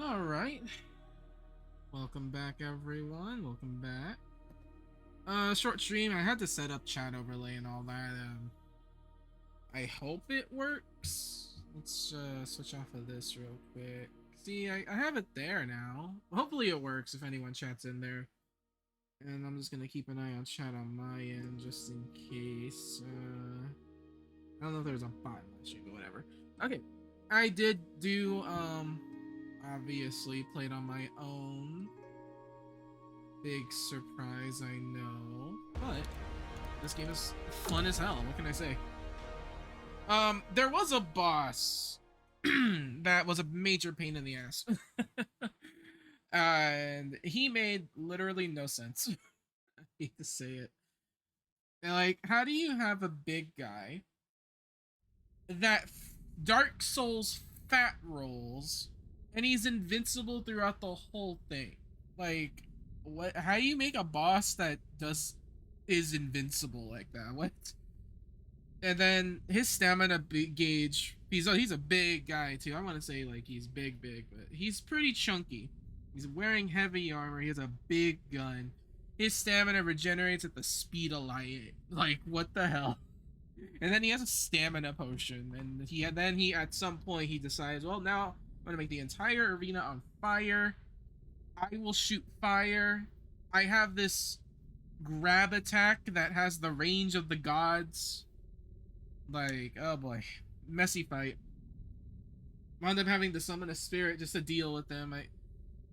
All right. Welcome back, everyone. Welcome back. Short stream. I had to set up chat overlay and all that. I hope it works. Let's switch off of this real quick. See, I have it there now. Hopefully it works if anyone chats in there. And I'm just gonna keep an eye on chat on my end just in case. I don't know if there's a bot in my stream, but whatever. Okay. I did do obviously played on my own. Big surprise, I know, but this game is fun as hell. What can I say? There was a boss that was a major pain in the ass, and he made literally no sense. I hate to say it. Like, how do you have a big guy that Dark Souls fat rolls, and he's invincible throughout the whole thing? Like, what? How do you make a boss that is invincible like that? What? And then his stamina gauge. He's a big guy too. I want to say like he's big, but he's pretty chunky. He's wearing heavy armor. He has a big gun. His stamina regenerates at the speed of light. Like what the hell? And then he has a stamina potion, and he at some point he decides, well, now I'm gonna make the entire arena on fire. I will shoot fire. I have this grab attack that has the range of the gods. Like, oh boy, messy fight. Wound up having to summon a spirit just to deal with them.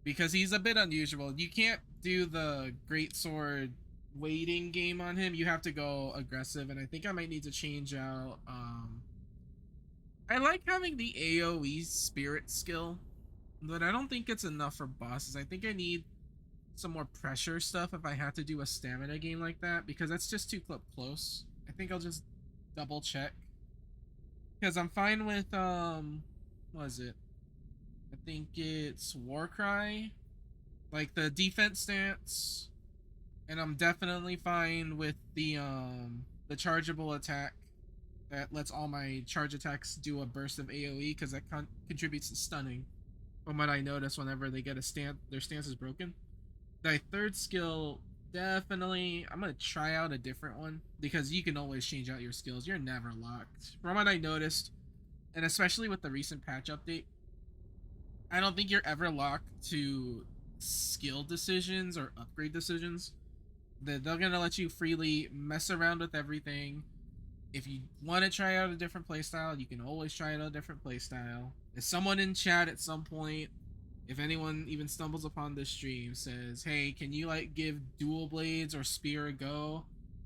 Because he's a bit unusual. You can't do the great sword waiting game on him. You have to go aggressive, and I think I might need to change out. I like having the AOE spirit skill, but I don't think it's enough for bosses. I think I need some more pressure stuff if I have to do a stamina game like that, because that's just too close. I think I'll just double check, because I'm fine with what is it? I think it's Warcry, like the defense stance, and I'm definitely fine with the chargeable attack that lets all my charge attacks do a burst of AOE, because that contributes to stunning. From what I notice, whenever they get a stance, their stance is broken. The third skill, definitely, I'm gonna try out a different one, because you can always change out your skills. You're never locked. From what I noticed, and especially with the recent patch update, I don't think you're ever locked to skill decisions or upgrade decisions. They're gonna let you freely mess around with everything. If you want to try out a different playstyle, you can always try out a different playstyle. If someone in chat at some point, if anyone even stumbles upon this stream, says, hey, can you like give dual blades or spear a go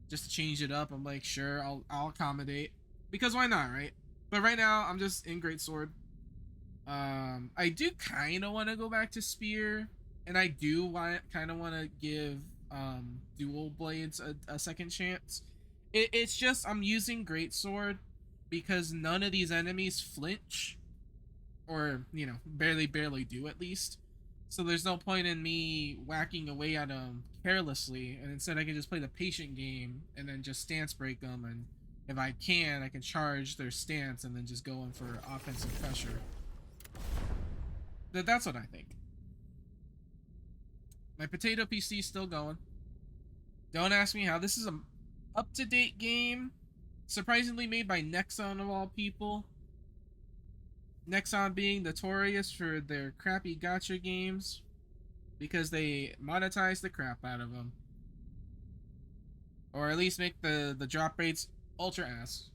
just to change it up, I'm like, sure, I'll accommodate, because why not, right? But right now I'm just in greatsword. I do kind of want to go back to spear, and I do kind of want to give dual blades a second chance. It's just I'm using greatsword because none of these enemies flinch, or barely do at least. So there's no point in me whacking away at them carelessly, and instead I can just play the patient game and then just stance break them, and if I can charge their stance and then just go in for offensive pressure. That's what I think. My potato PC is still going. Don't ask me how. This is a up-to-date game, surprisingly made by Nexon of all people. Nexon being notorious for their crappy gacha games because they monetize the crap out of them, or at least make the drop rates ultra ass.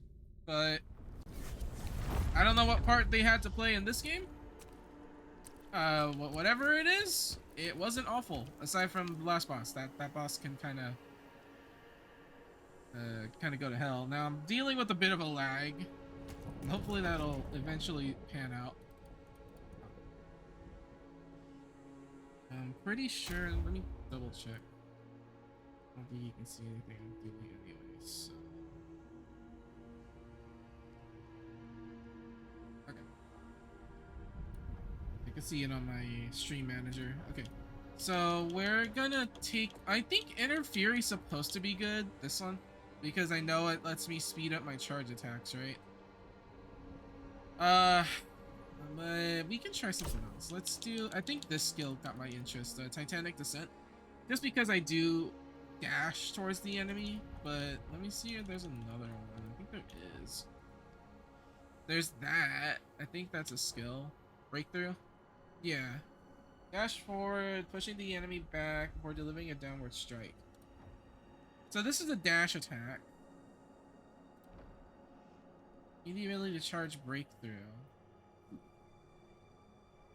But I don't know what part they had to play in this game. Whatever it is, it wasn't awful. Aside from the last boss, that boss can kind of go to hell. Now I'm dealing with a bit of a lag. Hopefully that'll eventually pan out. I'm pretty sure. Let me double check. I don't think you can see anything I'm doing anyways. So. Okay. I can see it on my stream manager. Okay. So we're gonna take. I think Inner Fury's supposed to be good. This one, because I know it lets me speed up my charge attacks, right? But we can try something else. Let's do. I think this skill got my interest. Titanic Descent. Just because I do dash towards the enemy. But let me see if there's another one. I think there is. There's that. I think that's a skill. Breakthrough. Yeah. Dash forward, pushing the enemy back before delivering a downward strike. So this is a dash attack. You need the ability to charge breakthrough.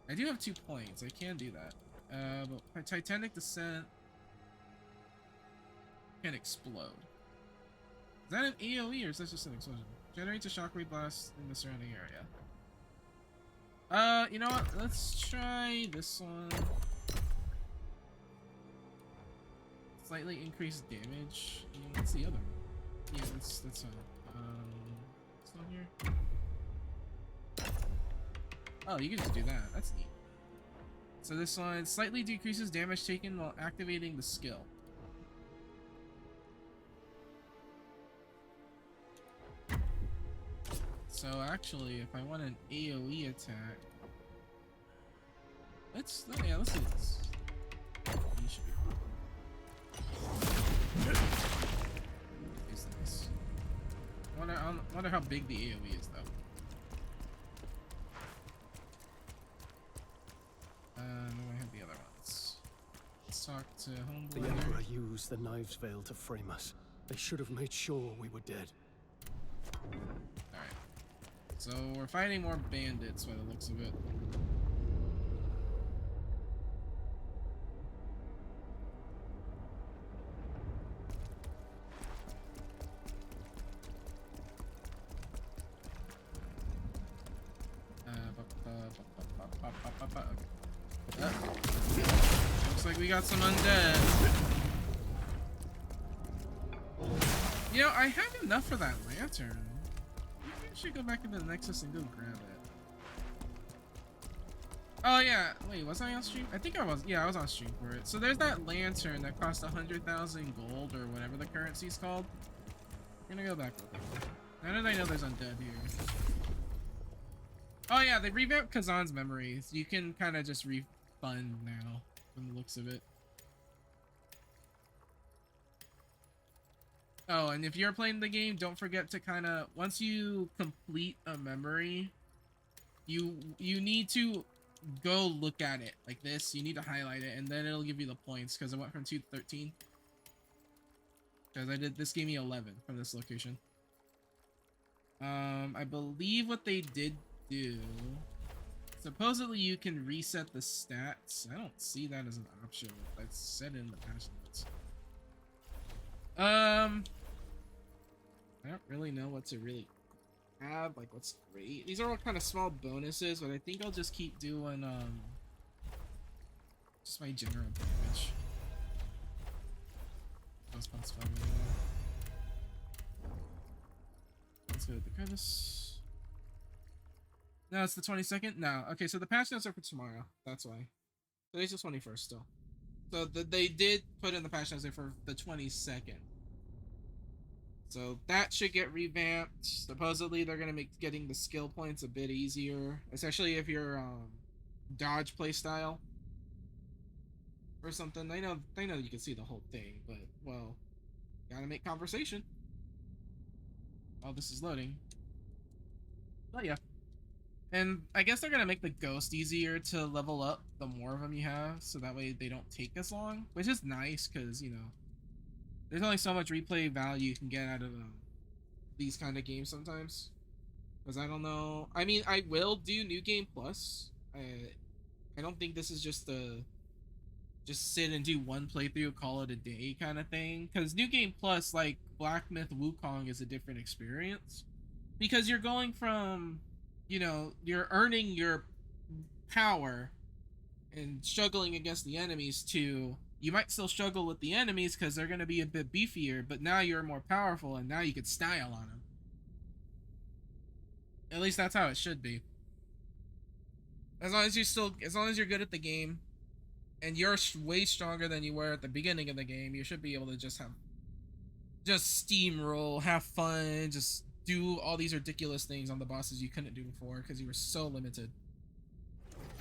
I do have 2 points. I can do that. But Titanic Descent can explode. Is that an AoE or is that just an explosion? Generates a shockwave blast in the surrounding area. You know what? Let's try this one. Slightly increased damage. What's the other one? Yeah, that's what's on here. Oh, you can just do that. That's neat. So this one slightly decreases damage taken while activating the skill. So actually, if I want an AoE attack, let's do this. You should be fine. Is this? I wonder how big the AoE is though. Then I have the other ones. Let's talk to Homeboy. The Emperor used the Knives Veil to frame us. They should have made sure we were dead. Alright. So we're fighting more bandits by the looks of it. Looks like we got some undead. You know, I have enough for that lantern. Maybe I should go back into the Nexus and go grab it. Oh yeah, wait, was I on stream? I think I was. Yeah, I was on stream for it. So there's that lantern that cost 100,000 gold or whatever the currency's called. I'm gonna go back with it. Now that I know there's undead here. Oh yeah, they revamped Khazan's memories. You can kind of just refund now from the looks of it. Oh, and if you're playing the game, don't forget to kind of, once you complete a memory, you need to go look at it like this. You need to highlight it, and then it'll give you the points, because I went from 2 to 13. Because this gave me 11 from this location. I believe what they did do, supposedly you can reset the stats. I don't see that as an option. That's set in the patch notes. I don't really know what to really have, like what's great. These are all kind of small bonuses, but I think I'll just keep doing just my general damage. Let's go to the crevice. No, it's the 22nd? No. Okay, so the patch notes are for tomorrow. That's why. Today's the 21st still. So they did put in the patch notes there for the 22nd. So that should get revamped. Supposedly they're gonna make getting the skill points a bit easier, especially if you're dodge playstyle or something. They know you can see the whole thing, but well, gotta make conversation. Oh, this is loading. Oh yeah. And I guess they're gonna make the ghost easier to level up the more of them you have, so that way they don't take as long, which is nice because, you know, there's only so much replay value you can get out of these kind of games sometimes. Because I don't know. I mean, I will do New Game Plus. I don't think this is just a just sit and do one playthrough, call it a day kind of thing. Because New Game Plus, like Black Myth Wukong, is a different experience. Because you're going from, you know, you're earning your power and struggling against the enemies to, you might still struggle with the enemies because they're going to be a bit beefier, but now you're more powerful and now you can style on them. At least that's how it should be. As long as you're good at the game and you're way stronger than you were at the beginning of the game, you should be able to just steamroll, have fun, just do all these ridiculous things on the bosses you couldn't do before because you were so limited.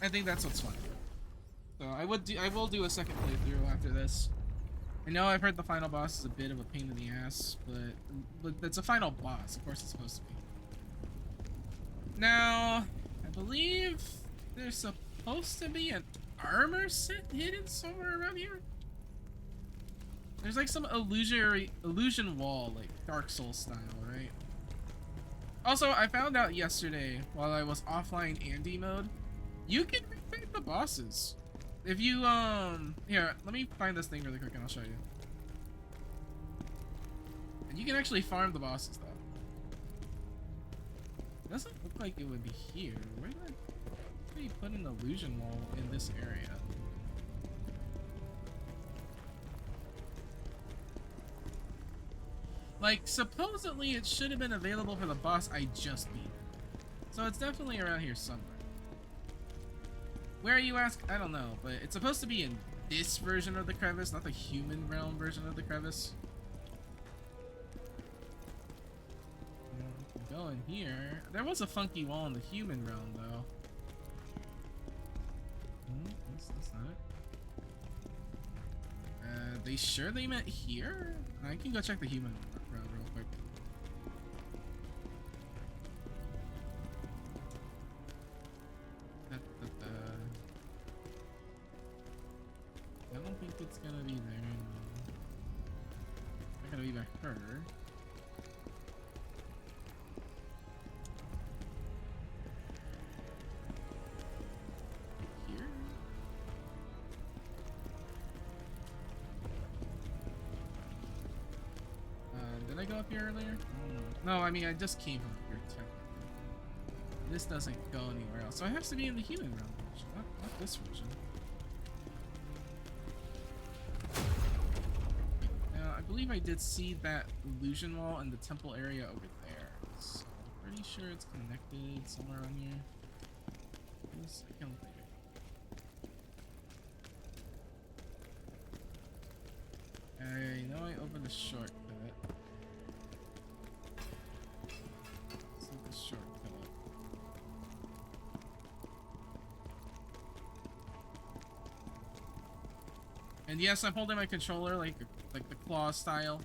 I think that's what's fun. So I will do a second playthrough after this. I know I've heard the final boss is a bit of a pain in the ass, but it's a final boss. Of course it's supposed to be. Now, I believe there's supposed to be an armor set hidden somewhere around here. There's like some illusion wall, like Dark Souls style, right? Also, I found out yesterday while I was offline Andy mode, you can refight the bosses. If you, here, let me find this thing really quick and I'll show you. And you can actually farm the bosses, though. It doesn't look like it would be here. Where did he put an illusion wall in this area? Like, supposedly it should have been available for the boss I just beat. So it's definitely around here somewhere. Where you ask? I don't know, but it's supposed to be in this version of the crevice, not the human realm version of the crevice. Go in here. There was a funky wall in the human realm, though. That's not it. They sure they meant here? I can go check the human realm real quick. I don't think it's gonna be there. It's not gonna be by her. Here? Did I go up here earlier? No, I mean I just came from here technically. This doesn't go anywhere else, so it has to be in the human realm version, not this version. I believe I did see that illusion wall in the temple area over there, so I'm pretty sure it's connected somewhere on here. I can't think of it. I know I opened a shortcut. Let's see the shortcut. And yes, I'm holding my controller like the claw style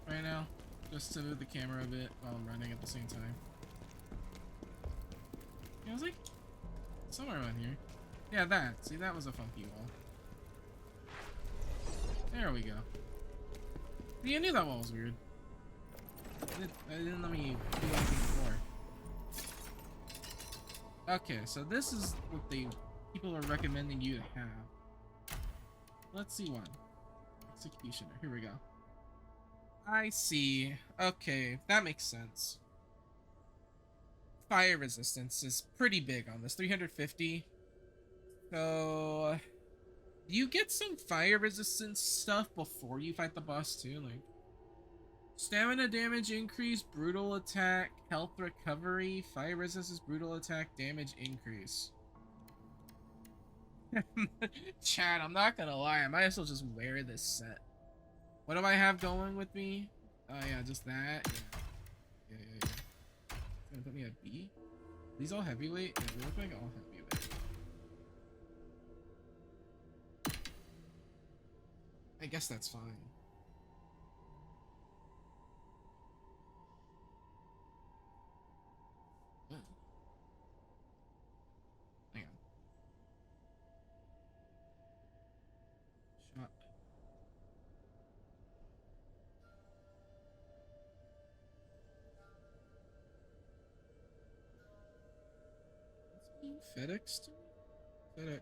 right now, just to move the camera a bit while I'm running at the same time. Yeah, I was like somewhere around here. Yeah, that. See, that was a funky wall. There we go. See, I knew that wall was weird. It didn't let me do anything before. Okay, so this is what people are recommending you to have. Let's see one. Executioner. Here we go. I see. Okay, that makes sense. Fire resistance is pretty big on this. 350. So you get some fire resistance stuff before you fight the boss too, like stamina damage increase, brutal attack, health recovery, fire resistance, brutal attack, damage increase. Chad, I'm not gonna lie, I might as well just wear this set. What do I have going with me? Oh yeah, just that. Yeah. It's gonna put me at B. These all heavyweight? Yeah, they look like all heavyweight. I guess that's fine. Oh. Hang on. Shot. FedEx to me? FedEx.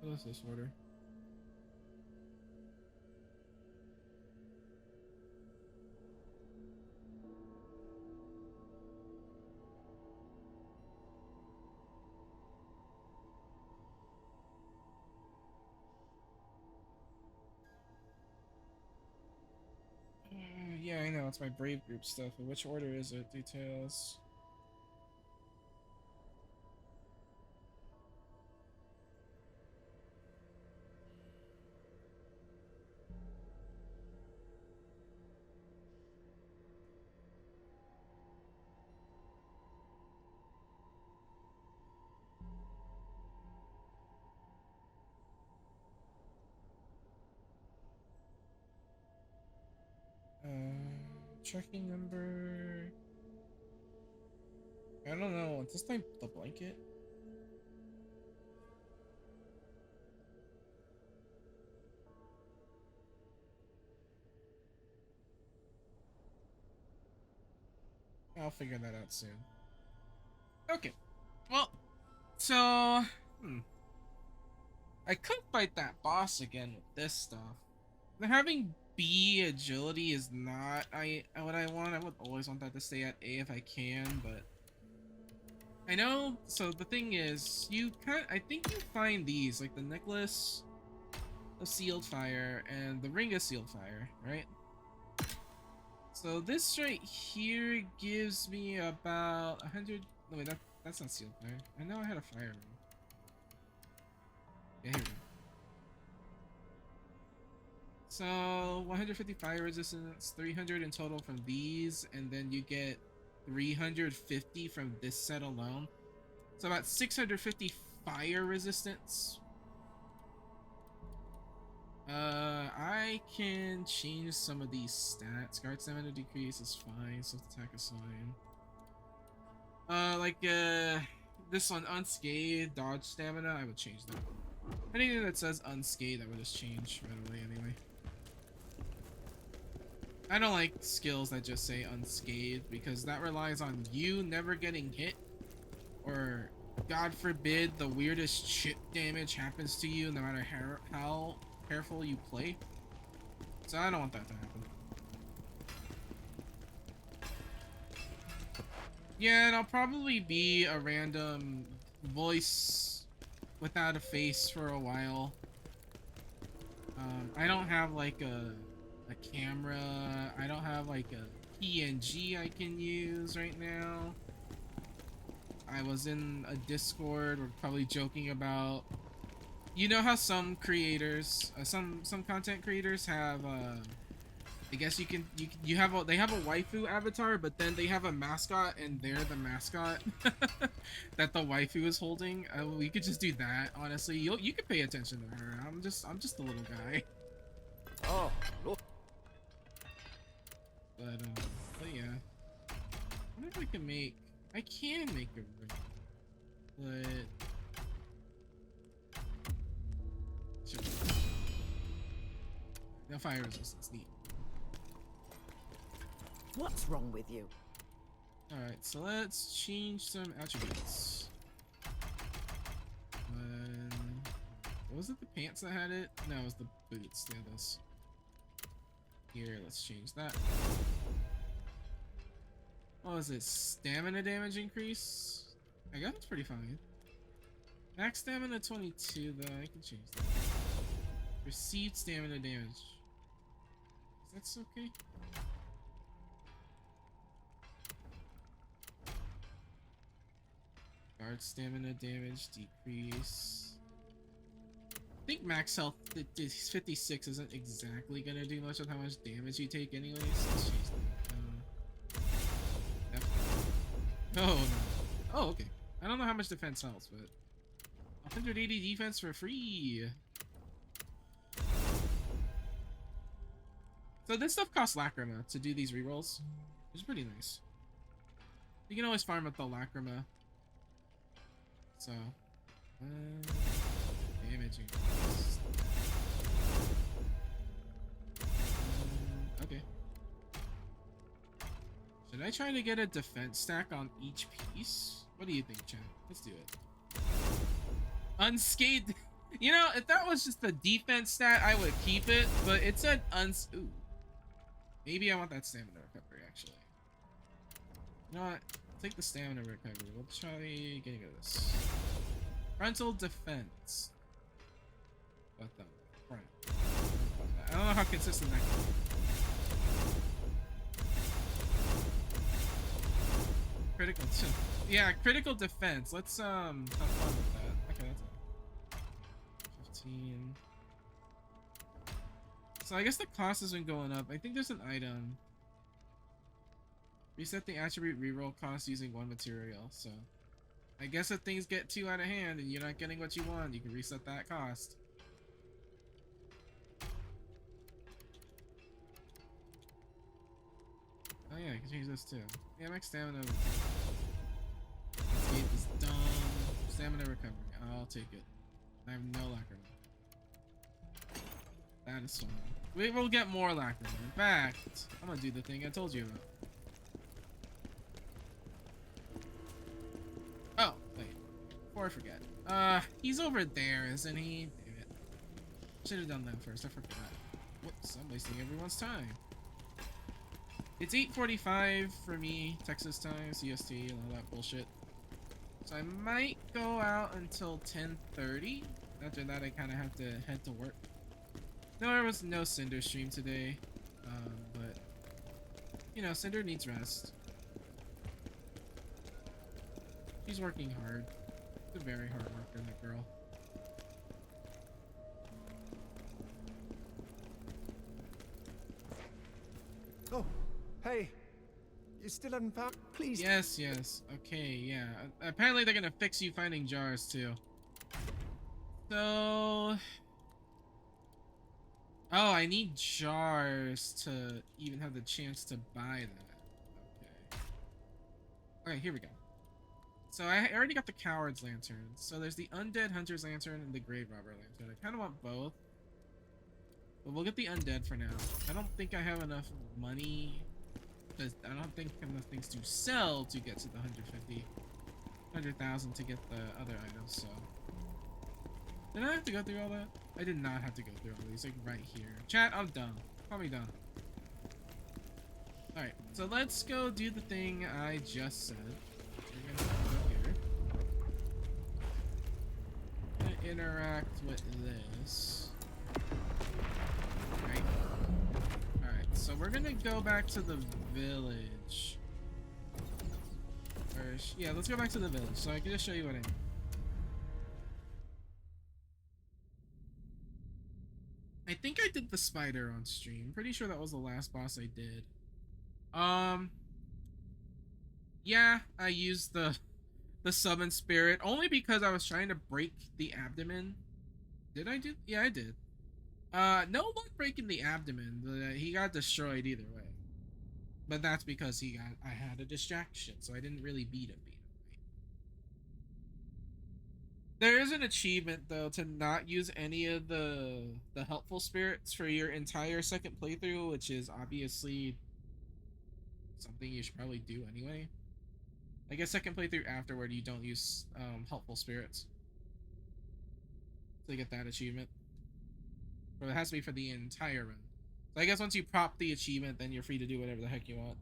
What is this order? Yeah, I know, it's my Brave Group stuff, but which order is it? Details. Tracking number. I don't know. Is this like the blanket? I'll figure that out soon. Okay. Well, so I could fight that boss again with this stuff. Having B agility is not what I want. I would always want that to stay at A if I can, but I know. So the thing is, I think you find these like the necklace of sealed fire and the ring of sealed fire, right? So this right here gives me about 100. No wait, that's not sealed fire. I know I had a fire ring. Yeah, here we go. So 150 fire resistance, 300 in total from these, and then you get 350 from this set alone. So about 650 fire resistance. I can change some of these stats. Guard stamina decrease is fine. Self attack is fine. This one, unscathed, dodge stamina, I would change that. Anything that says unscathed, I would just change right away anyway. I don't like skills that just say unscathed because that relies on you never getting hit, or God forbid the weirdest chip damage happens to you no matter how careful you play. So I don't want that to happen. Yeah, and I'll probably be a random voice without a face for a while. I don't have like a camera. I don't have like a PNG I can use right now. I was in a Discord. We're probably joking about. You know how some creators, some content creators have. I guess you have they have a waifu avatar, but then they have a mascot, and they're the mascot that the waifu is holding. We could just do that. Honestly, you could pay attention to her. I'm just a little guy. Oh, look. But yeah. I wonder if I can make. I can make a ring, but. Sure. No fire resistance. Neat. What's wrong with you? Alright, so let's change some attributes. Was it the pants that had it? No, it was the boots. Yeah, this. Here, let's change that. What was it? Stamina damage increase? I guess it's pretty fine. Max stamina 22, though. I can change that. Received stamina damage. That's okay. Guard stamina damage decrease. I think max health 56 isn't exactly gonna do much of how much damage you take anyways. Let's change that. Oh no. Oh, okay. I don't know how much defense helps, but 180 defense for free. So this stuff costs lacrima to do these rerolls, which is pretty nice. You can always farm up the lacrima. So, damage increase. Okay. Should I try to get a defense stack on each piece? What do you think, Chad? Let's do it. Unscathed. You know, if that was just the defense stat, I would keep it. But it said ooh. Maybe I want that stamina recovery, actually. You know what? Take the stamina recovery. We'll try getting rid of this. Frontal defense. What the front? I don't know how consistent that can be. Critical. Yeah, critical defense. Let's have fun with that. Okay, that's 15. So I guess the cost has been going up. I think there's an item. Reset the attribute reroll cost using one material. So I guess if things get too out of hand and you're not getting what you want, you can reset that cost. yeah, I can change this too. Yeah, max stamina. Escape is done. Stamina recovery. I'll take it. I have no lacquer. That is fine. We will get more lacquer. In fact, I'm gonna do the thing I told you about. Oh, wait. Before I forget. He's over there, isn't he? Damn it. Should have done that first. I forgot. Whoops, I'm wasting everyone's time. It's 8:45 for me, Texas time, CST, and all that bullshit. So I might go out until 10:30. After that, I kind of have to head to work. No, there was no Cinder stream today, but you know, Cinder needs rest. She's working hard. She's a very hard worker, that girl. Oh, hey. You still haven't found? Please. Yes, yes. Okay, yeah. Apparently they're gonna fix you finding jars too. So... Oh, I need jars to even have the chance to buy that. Okay. Okay, here we go. So I already got the Coward's Lantern. So there's the Undead Hunter's Lantern and the Grave Robber Lantern. I kind of want both. But we'll get the Undead for now. I don't think I have enough money. Because I don't think enough things to sell to get to the 100,000 to get the other items, so... Did I have to go through all that? I did not have to go through all these, like right here. Chat, I'm done. Call me done. Alright, so let's go do the thing I just said. We're gonna go here. Gonna interact with this. Right. Alright, so we're gonna go back to the village. Or, yeah, let's go back to the village so I can just show you what I mean. I think I did the spider on stream. Pretty sure that was the last boss I did. Yeah, I used the summon spirit only because I was trying to break the abdomen. Did I do? Yeah, I did. No luck breaking the abdomen, but he got destroyed either way. But that's because I had a distraction, so I didn't really beat him. There is an achievement though to not use any of the helpful spirits for your entire second playthrough, which is obviously something you should probably do anyway. I guess second playthrough afterward you don't use helpful spirits to get that achievement. Or it has to be for the entire run. So I guess once you prop the achievement, then you're free to do whatever the heck you want.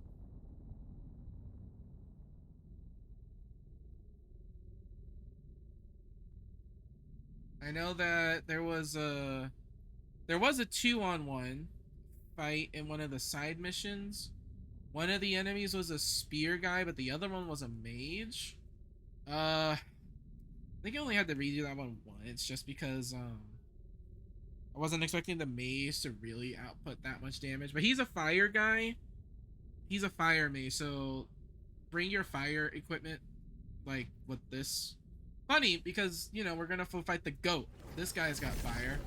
I know that there was a 2-on-1 fight in one of the side missions. One of the enemies was a spear guy, but the other one was a mage. I think I only had to redo that one once just because I wasn't expecting the mage to really output that much damage. But he's a fire guy. He's a fire mage, so bring your fire equipment like with this. Funny because, you know, we're gonna fight the goat. This guy's got fire.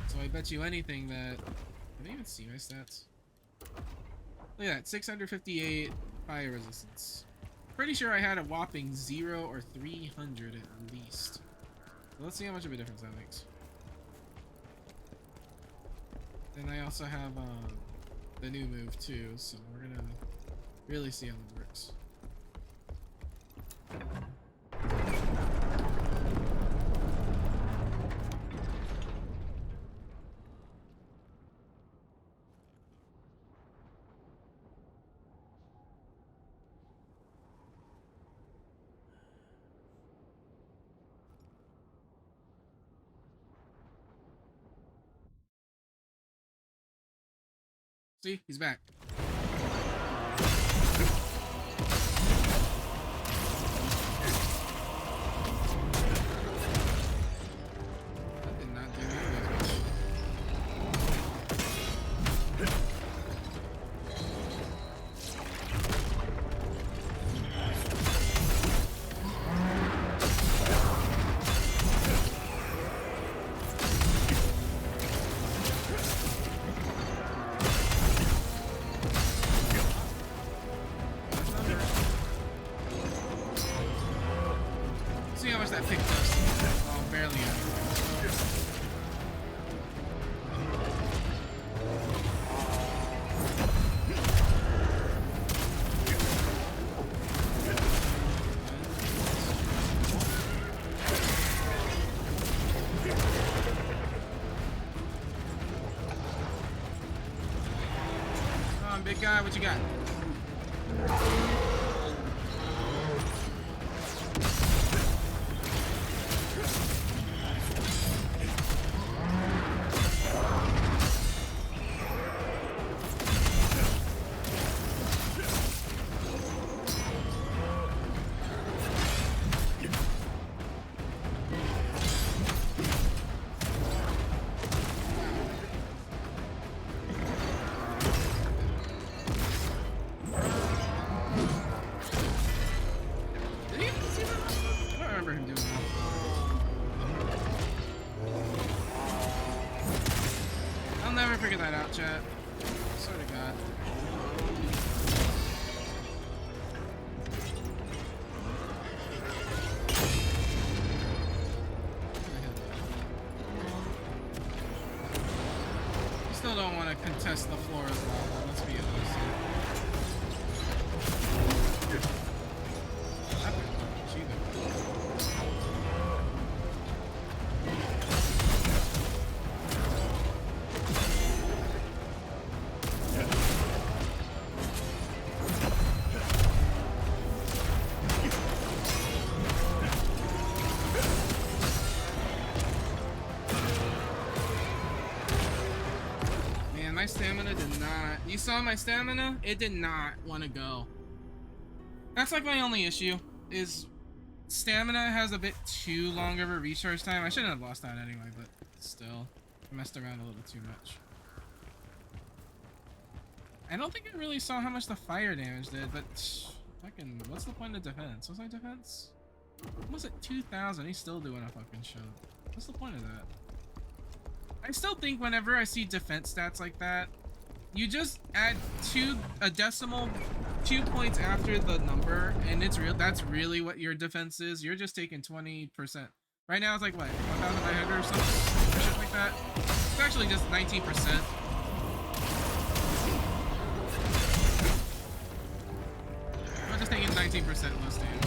So I bet you anything that... Can I even see my stats? Look at that, 658 fire resistance. Pretty sure I had a whopping 0 or 300 at least. So let's see how much of a difference that makes. Then I also have the new move too, so we're gonna really see how that works. See, he's back. see how much that pick does. Oh, barely anything. Come on, big guy, what you got? Figure that out, chat. Swear to God. Still don't want to contest the floor as well, let's be honest. My stamina did not. You saw my stamina? It did not want to go. That's like my only issue, is stamina has a bit too long of a recharge time. I shouldn't have lost that anyway, but still, I messed around a little too much. I don't think I really saw how much the fire damage did, but fucking, what's the point of defense? What's my defense? Almost at 2,000. He's still doing a fucking show. What's the point of that? I still think whenever I see defense stats like that, you just add a decimal 2 points after the number, and it's real. That's really what your defense is. You're just taking 20%. Right now it's like what, 1,900 or something, or shit like that. It's actually just 19%. I'm just taking 19% less damage.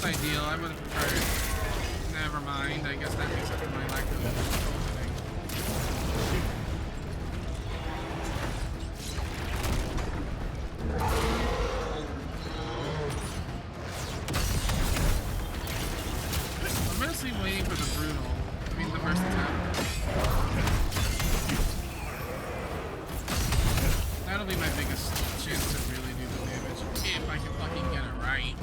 Ideal. I would have preferred. Never mind. I guess that makes up for my lack of control thing. I'm mostly waiting for the brutal. I mean, the first attack. That'll be my biggest chance to really do the damage if I can fucking get it right.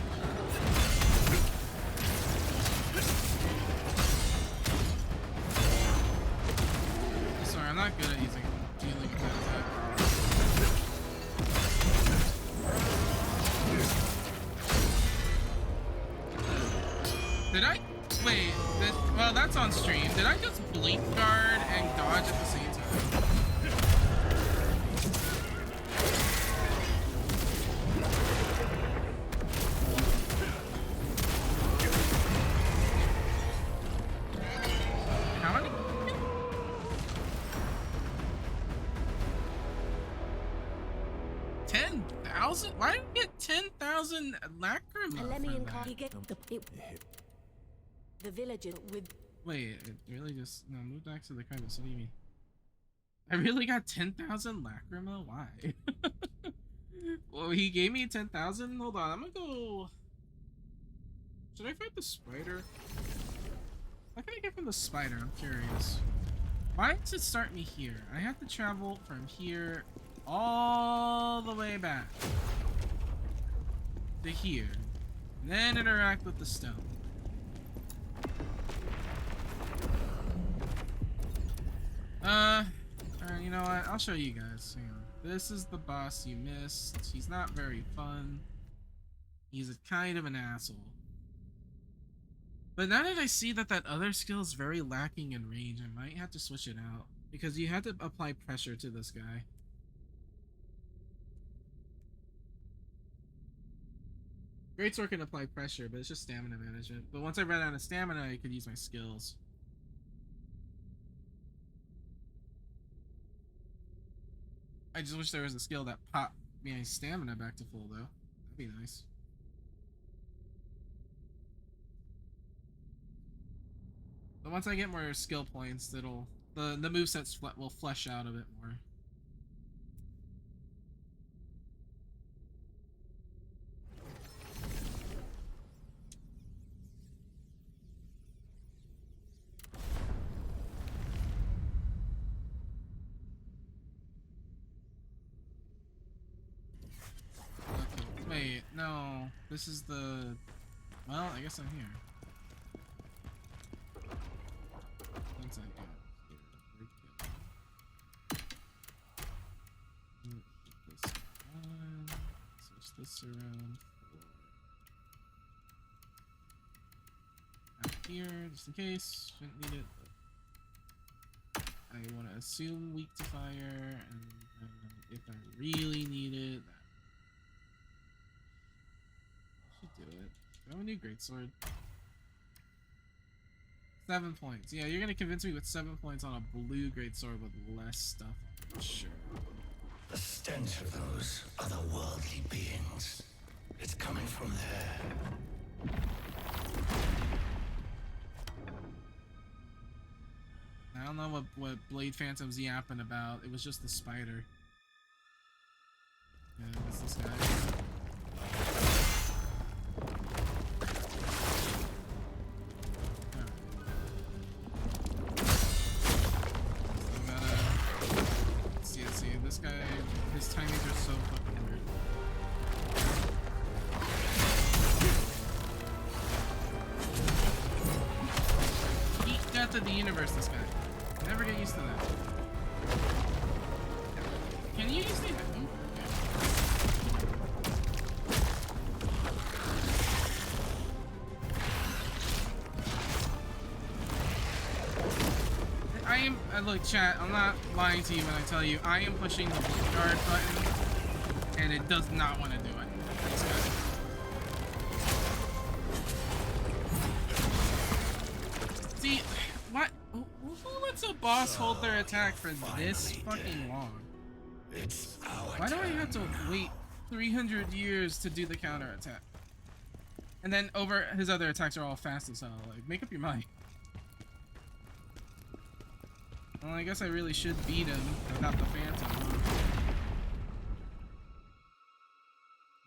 I'm not good at dealing with that attack. Did I? Wait, well, that's on stream. Did I just blink guard and dodge at the same time? How many? 10,000? Why did we get 10,000 lacrima? Let me get the villager with. Wait, it really just no move back to the credits. What do you mean? I really got 10,000 lacrima? Why? Well, he gave me 10,000. Hold on, I'm gonna go. Should I fight the spider? What can I get from the spider? I'm curious. Why does it start me here? I have to travel from here all the way back to here, and then interact with the stone. Alright, you know what? I'll show you guys. Hang on. This is the boss you missed. He's not very fun. He's a kind of an asshole. But now that I see that that other skill is very lacking in range, I might have to switch it out. Because you have to apply pressure to this guy. Greatsword can apply pressure, but it's just stamina management. But once I run out of stamina, I could use my skills. I just wish there was a skill that popped my stamina back to full, though. That'd be nice. But once I get more skill points, the movesets will flesh out a bit more. Wait, no. This is the... Well, I guess I'm here. Once I get here, this on. Switch this around for out here, just in case. Shouldn't need it, but I want to assume weak to fire, and if I really need it, do it. I have a new greatsword. 7 points. Yeah, you're gonna convince me with 7 points on a blue greatsword with less stuff on it. Sure. The stench of those otherworldly beings. It's coming from there. I don't know what Blade Phantom's yapping about. It was just the spider. Yeah, it's this guy. This guy, his timings are so fucking weird. Eat death of the universe, this guy. Never get used to that. Can you use the item? Look, chat, I'm not lying to you when I tell you I am pushing the guard button and it does not want to do it. See, what? Who lets a boss hold their attack for this fucking long? Why do I have to wait 300 years to do the counter attack? And then his other attacks are all fast as hell. Like, make up your mind. Well, I guess I really should beat him without the Phantom.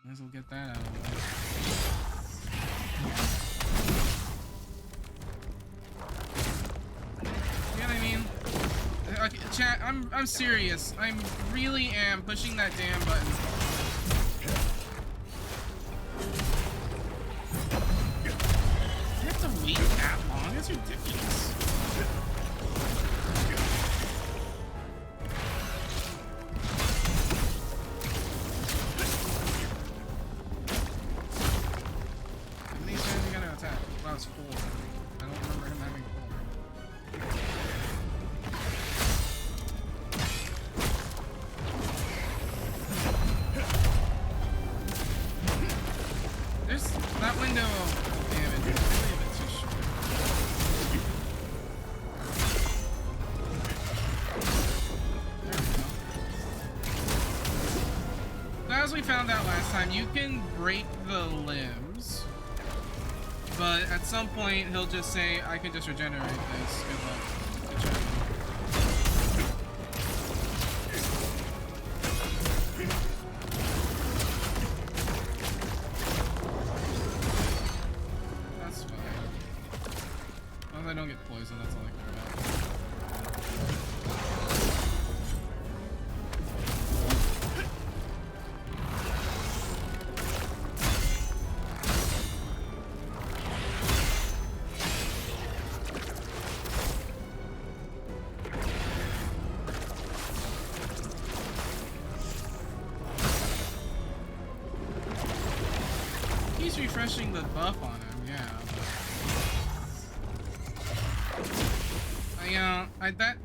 Might as well get that out of the way. You know what I mean? Okay, chat, I'm serious. I really am pushing that damn button. You have to wait that long? That's ridiculous. Found out last time, you can break the limbs, but at some point he'll just say, I can just regenerate this. Good luck. Good job. That's fine. As long as I don't get poisoned, that's all I care about. nice refreshing the buff on him, yeah.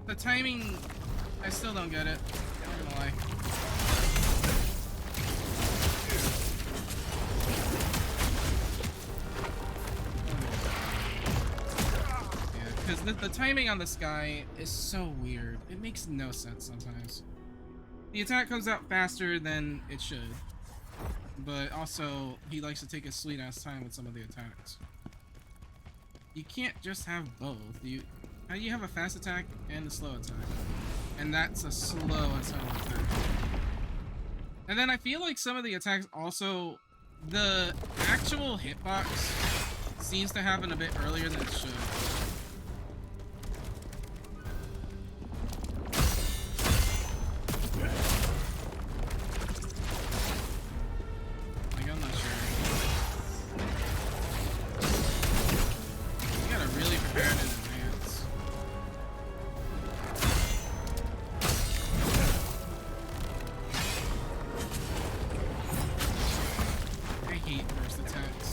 The timing, I still don't get it. I'm not gonna lie. Yeah, because the timing on this guy is so weird. It makes no sense sometimes. The attack comes out faster than it should, but also he likes to take his sweet ass time with some of the attacks. You can't just have both. How do you have a fast attack and a slow attack? And that's a slow attack. And then I feel like some of the attacks also, the actual hitbox seems to happen a bit earlier than it should. Like, I'm not sure. You gotta really prepare it in advance. I hate burst attacks.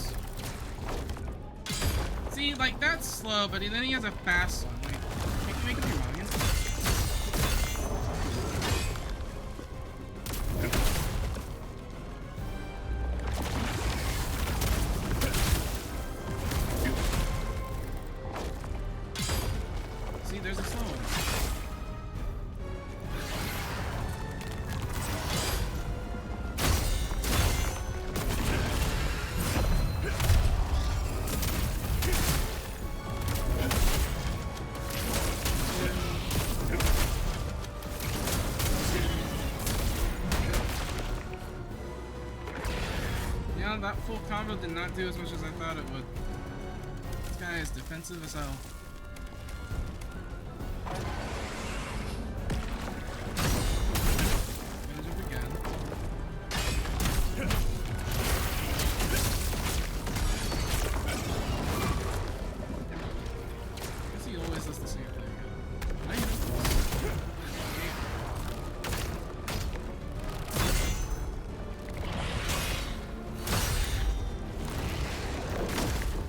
See, like, that's slow, but then he has a fast one. Wait, make up your mind. See, there's a slow one. Yeah, that full combo did not do as much as I thought it would. This guy is defensive as hell. Finish up again. I guess he always does the same thing. I hate this.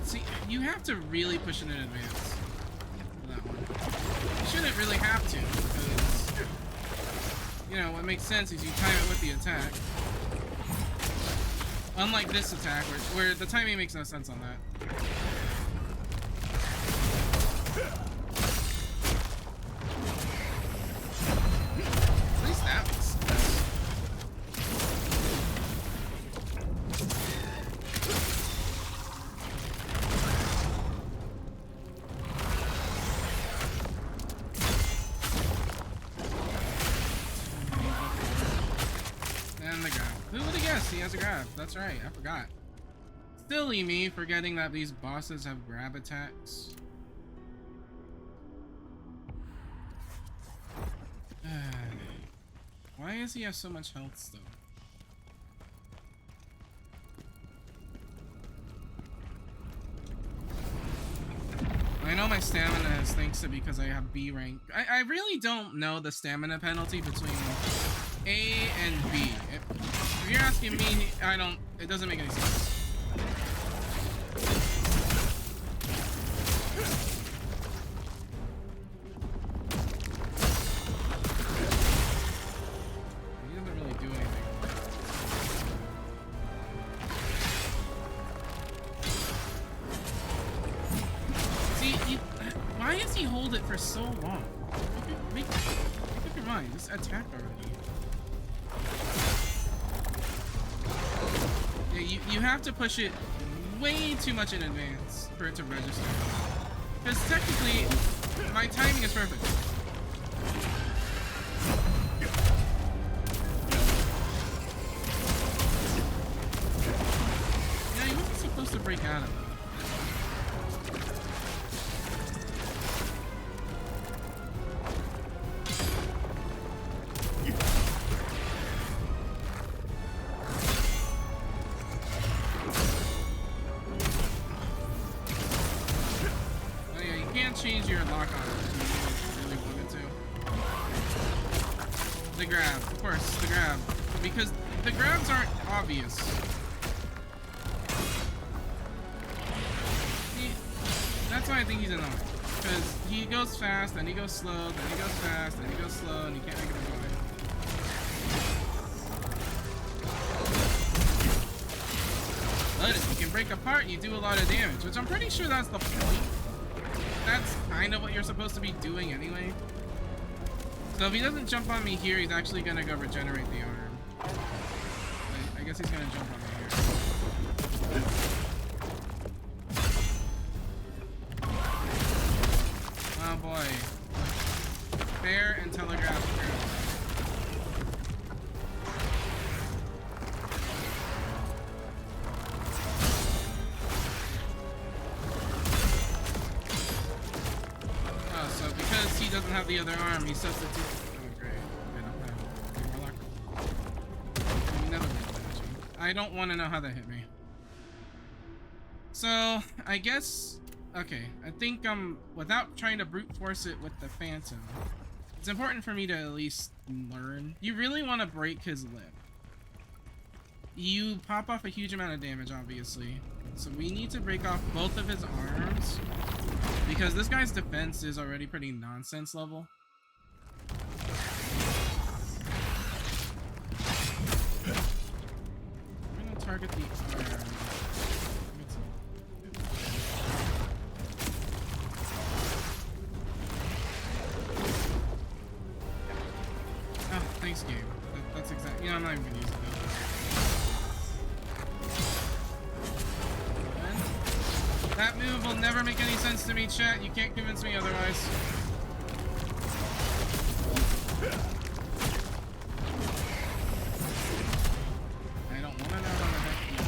See, you have to really push it in advance. That one. You shouldn't really have to, because, you know, what makes sense is you time it with the attack. Unlike this attack, where the timing makes no sense on that. At least that makes sense. And the grab. Who would have guessed he has a grab? That's right, I forgot. Silly me forgetting that these bosses have grab attacks. Why does he have so much health still? I know my stamina is thanks to because I have B rank. I really don't know the stamina penalty between A and B. If you're asking me, it doesn't make any sense. He doesn't really do anything. See, why does he hold it for so long? Make up your mind. Just attack already. Yeah, you have to push it way too much in advance for it to register. Because technically, my timing is perfect. Yeah, he wasn't supposed to break out of it. Change your lock on it if you really wanted to. The grab, of course, the grab. Because the grabs aren't obvious. That's why I think he's annoying. Because he goes fast, then he goes slow, then he goes fast, then he goes slow, and you can't make him go away. But if you can break apart, you do a lot of damage, which I'm pretty sure that's the point. That's kind of what you're supposed to be doing anyway. So if he doesn't jump on me here, he's actually gonna go regenerate the arm. But I guess he's gonna jump on me here. Oh boy. Fair and telegraph. Oh, so because he doesn't have the other arm, he substitutes. Oh, great. I don't want to know how that hit me. So, I guess. Okay, I think without trying to brute force it with the Phantom, it's important for me to at least learn. You really want to break his lip. You pop off a huge amount of damage, obviously. So we need to break off both of his arms, because this guy's defense is already pretty nonsense level. I'm gonna target the arm. Oh, thanks, game. That's exactly. You know, I'm not even gonna use it though. That move will never make any sense to me, chat. You can't convince me otherwise. I don't want to know how the heck he is.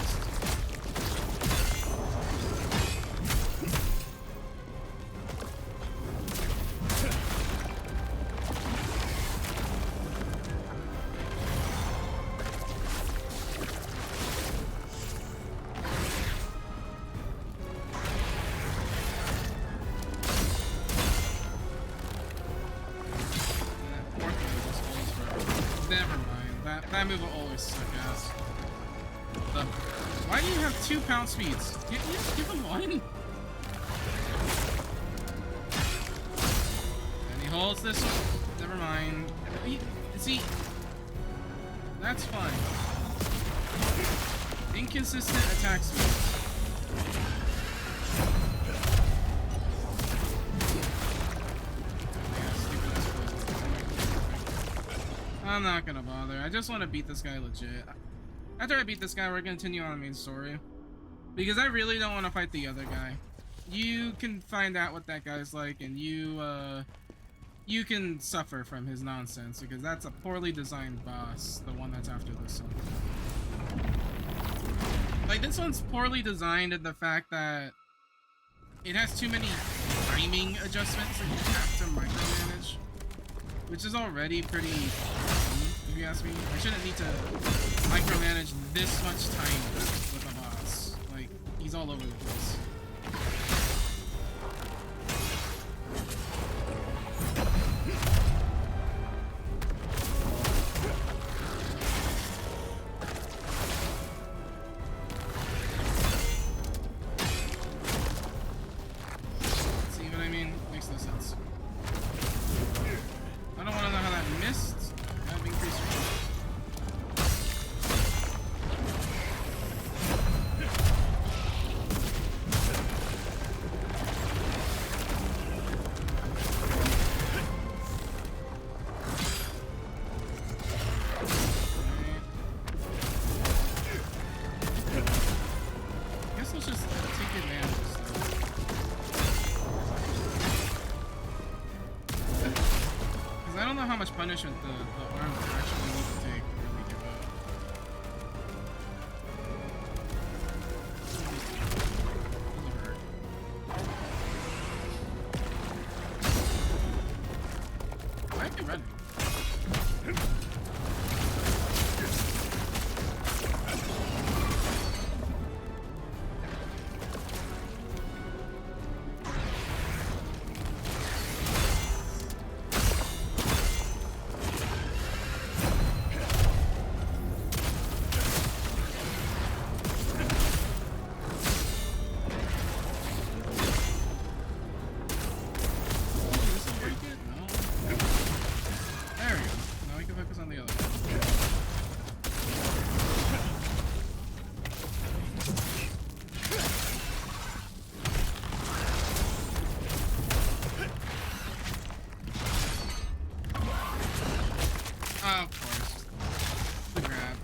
Never mind. That move will always suck ass. Why do you have 2 pound speeds? Can't you just give him 1? And he holds this one. Never mind. See, that's fine. Inconsistent attack speed. I'm not gonna bother. I just want to beat this guy legit. After I beat this guy, we're gonna continue on the main story. Because I really don't want to fight the other guy. You can find out what that guy's like, and you can suffer from his nonsense, because that's a poorly designed boss, the one that's after this one. Like, this one's poorly designed in the fact that it has too many timing adjustments that you have to micromanage. Which is already pretty dumb, if you ask me. I shouldn't need to micromanage this much time with a boss. Like, he's all over the place. See what I mean? Makes no sense. I don't want to know how that missed. That increased range. I guess let's just take advantage of stuff. I don't know how much punishment the arms actually need to take before we give up. Doesn't hurt. Why are you running?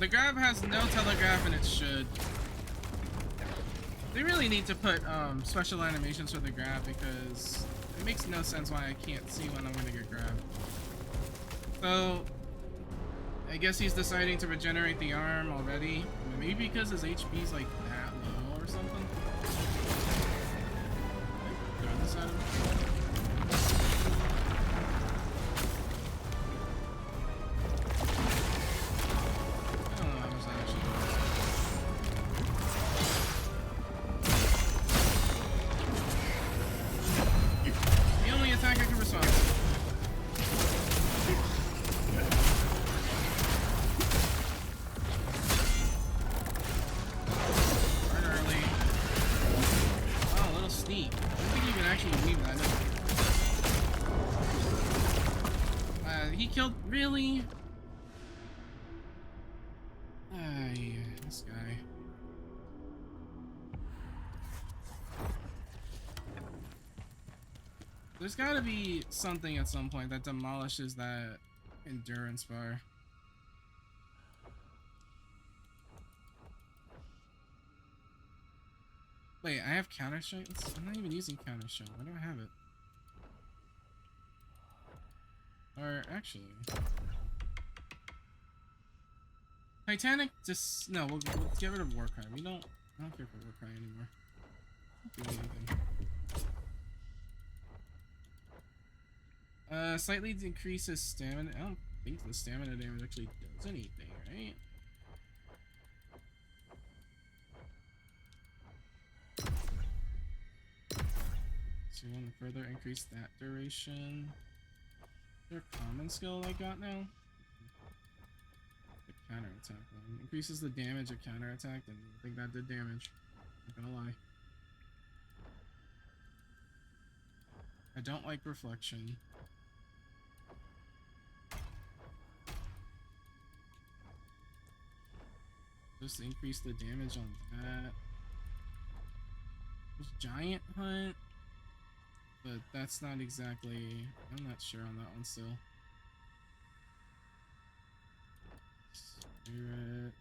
The grab has no telegraph and it should. They really need to put special animations for the grab because it makes no sense why I can't see when I'm gonna get grabbed. So I guess he's deciding to regenerate the arm already. Maybe because his HP's like that low or something. Throw this at him. I don't know how much that actually does. The only attack I can respond to. He killed, really? Yeah, this guy. There's gotta be something at some point that demolishes that endurance bar. Wait, I have counter strike? I'm not even using counter strike. Why do I have it? Or actually, Titanic just no. We'll get rid of Warcry. I don't care for Warcry anymore. Don't do anything. Slightly decreases stamina. I don't think the stamina damage actually does anything, right? So you want to further increase that duration. Is there a common skill I got now? The counter attack one. Increases the damage of counter attack, and I think that did damage. Not gonna lie. I don't like reflection. Just increase the damage on that. There's Giant Hunt. But that's not exactly... I'm not sure on that one still. Spirit.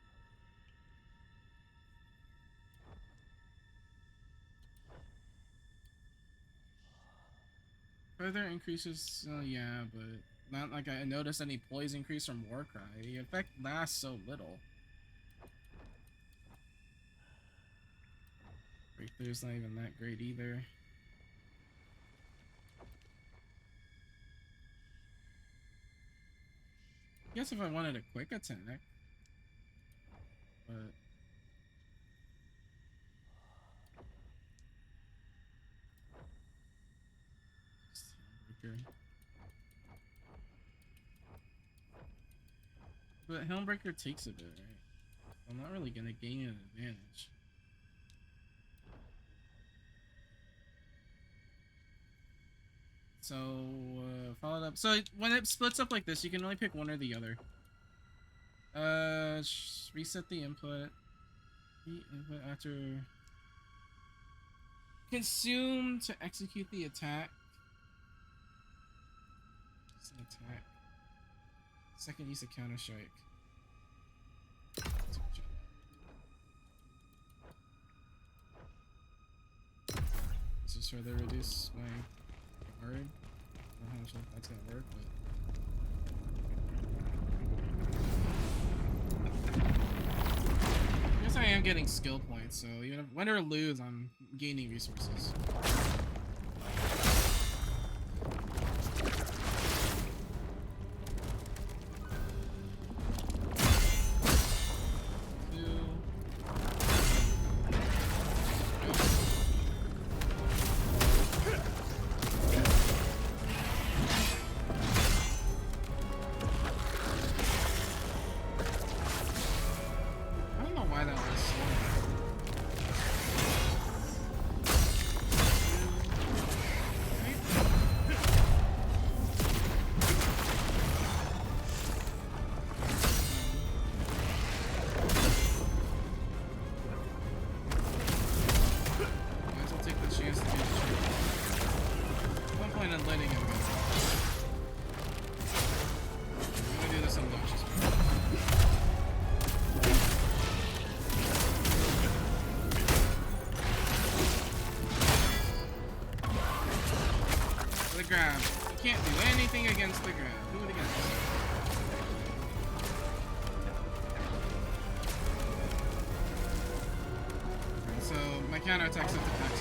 Further increases... yeah, but not like I noticed any poise increase from Warcry. The effect lasts so little. Breakthrough's not even that great either. I guess if I wanted a quick attack, but Helmbreaker takes a bit, right? I'm not really gonna gain an advantage. So follow it up. So when it splits up like this, you can only pick one or the other. Reset the input. Input after consume to execute the attack. Just an attack. Second use of counter strike. Let's just further reduce my guard. I don't know how much that's gonna work, but I guess I am getting skill points, so even if win or lose, I'm gaining resources. grab. You can't do anything against the grab. Do it again. Okay, so my counterattack's at the back.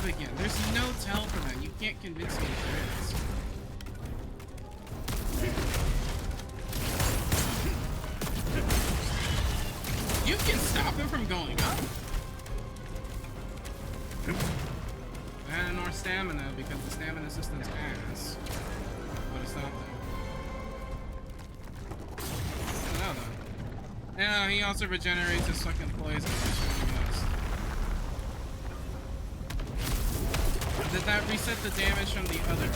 Again. There's no tell for that. You can't convince me there is. You can stop him from going up. And more stamina because the stamina system's ass. But it's not there. I don't know though. Yeah, he also regenerates his fucking poison. Did that reset the damage from the other?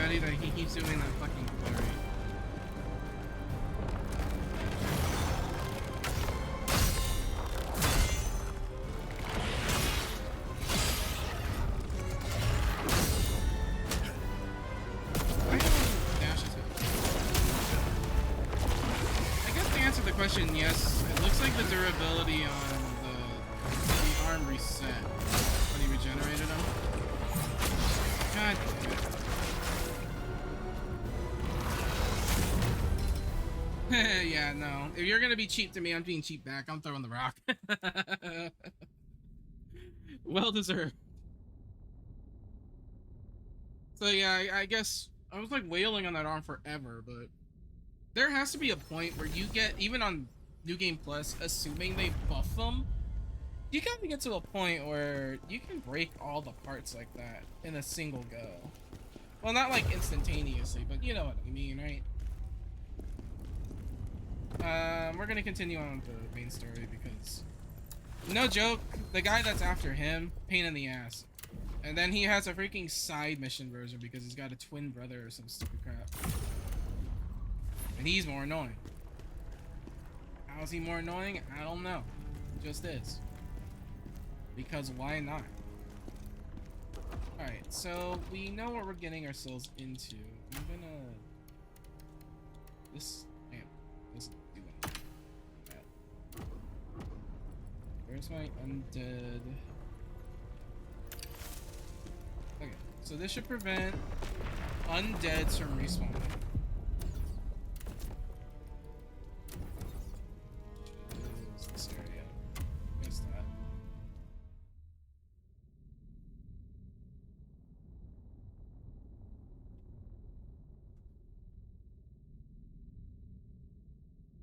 That he keeps doing that fucking flurry. I guess to answer the question, yes, it looks like the durability on the arm reset when he regenerated him. God damn it. Yeah, no. If you're gonna be cheap to me, I'm being cheap back. I'm throwing the rock. Well deserved. So yeah, I guess I was like wailing on that arm forever, but there has to be a point where you get, even on New Game Plus, assuming they buff them, you gotta get to a point where you can break all the parts like that in a single go. Well, not like instantaneously, but you know what I mean, right? We're gonna continue on with the main story because, no joke, the guy that's after him, pain in the ass. And then he has a freaking side mission version because he's got a twin brother or some stupid crap. And he's more annoying. How is he more annoying? I don't know. He just is. Because why not? Alright, so we know what we're getting ourselves into. I'm gonna... This... Man, doesn't do anything. Where's my undead... Okay, so this should prevent undeads from respawning. Is this area? Missed that.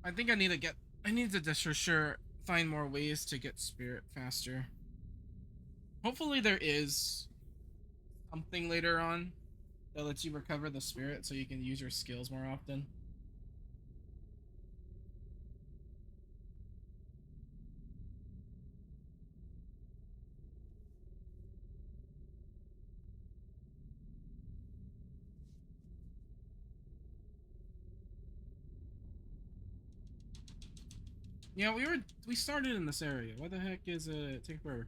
I think I need to just for sure find more ways to get spirit faster. Hopefully there is something later on that lets you recover the spirit so you can use your skills more often. Yeah, we started in this area. What the heck is it taking forever?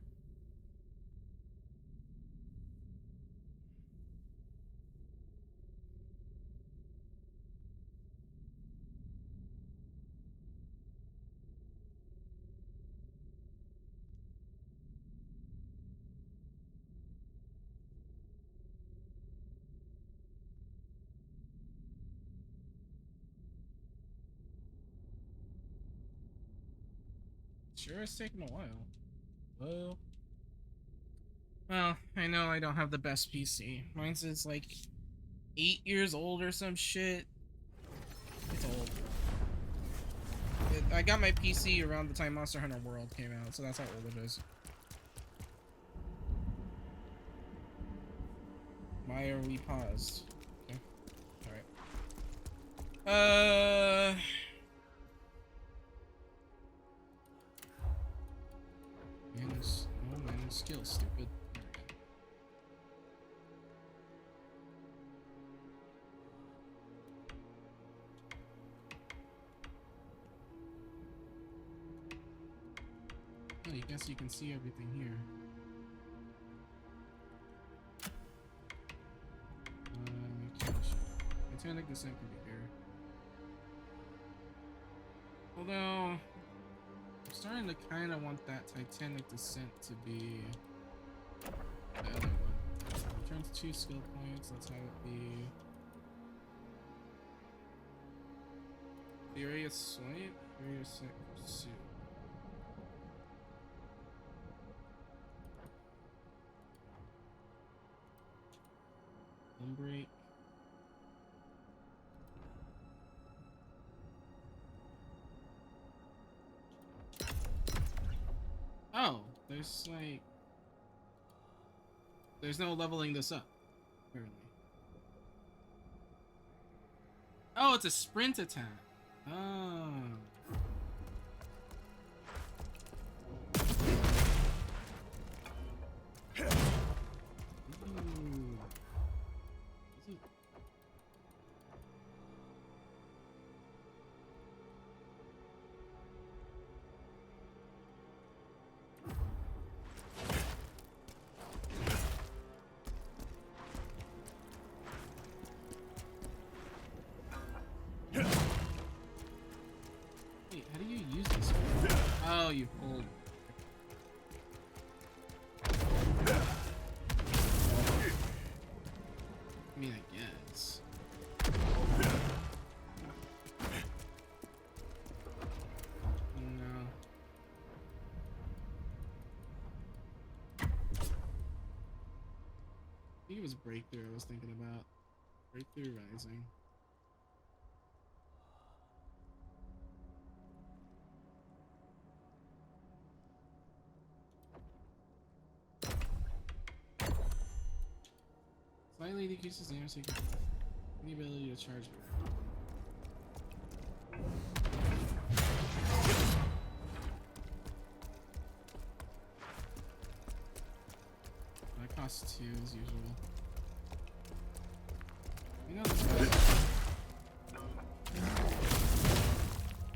Sure, it's taking a while. Well, I know I don't have the best PC. Mine's is like 8 years old or some shit. It's old. I got my PC around the time Monster Hunter World came out, so that's how old it is. Why are we paused? Okay. Alright. Man is skill, stupid. Oh, I guess you can see everything here. Titanic Descent can be here. Although, I'm starting to kind of want that Titanic Descent to be the other one. Returns 2 skill points, let's have it be Furious Swipe, Furious Pursuit. Break. Oh, there's no leveling this up, apparently. Oh, it's a sprint attack. Oh. Wait, how do you use this? Oh, you hold. I mean, I guess. No. I think it was Breakthrough I was thinking about. Breakthrough Rising. Slightly decreases damage taken. The ability to charge. That costs 2 as usual. You know this guy.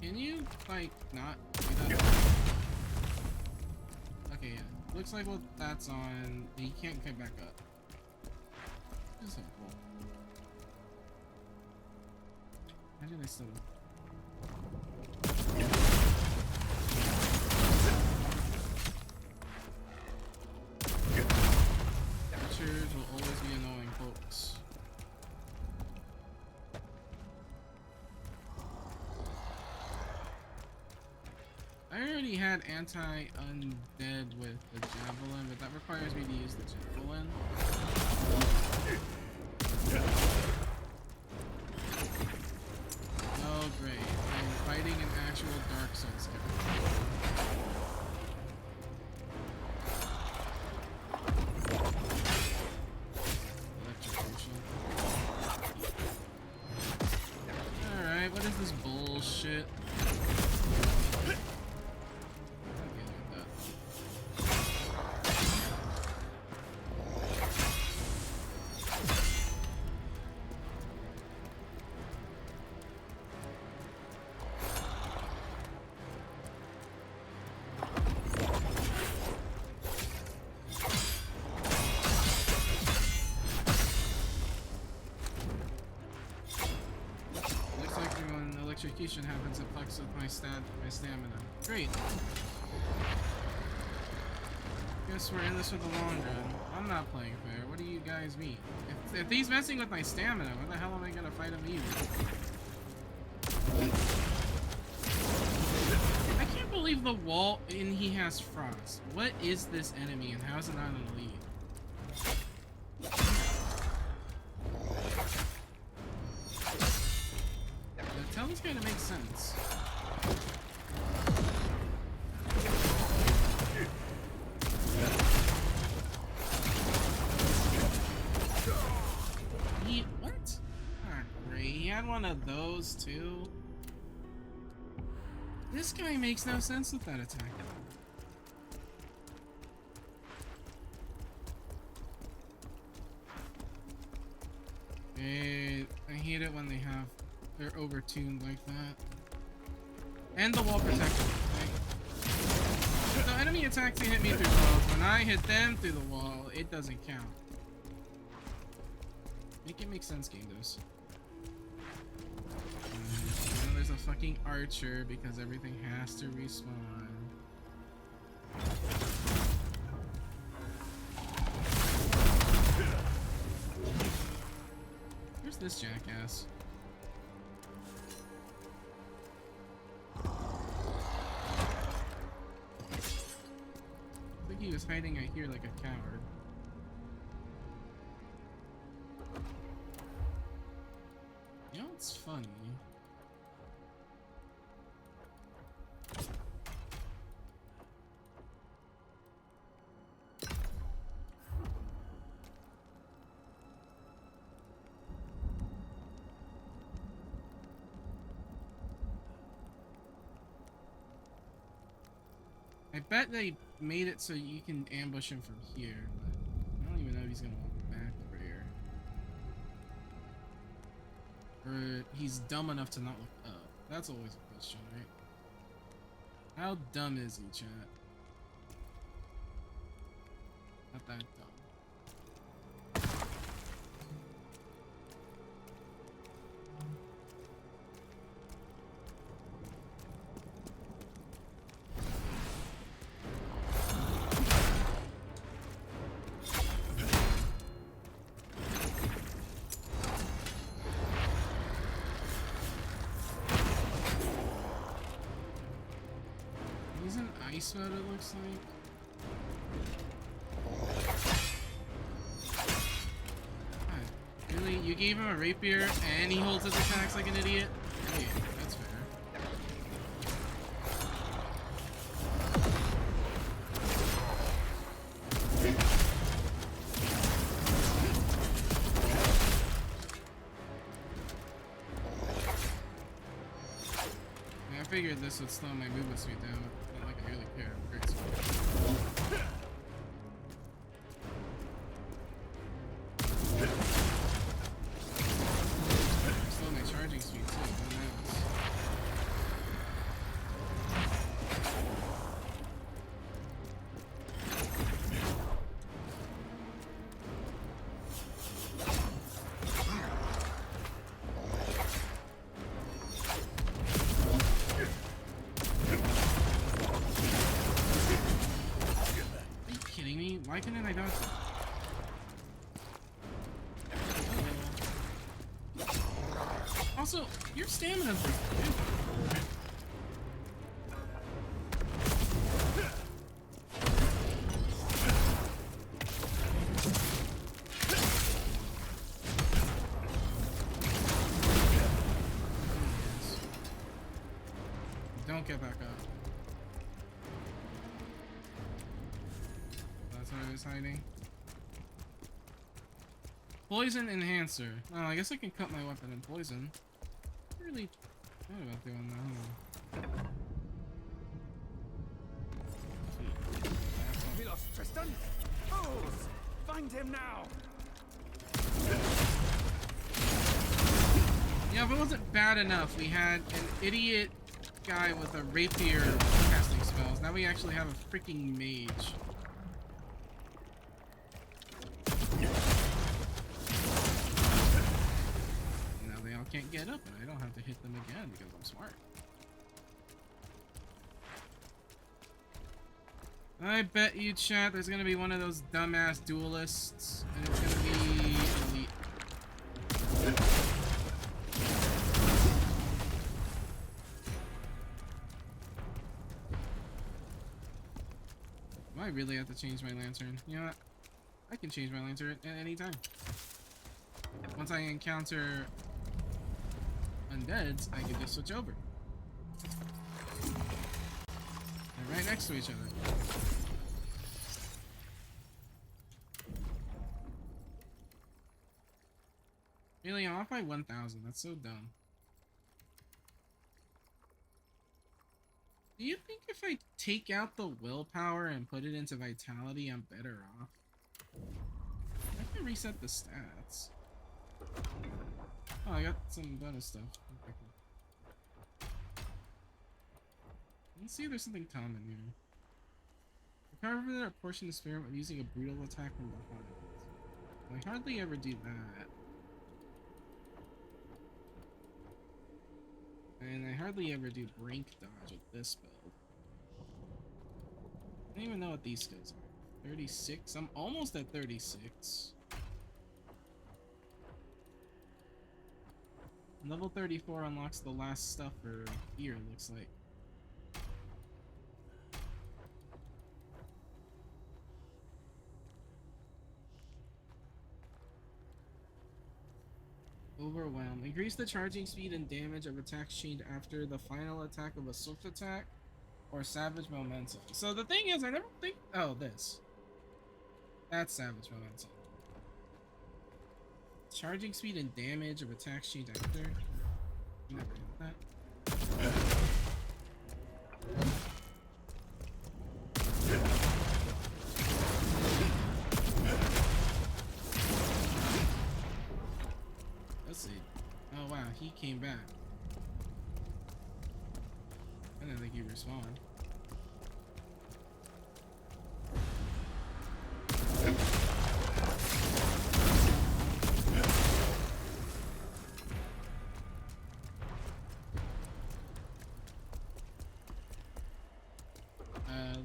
Can you, like, not do that? Okay, yeah. Looks like what that's on, he can't come back up. This is helpful. Imagine I still. Creatures will always be annoying, folks. I already had anti-undead with the javelin, but that requires me to use the javelin. Oh great, I'm fighting an actual Dark Souls character. Alright, what is this bullshit? animation happens, it flex with my stamina. Great. Guess we're in this for the long run. I'm not playing fair. What do you guys mean? If he's messing with my stamina, what the hell am I gonna fight him even? I can't believe the wall and he has frost. What is this enemy and how is it not an elite? The tongue's gonna make sense. What? Ah, great. He had one of those too. This guy makes no sense with that attack. I hate it when they're overtuned like that. And the wall protection. Like, the enemy attacks can hit me through walls. When I hit them through the wall, it doesn't count. Make it make sense, game does. There's a fucking archer because everything has to respawn. Where's this jackass? I think he was hiding out here like a coward. You know what's funny? I bet they made it so you can ambush him from here, but I don't even know if he's gonna walk back over here. Or he's dumb enough to not look up. That's always a question, right? How dumb is he, chat? Not that dumb. He's in ice mode, it looks like. God, really? You gave him a rapier and he holds his attacks like an idiot? Hey, that's fair. I figured this would slow my movement speed down. Not like I really care. Great speed. Slow my charging speed too. Who knows? Why couldn't I dodge that? Also, your stamina's good. Don't get back up. I was hiding. Poison enhancer. Oh, I guess I can cut my weapon in poison. I really thought about doing that. We lost Tristan. Fools! Find him now. Yeah, if it wasn't bad enough, we had an idiot guy with a rapier casting spells. Now we actually have a freaking mage. can't get up and I don't have to hit them again because I'm smart. I bet you, chat, there's gonna be one of those dumbass duelists, and it's gonna be elite. I really have to change my lantern. You know what? I can change my lantern at any time. Once I encounter undeads, I can just switch over. They're right next to each other. Really, I'm off by 1,000. That's so dumb. Do you think if I take out the willpower and put it into vitality, I'm better off? I can reset the stats. Oh, I got some bonus stuff. Okay, cool. Let's see if there's something common here. Recover a portion of spirit when using a brutal attack from behind. I hardly ever do that. And I hardly ever do brink dodge with this build. I don't even know what these skills are. 36? I'm almost at 36. Level 34 unlocks the last stuff for here, it looks like. Overwhelm. Increase the charging speed and damage of attacks chained after the final attack of a swift attack or savage momentum. So the thing is, I never think... Oh, this. That's savage momentum. Charging speed and damage of attacks chained after. Never heard that. Let's see. Oh wow, he came back. I didn't think he respawned.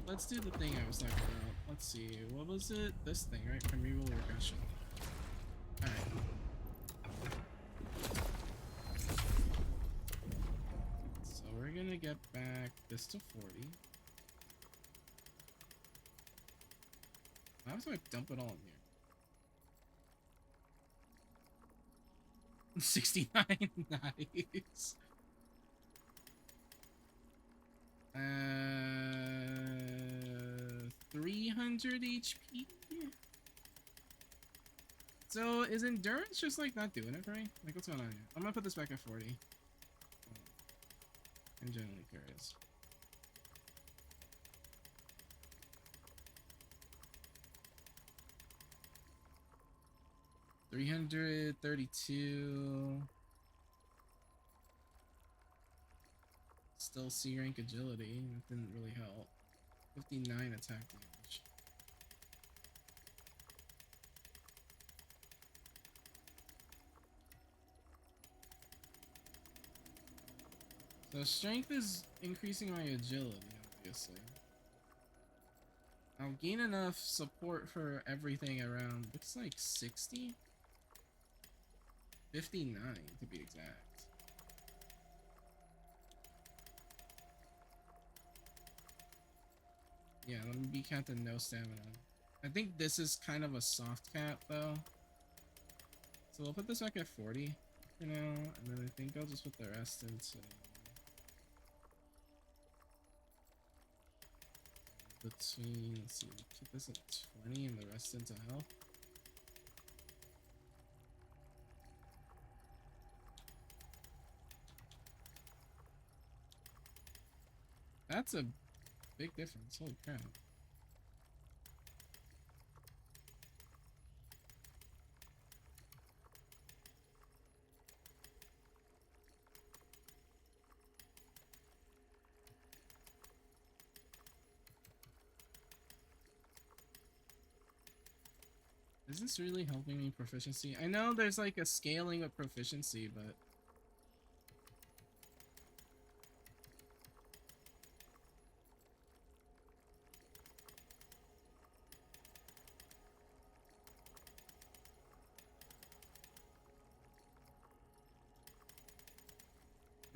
Let's do the thing I was talking about. Let's see, what was it? This thing, right? Primeval regression. Alright. So we're gonna get back this to 40. How do I dump it all in here? 69, nice. 300 HP. So is endurance just like not doing it for me? Like what's going on here? I'm gonna put this back at 40. I'm genuinely curious. $332. Still C rank agility. That didn't really help. 59 attack damage. So strength is increasing my agility, obviously. I'll gain enough support for everything around, looks like 60? 59 to be exact. Yeah, let me be Captain No Stamina. I think this is kind of a soft cap though. So we'll put this back at 40 for now, and then I think I'll just put the rest into between, let's see, put this at 20 and the rest into health. That's a big difference, holy crap. Is this really helping me proficiency? I know there's like a scaling of proficiency, but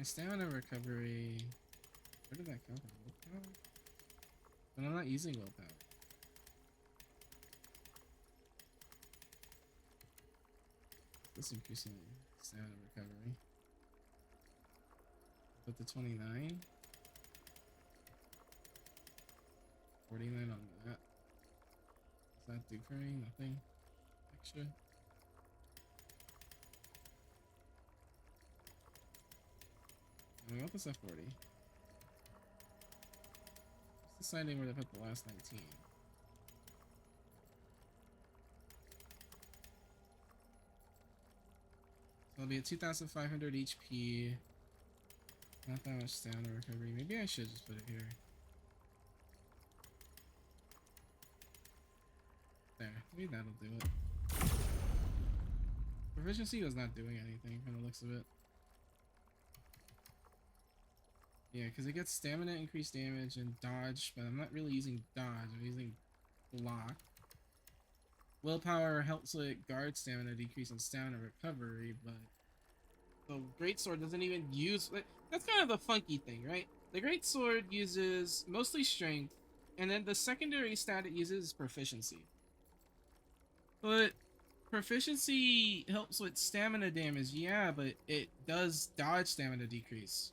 My stamina recovery. Where did that come from? Willpower? But I'm not using willpower. This increasing stamina recovery. Put the 29. 49 on that. Does that do for me? Nothing extra. I want this at 40. Just deciding where to put the last 19. So it'll be at 2,500 HP. Not that much stamina recovery. Maybe I should just put it here. There. Maybe that'll do it. Proficiency was not doing anything from the looks of it. Yeah, because it gets stamina, increased damage, and dodge, but I'm not really using dodge. I'm using block. Willpower helps it guard stamina, decrease in stamina recovery, but the greatsword doesn't even use. That's kind of the funky thing, right? The greatsword uses mostly strength, and then the secondary stat it uses is proficiency. But proficiency helps with stamina damage, yeah, but it does dodge stamina decrease.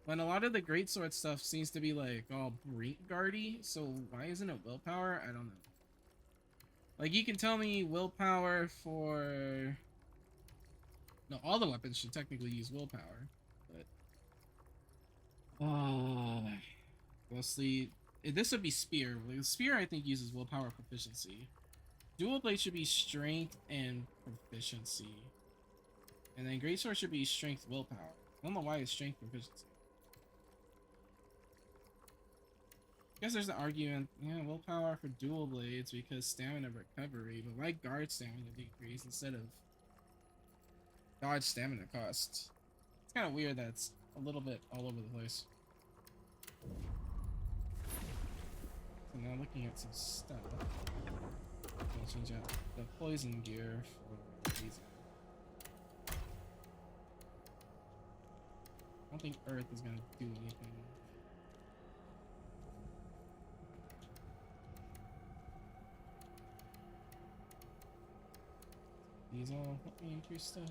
When a lot of the greatsword stuff seems to be like all brink guardy, so why isn't it willpower? I don't know. Like, you can tell me willpower for... No, all the weapons should technically use willpower, but... mostly... This would be spear. Like, spear, I think, uses willpower proficiency. Dual blade should be strength and proficiency. And then greatsword should be strength willpower. I don't know why it's strength proficiency. I guess there's the argument, yeah, willpower for dual blades because stamina recovery, but why guard stamina decrease instead of dodge stamina cost? It's kind of weird that it's a little bit all over the place. So now looking at some stuff. I'll change out the poison gear for these. I don't think Earth is gonna do anything. These all help me increase stuff.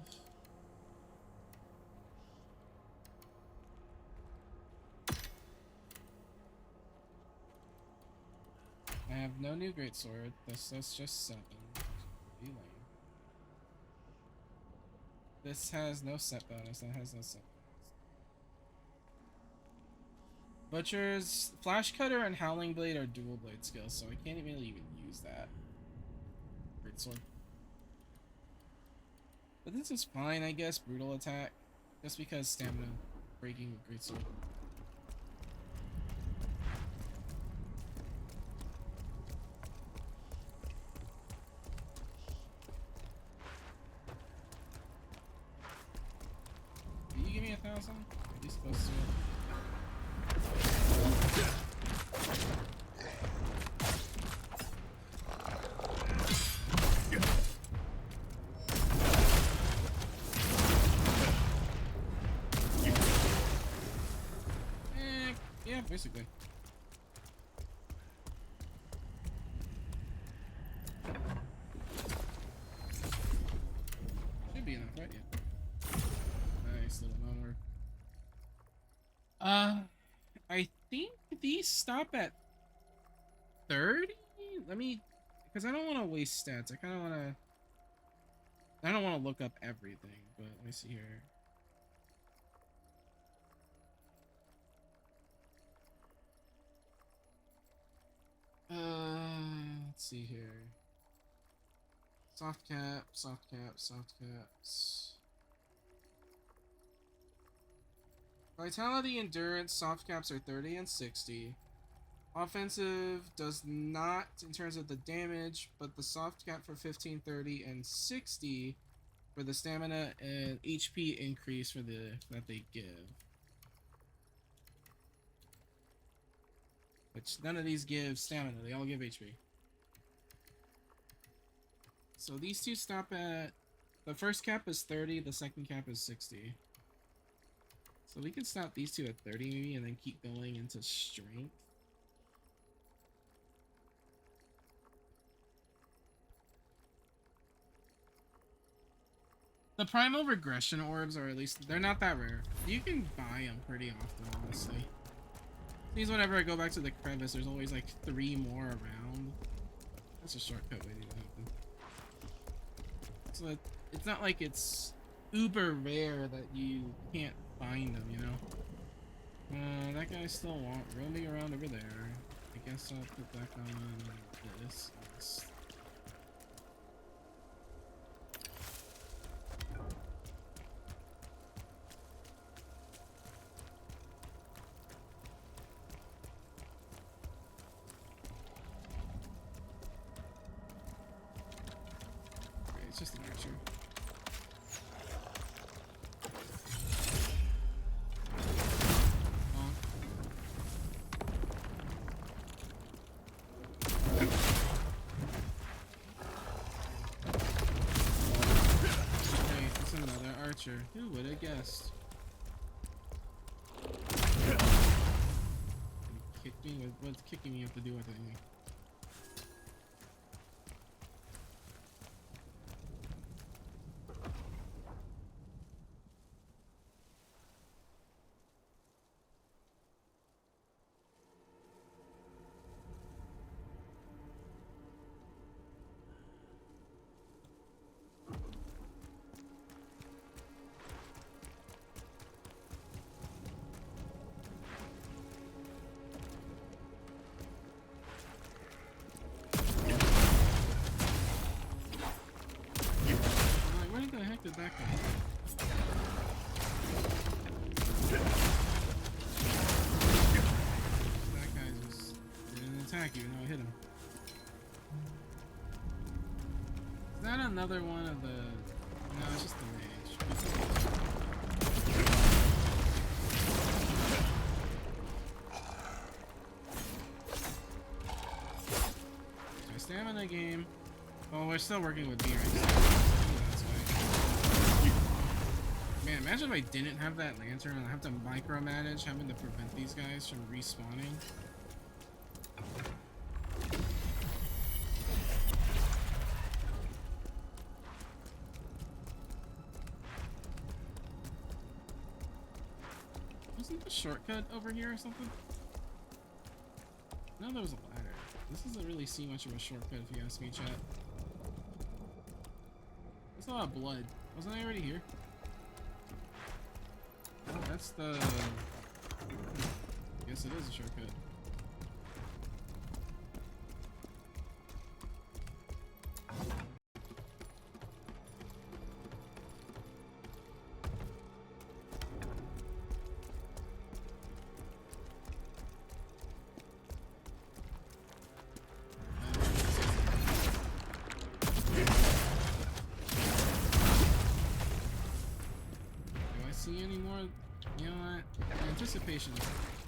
I have no new greatsword. That's just 7. Really lame. This has no set bonus. That has no set bonus. Butcher's Flash Cutter and Howling Blade are dual blade skills, so I can't really even use that. Greatsword. But this is fine, I guess. Brutal attack, just because stamina breaking with greatsword. Did you give me 1,000? Are you supposed to? Yeah, basically. Should be enough, right? Yeah. Nice little motor. I think these stop at 30? Let me, because I don't want to waste stats. I don't want to look up everything, but let me see here. Let's see here. Soft cap, soft cap, soft caps. Vitality, endurance, soft caps are 30 and 60. Offensive does not in terms of the damage, but the soft cap for 15, 30, and 60 for the stamina and HP increase for the that they give. Which none of these give stamina, they all give HP. So these two stop at... The first cap is 30, the second cap is 60. So we can stop these two at 30 maybe and then keep going into strength. The primal regression orbs, or at least they're not that rare. You can buy them pretty often, honestly. Seems whenever I go back to the crevice, there's always like 3 more around. That's a shortcut waiting to happen. So it's not like it's uber rare that you can't find them, you know? That guy still roaming around over there. I guess I'll put back on this. It's just an archer. Okay, it's another archer. Who would have guessed? Kick me with what's kicking me have to do with anything? Did that guy? That guy just didn't attack you, no, I hit him. Is that another one of the... No, it's just the mage. So stamina game. Oh, we're still working with B ranks. Man, imagine if I didn't have that lantern and I have to micromanage having to prevent these guys from respawning. Wasn't the shortcut over here or something? No, there was a ladder. This doesn't really seem much of a shortcut if you ask me, chat. There's a lot of blood. Wasn't I already here? Oh, that's the... I guess it is a shortcut. See any more? You know what? Anticipation.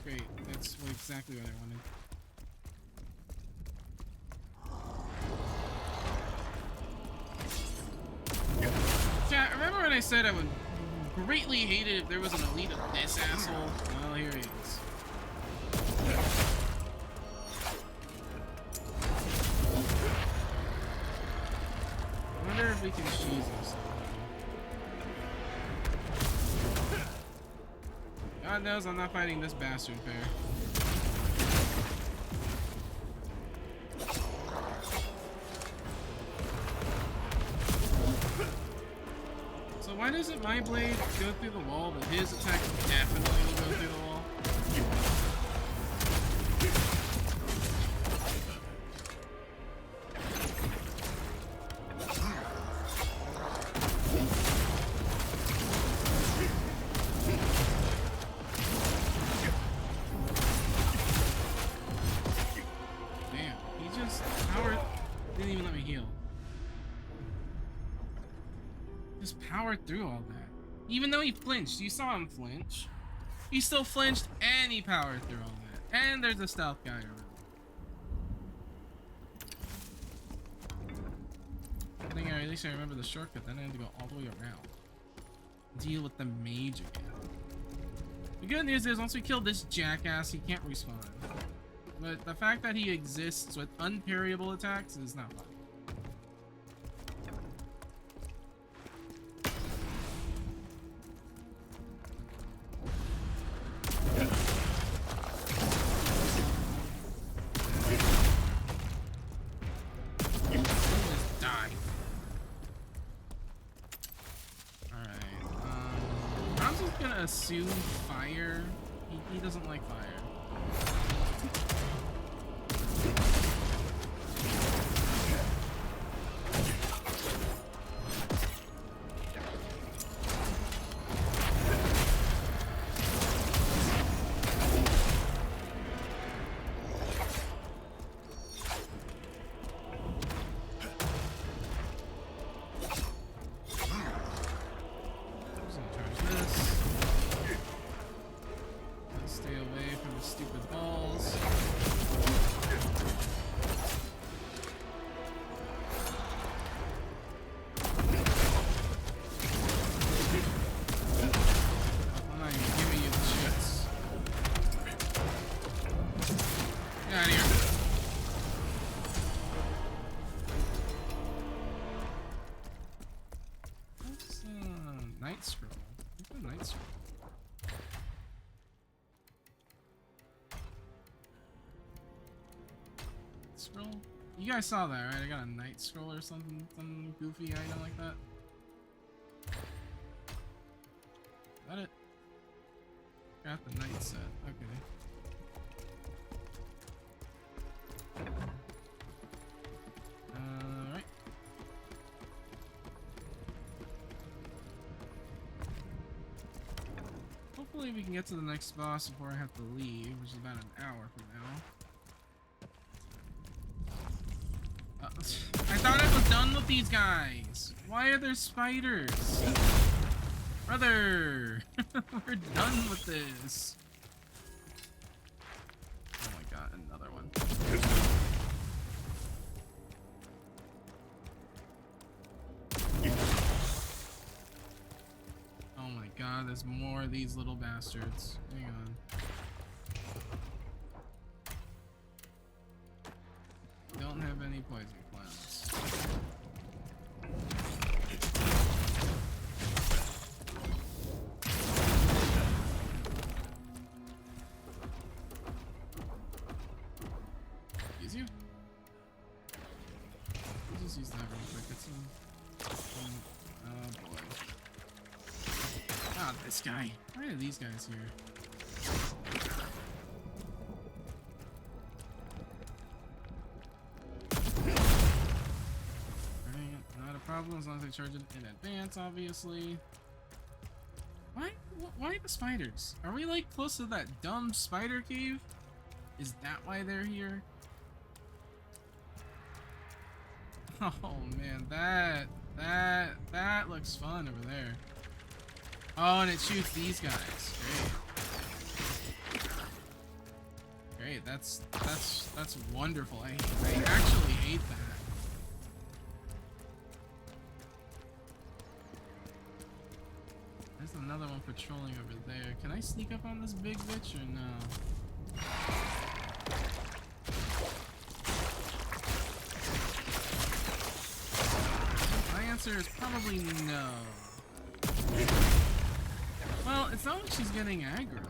Great. That's exactly what I wanted. Chat, remember when I said I would greatly hate it if there was an elite of this asshole? Well, here he is. I wonder if we can cheese this. God knows I'm not fighting this bastard pair. So why doesn't my blade go through the wall, but his attack definitely will go through the wall? Through all that. Even though he flinched, you saw him flinch. He still flinched and he powered through all that. And there's a stealth guy around. I think at least I remember the shortcut, then I had to go all the way around. Deal with the mage again. The good news is once we kill this jackass, he can't respawn. But the fact that he exists with unparryable attacks is not fun. Just die. Alright, I'm just gonna assume fire. He doesn't like fire. Scroll? You guys saw that, right? I got a night scroll or something, some goofy item like that. Is that it? Got the night set. Okay. Alright. Hopefully we can get to the next boss before I have to leave, which is about an hour from now. I thought I was done with these guys. Why are there spiders? Brother! We're done with this. Oh my god, another one. Oh my god, there's more of these little bastards. Hang on. Don't have any poison clouds. Excuse you? I'll just use that real quick. It's oh boy. Ah, this guy. Why are these guys here? Problem as long as I charge it in advance, obviously. Why the spiders? Are we like close to that dumb spider cave? Is that why they're here? Oh man, that looks fun over there. Oh, and it shoots these guys. Great. Great, that's wonderful. I actually hate that. There's another one patrolling over there. Can I sneak up on this big bitch or no? My answer is probably no. Well, it's not like she's getting aggro.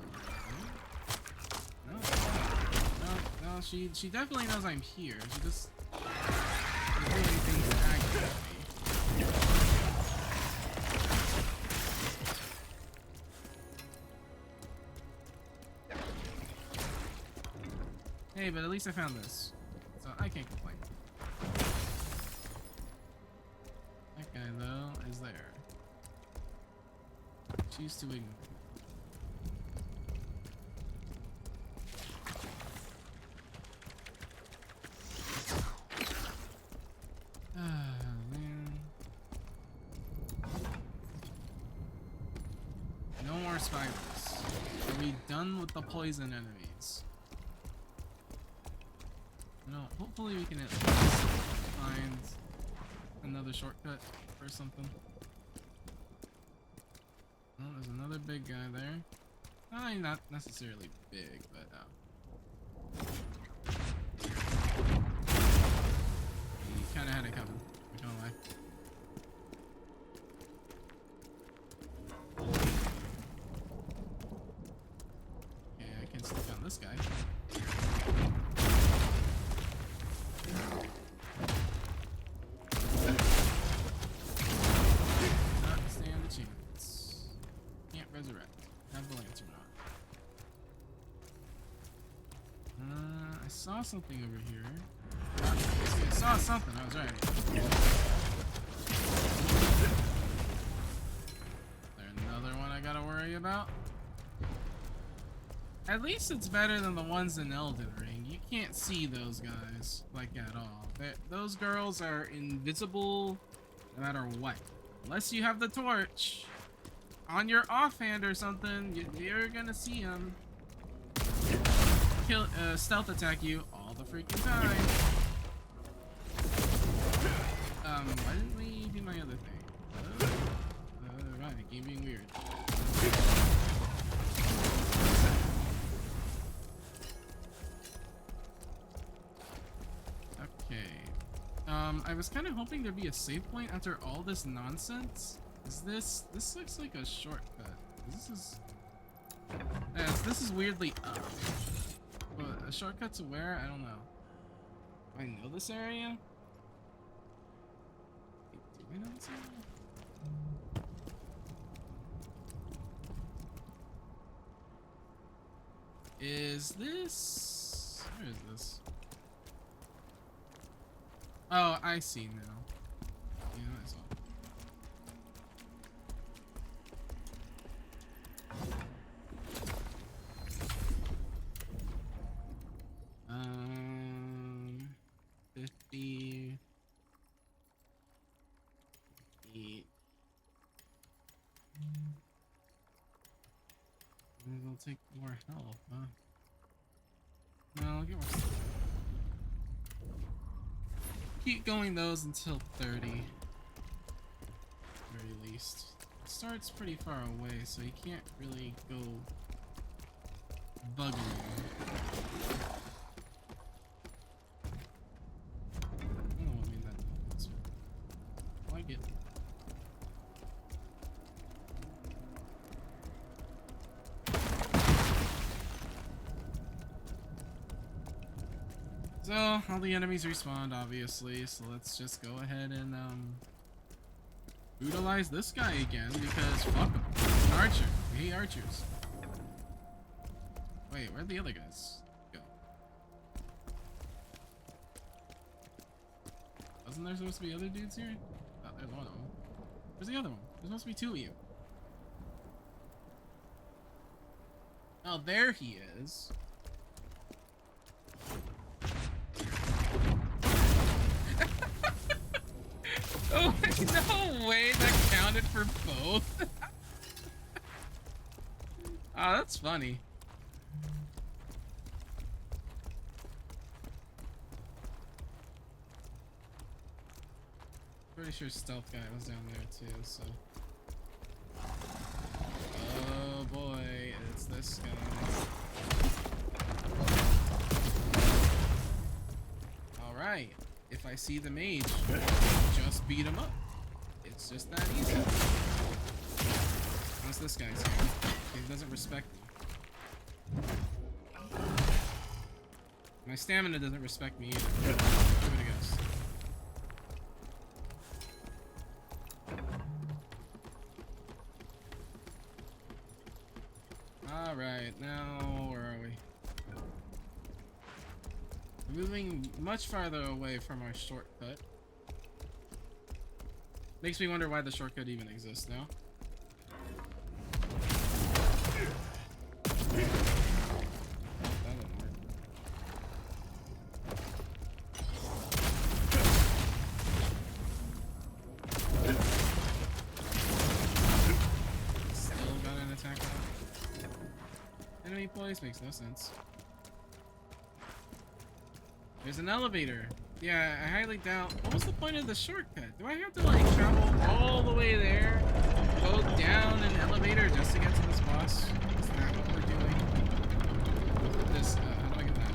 No, she definitely knows I'm here. She just is doing things to aggravate me. Hey, but at least I found this, so I can't complain. That guy, though, is there. Choose to ignore. Ah, man. No more spiders. Are we done with the poison enemies? No, hopefully we can at least find another shortcut or something. Oh, there's another big guy there. Not necessarily big, but he kind of had it coming. I can't lie. Okay, I can stick on this guy. Not stand a chance. Can't resurrect. Have the lantern on. I saw something over here. I saw something, I was right. There another one I gotta worry about? At least it's better than the ones in Elden Ring. You can't see those guys, like, at all. Those girls are invisible no matter what. Unless you have the torch on your offhand or something, you're gonna see them. Stealth attack you all the freaking time. Why didn't we do my other thing? Right, the game being weird. Okay. I was kind of hoping there'd be a save point after all this nonsense. This looks like a shortcut. This is weirdly up. But a shortcut to where? I don't know. Do I know this area? Do I know this area? Is this... Where is this? Oh, I see now. Yeah, I saw. Um, 50. 8. It'll take more health, huh? No, I'll get more stuff. Keep going those until 30. Very least. It starts pretty far away, so you can't really go bugging them. I don't know what made that noise. I like it. So, all the enemies respawned, obviously, so let's just go ahead and, brutalize this guy again, because fuck him. He's an archer. I hate archers. Wait, where'd the other guys go? Wasn't there supposed to be other dudes here? Oh, there's one of them. Where's the other one? There's supposed to be 2 of you. Oh, there he is. Oh, no way that counted for both. Oh, that's funny. Pretty sure stealth guy was down there too, so. Oh boy, it's this guy. Alright, if I see the mage, just beat him up. It's just that easy. Unless this guy's here. He doesn't respect me. My stamina doesn't respect me either. Give it a guess. Alright, now where are we? We're moving much farther away from our shortcut. Makes me wonder why the shortcut even exists now. That didn't work. Still got an attack on. Enemy place makes no sense. There's an elevator. Yeah, I highly doubt. What was the point of the shortcut? Do I have to like travel all the way there, go down an elevator just to get to this boss? Is that what we're this? How do I get that?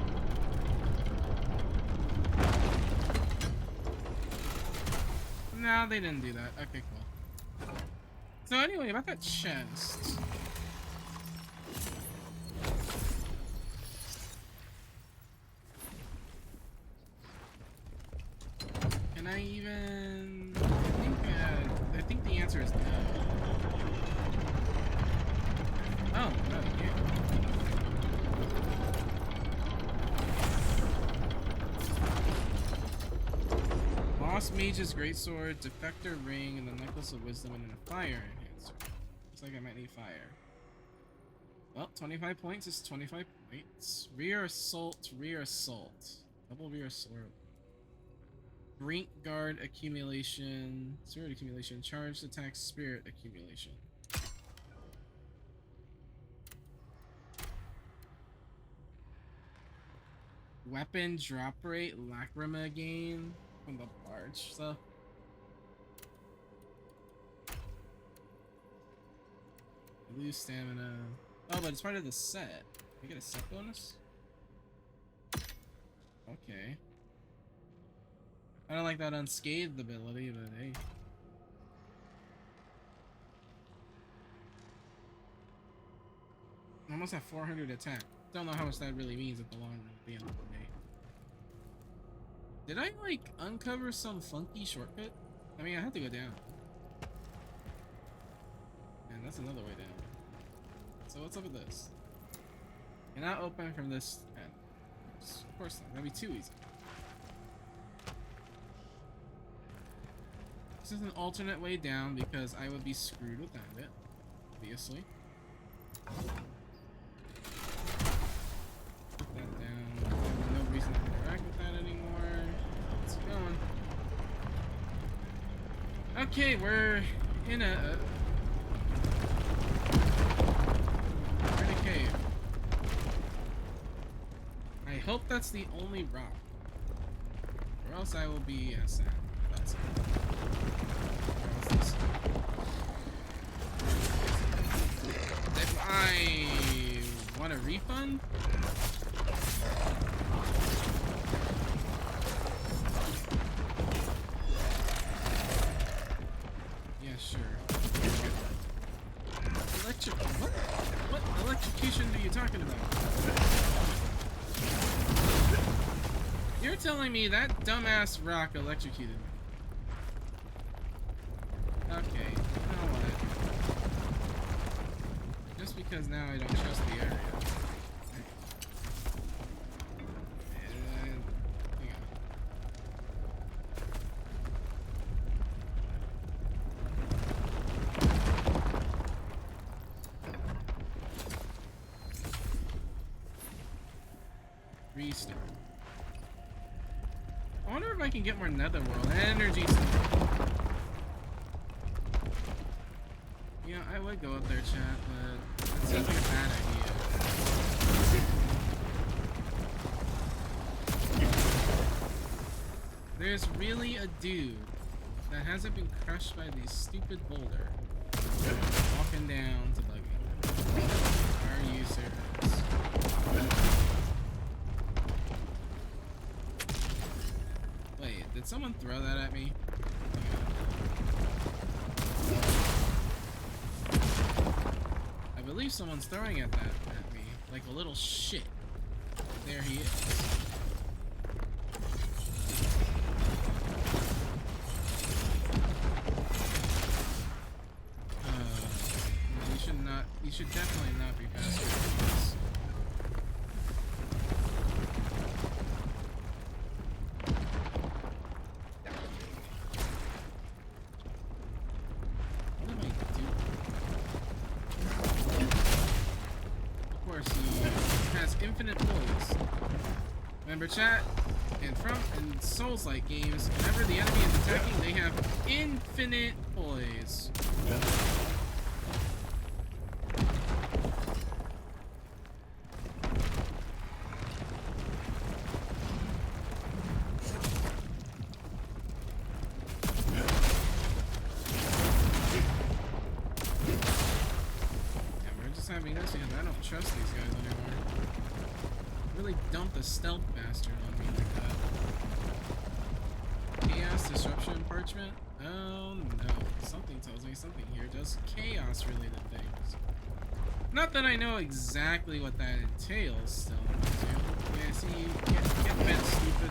No, they didn't do that. Okay, cool. So anyway, about that chest. Can I even... I think the answer is no. Oh, no, yeah. Lost Mage's Greatsword, Defector Ring, and the Necklace of Wisdom, and a Fire Enhancer. Looks like I might need fire. Well, 25 points is 25 points. Rear Assault, Rear Assault. Double Rear Sword. Brink Guard Accumulation, Spirit Accumulation, Charged Attack, Spirit Accumulation. Weapon Drop Rate, Lacrima Gain from the Barge stuff. Lose stamina. Oh, but it's part of the set. We get a set bonus? Okay. I don't like that unscathed ability, but hey. I almost have 400 attack. Don't know how much that really means at the long run at the end of the day. Did I, like, uncover some funky shortcut? I mean, I have to go down. And that's another way down. So what's up with this? Cannot open from this end. Of course not. That'd be too easy. This is an alternate way down because I would be screwed without it. Obviously. Put that down. No reason to interact with that anymore. Let's keep going. Okay, we're in a cave. I hope that's the only rock. Or else I will be sad. That's it. Or else this. If I want a refund? Yeah, sure. What electrocution are you talking about? You're telling me that dumbass rock electrocuted me. Okay, you know what? Just because now I don't trust the area. Hang on. Restart. I wonder if I can get more netherworld energy stuff. Yeah, I would go up there, chat, but that seems like a bad idea. There's really a dude that hasn't been crushed by these stupid boulder walking down to bug me. Are you serious? Wait, did someone throw that at me? I believe someone's throwing at me like a little shit. There he is. You should definitely not be faster than this. What am I doing? Of course, he has infinite poise. Remember, chat? In Souls-like games, whenever the enemy is attacking, they have infinite poise. Having this because I don't trust these guys anymore. accidentally dumped a stealth bastard on me like that. Chaos, disruption, parchment? Oh no. Something tells me something here does chaos related things. Not that I know exactly what that entails still. Yeah, see, get bent, stupid.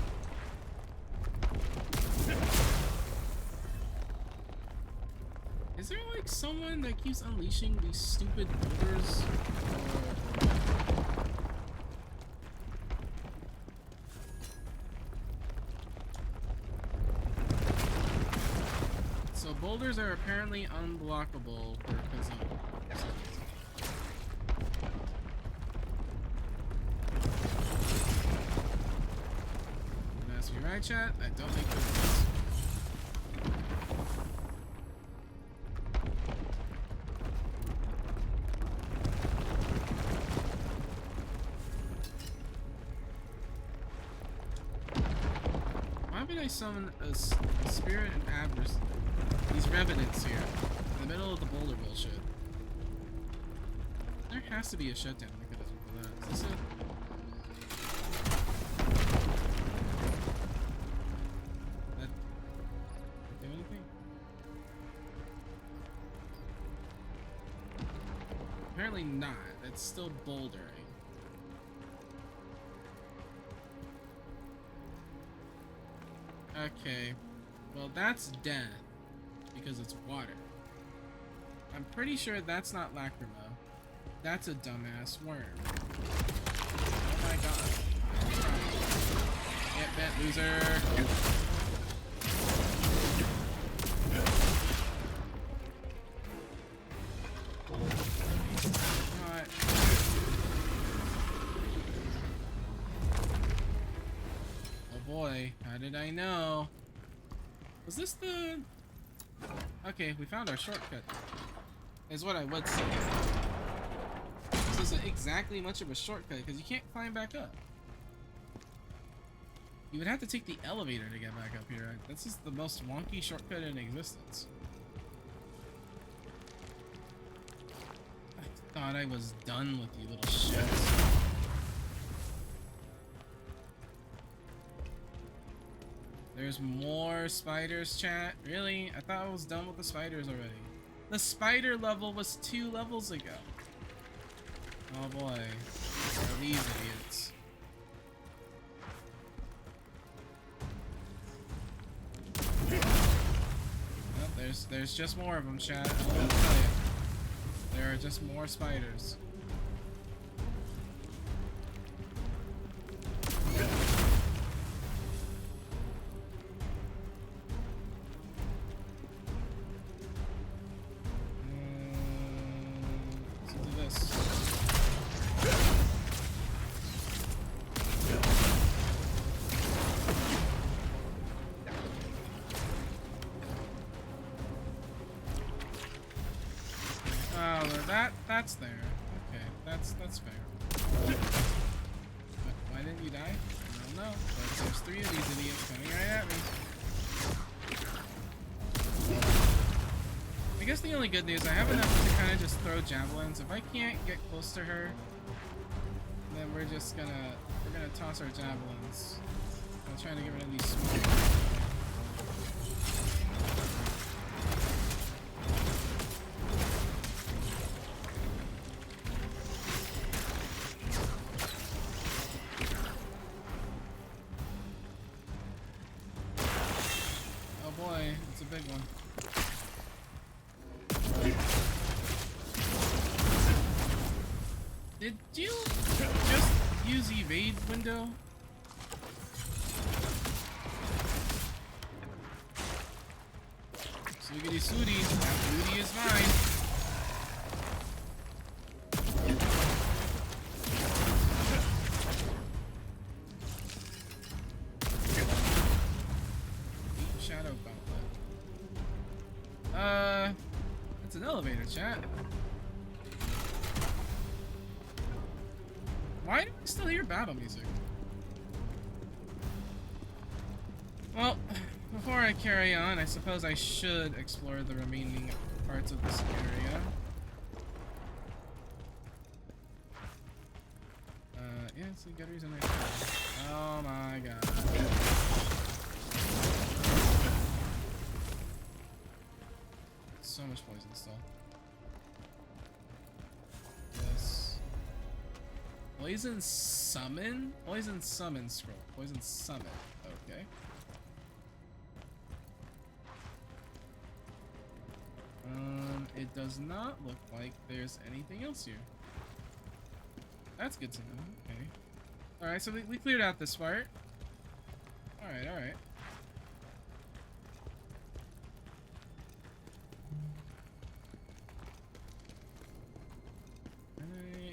Is there like someone that keeps unleashing these stupid boulders? So boulders are apparently unblockable for Khazan. Don't ask me right, chat. I don't make cookies. Why would I summon a spirit and avarice? These revenants here, in the middle of the boulder bullshit. There has to be a shutdown mechanism for that. Is this it? That do anything? Apparently not. That's still bouldering. Okay. Well, that's death. Because it's water. I'm pretty sure that's not lacrima. That's a dumbass worm. Oh my god. Get bent, loser. What? Oh boy, how did I know? Was this the... Okay, we found our shortcut. Is what I would say. This isn't exactly much of a shortcut because you can't climb back up. You would have to take the elevator to get back up here. This is the most wonky shortcut in existence. I thought I was done with you little shits. There's more spiders, chat. Really? I thought I was done with the spiders already. The spider level was 2 levels ago. Oh boy. Are these idiots. Well, there's just more of them, chat. I'm gonna tell you. There are just more spiders. That's there. Okay, that's fair. But why didn't you die? I don't know. But there's 3 of these idiots coming right at me. I guess the only good news, I have enough to kind of just throw javelins. If I can't get close to her, then we're gonna toss our javelins. I'm trying to get rid of these small. Did you just use evade window? Sugity Sudi, that booty is mine. Deep Shadow Gauntlet. It's an elevator, chat. Why do we still hear battle music? Well, before I carry on, I suppose I should explore the remaining parts of this area. Yeah, it's a good reason right there. Oh my god. So much poison still. Yes. Poison summon? Poison summon scroll. Poison summon. Okay. It does not look like there's anything else here. That's good to know. Okay. Alright, so we cleared out this part. Alright, alright.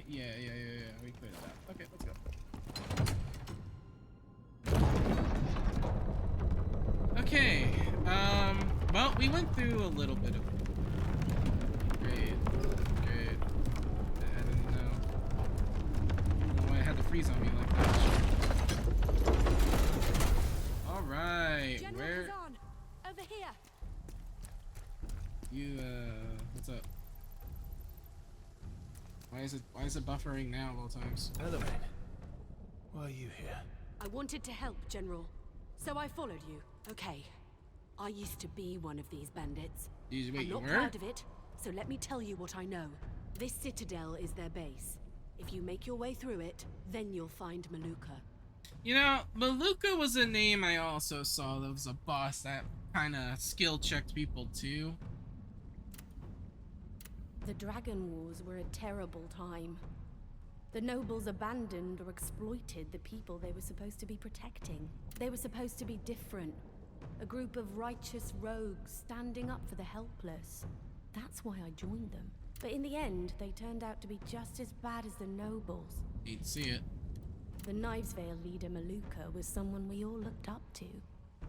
Yeah. We cleared it out. Okay, let's go. Okay. Well, we went through a little bit of Great. I didn't know why it had to freeze on me like that. Alright, where Khazan, over here. you what's up? Why is it buffering now at all times? Element, why are you here? I wanted to help, General. So I followed you. Okay. I used to be one of these bandits. Wait, I'm you not were? proud of it, so let me tell you what I know. This citadel is their base. If you make your way through it, then you'll find Maluka. You know, Maluka was a name I also saw that was a boss that kind of skill checked people too. The Dragon Wars were a terrible time. The nobles abandoned or exploited the people they were supposed to be protecting. They were supposed to be different. A group of righteous rogues standing up for the helpless. That's why I joined them. But in the end, they turned out to be just as bad as the nobles. Hate to see it. The Knives Vale leader Maluka was someone we all looked up to.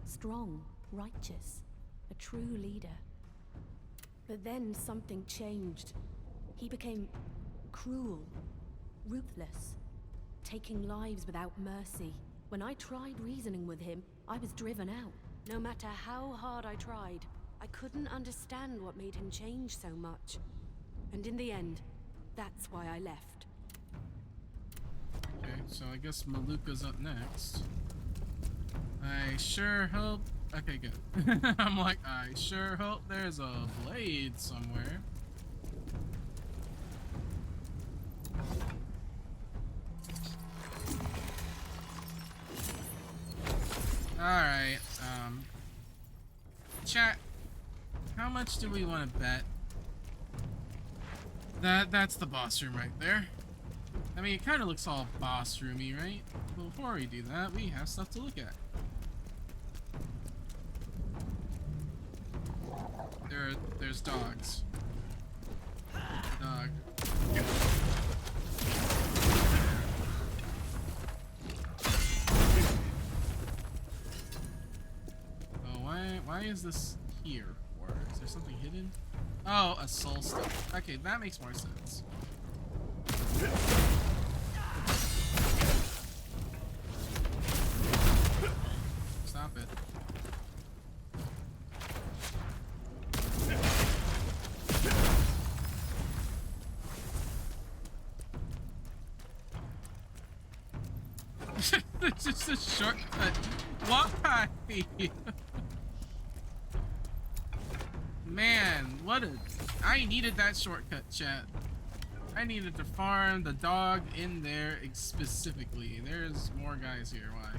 Strong, righteous, a true leader. But then something changed. He became cruel, ruthless, taking lives without mercy. When I tried reasoning with him, I was driven out. No matter how hard I tried, I couldn't understand what made him change so much. And in the end, that's why I left. Okay, so I guess Maluka's up next. I sure hope... Okay, good. I'm like, I sure hope there's a blade somewhere. Alright, chat, how much do we want to bet? That's the boss room right there. I mean, it kind of looks all boss roomy, right? But before we do that, we have stuff to look at. There's dogs. Dog. Oh, why is this here? Or is there something hidden? Oh, a soul stone. Okay, that makes more sense. Stop it. It's just a shortcut. Why? Man, what a... I needed that shortcut, chat. I needed to farm the dog in there specifically. There's more guys here. Why?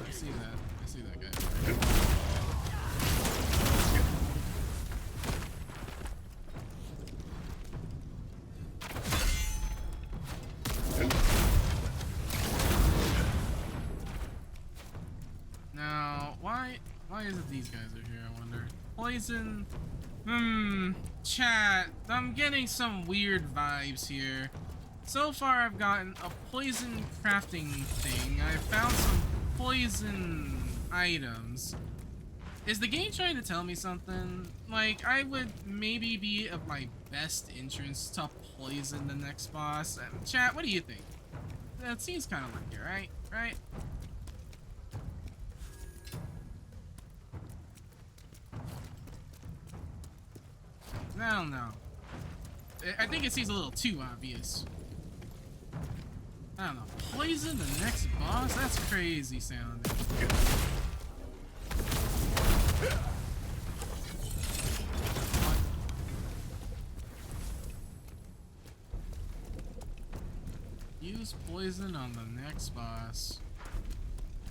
I see that. I see that guy. Now, why is it these guys are here, I wonder? Poison? Chat, I'm getting some weird vibes here. So far I've gotten a poison crafting thing. I found some poison items. Is the game trying to tell me something? Like, I would maybe be of my best interest to poison the next boss. Chat, what do you think? That seems kind of like it, right? Right? I don't know. I think it seems a little too obvious. I don't know. Poison the next boss? That's crazy sounding. Use poison on the next boss.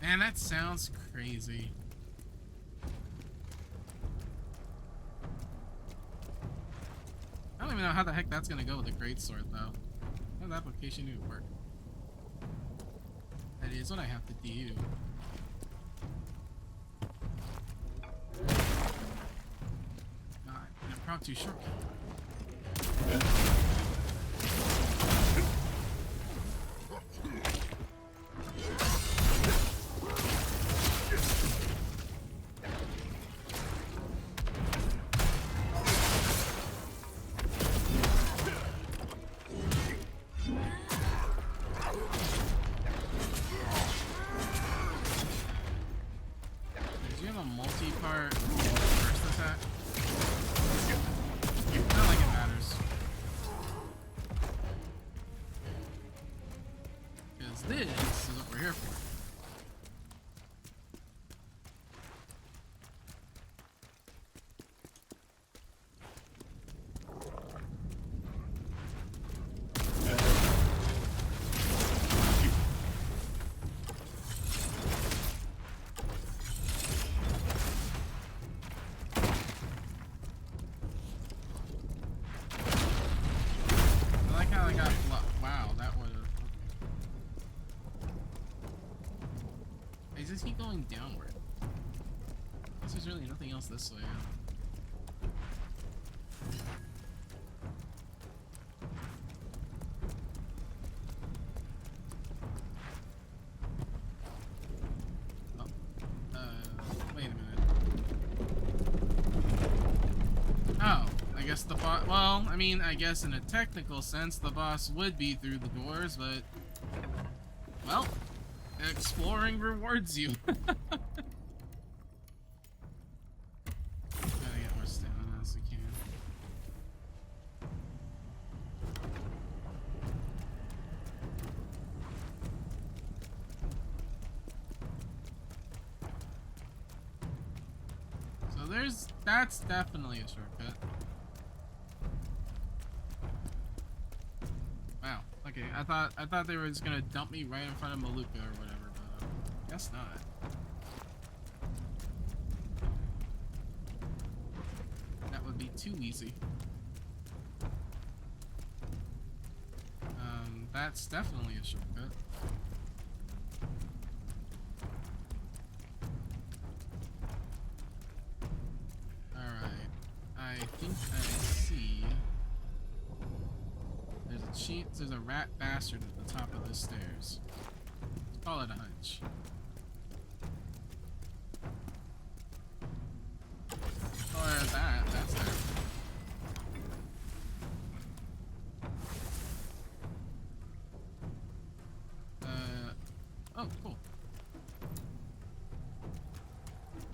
Man, that sounds crazy. I don't even know how the heck that's gonna go with a greatsword, though. How does the application even work? That is what I have to do. An impromptu shortcut. Multi-part first attack? Not like it matters. Because this is what we're here for. Just keep going downward. I guess there's really nothing else this way. Wait a minute. Oh, I guess the boss. Well, I mean, I guess in a technical sense, the boss would be through the doors, but well. Exploring rewards you. Gotta get more stamina as we can. So that's definitely a shortcut. Wow. Okay, I thought they were just gonna dump me right in front of Maluka or whatever, but guess not. That would be too easy. That's definitely a shortcut. Alright. I think I see. There's a rat bastard at the top of the stairs. Let's call it a hunch. Or that's there. Oh, cool.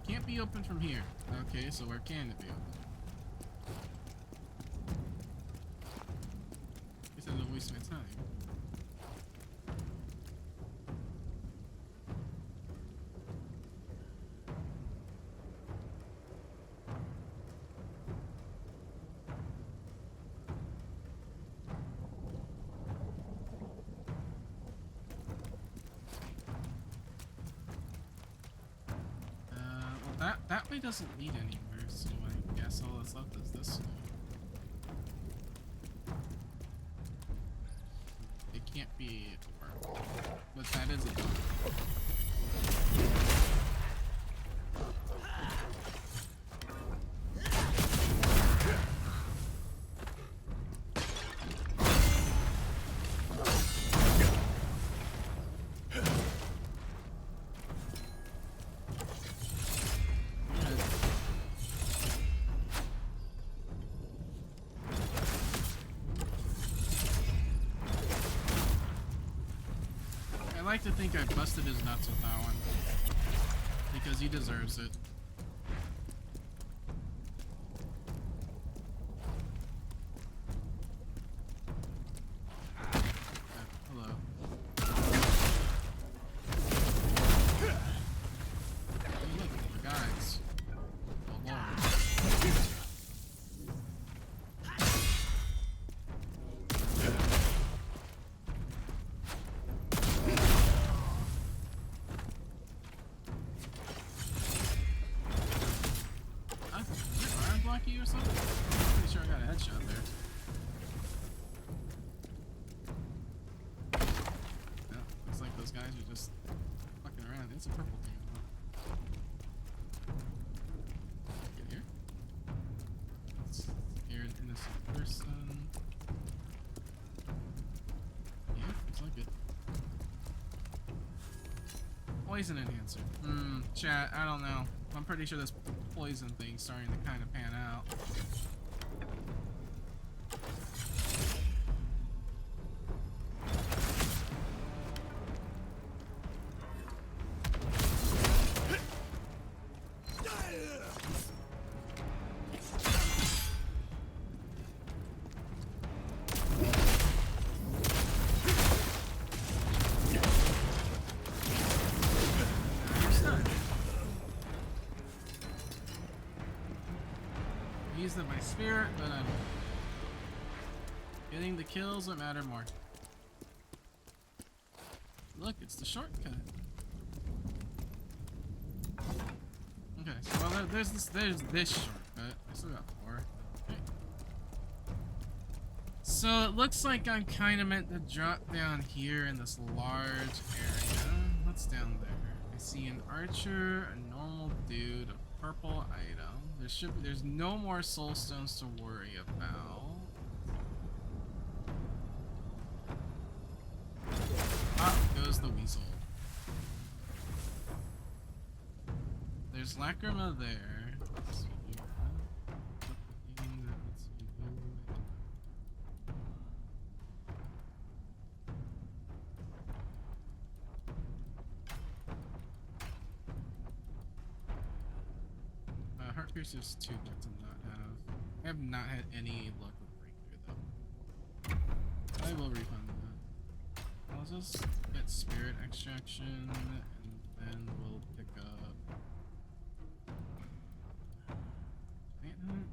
Can't be open from here. Okay, so where can it be open? Guess I don't waste my time. That way doesn't lead anywhere, so I guess all that's left is this way. It can't be a door, but that is a door. I like to think I busted his nuts with that one, because he deserves it. It's a purple thing. Get here. Scare an innocent person. Yeah, looks like it. Poison enhancer. Chat, I don't know. I'm pretty sure this poison thing's starting to kind of pan out. My spirit, but I'm getting the kills that matter more. Look, it's the shortcut. Okay, so well, there's this shortcut. I still got 4. Okay. So it looks like I'm kind of meant to drop down here in this large area. What's down there? I see an archer, a normal dude, a purple item. There's no more soul stones to worry about. Up goes the weasel. There's Lacrima there. Let's see here. Heart Piercer's too good to not have. I have not had any luck with Breakthrough though. I will refund that. I'll just get Spirit Extraction and then we'll pick up Giant Hunt.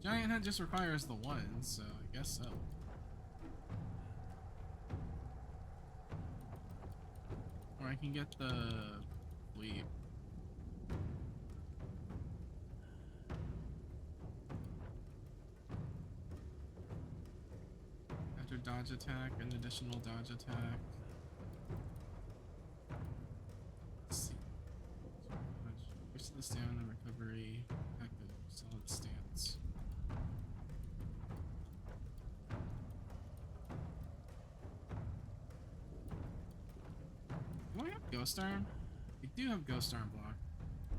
Giant Hunt just requires the 1, so I guess so. Or I can get the Leap. After dodge attack, an additional dodge attack. Let's see. Push this down and recovery. Active solid stance. Do I have Ghost Arm? I do have Ghost Arm block,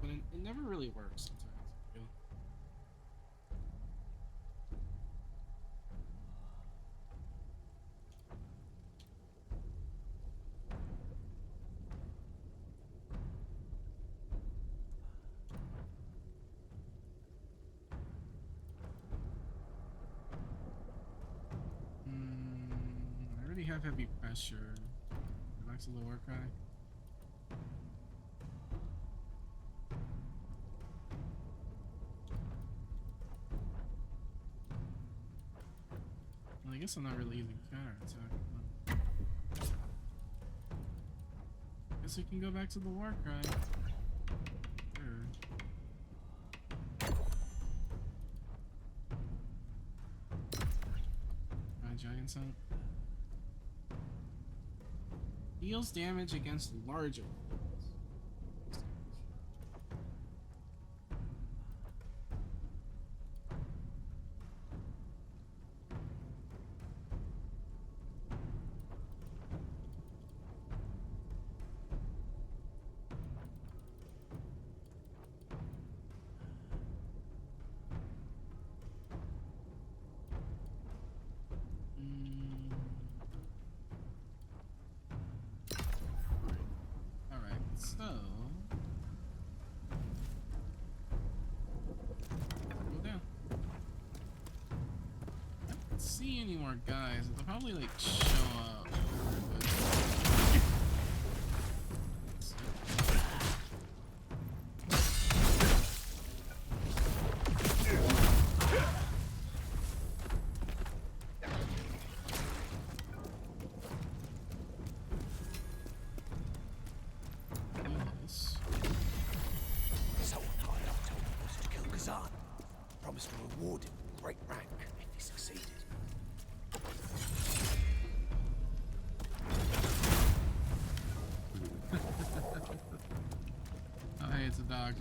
but it never really works sometimes. I feel. I already have heavy pressure. Go back to the war cry. Well, I guess I'm not really using counter attack. Guess we can go back to the war cry. Sure. Giant Hunt. Deals damage against larger foes. So, go down. I don't see any more guys. They'll probably like show up. Khazan promised to reward him with great rank if he succeeded. a dog.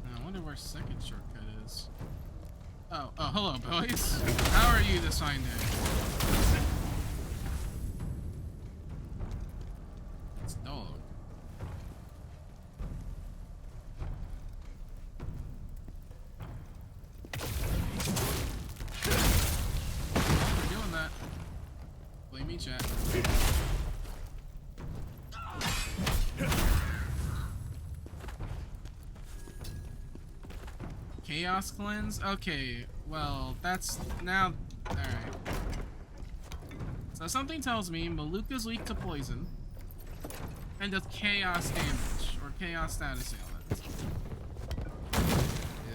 I wonder where second shortcut is. Oh, hello, boys. How are you this fine day? It's dog. We're doing that. Blame me, chat. Chaos cleanse? Okay, well, that's now. Alright. So something tells me Maluka's weak to poison and does chaos damage or chaos status ailment.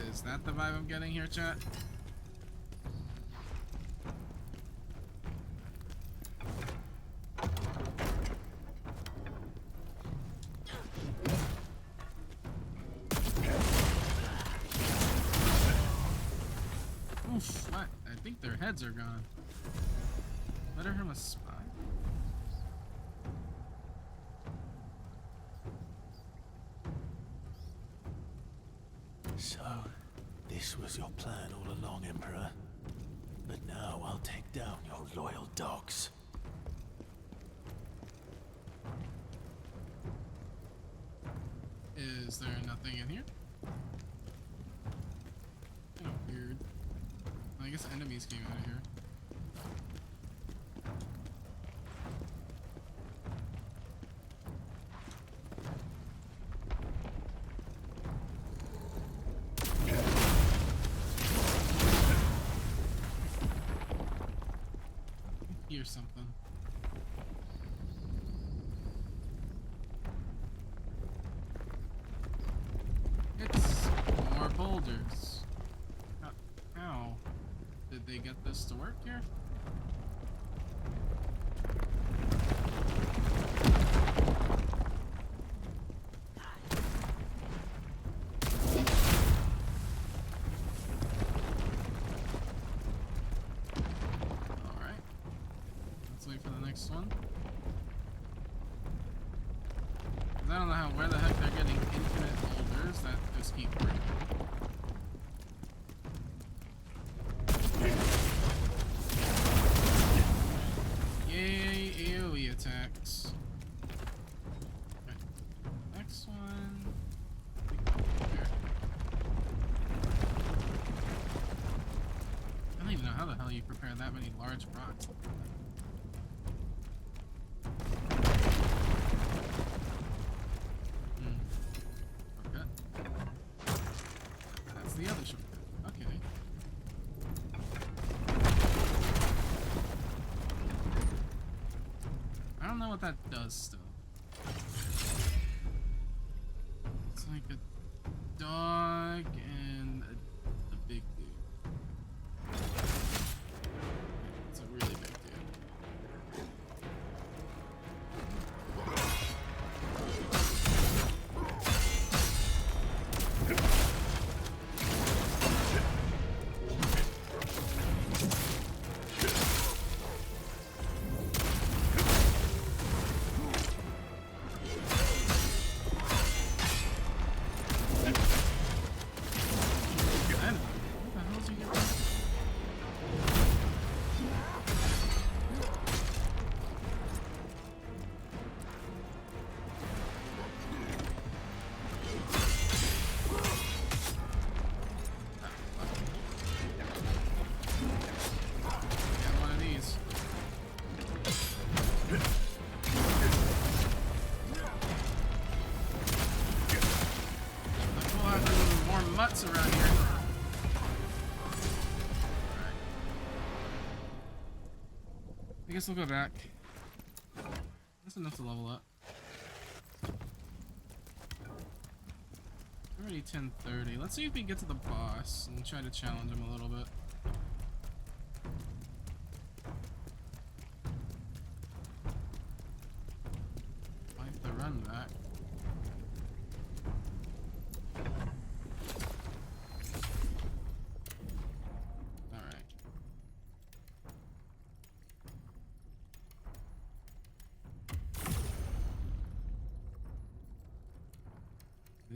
Is that the vibe I'm getting here, chat? Oof, what? I think their heads are gone. Let her a spy. So, this was your plan all along, Emperor. But now I'll take down your loyal dogs. Is there nothing in here? Kind of weird. I guess enemies came out of here. Hear something. It's more boulders. How did they get this to work here? Alright. Let's wait for the next one. 'Cause I don't know where the heck they're getting infinite boulders that just keep breaking. Yay, AoE attacks. Right. Next one. Here. I don't even know how the hell you prepare that many large rocks. Shortcut. That's the other shortcut. Okay. I don't know what that does still. It's like a dog and a big dude. It's a really big dude. Mutts around here. Alright. I guess we'll go back. That's enough to level up. Already 10:30. Let's see if we can get to the boss and try to challenge him a little bit. Might have to run back.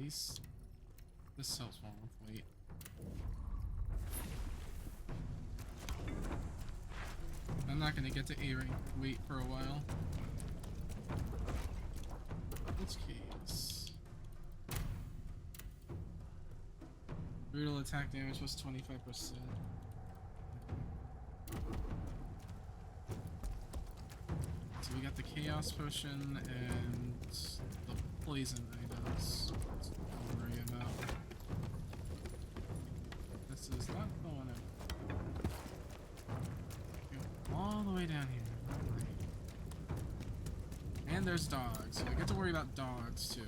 least this helps more with weight. I'm not gonna get to A rank weight for a while. Let's case. Brutal attack damage was 25%. So we got the chaos potion and the poison items. Don't worry about. This is not going out. All the way down here. And there's dogs, so I get to worry about dogs too.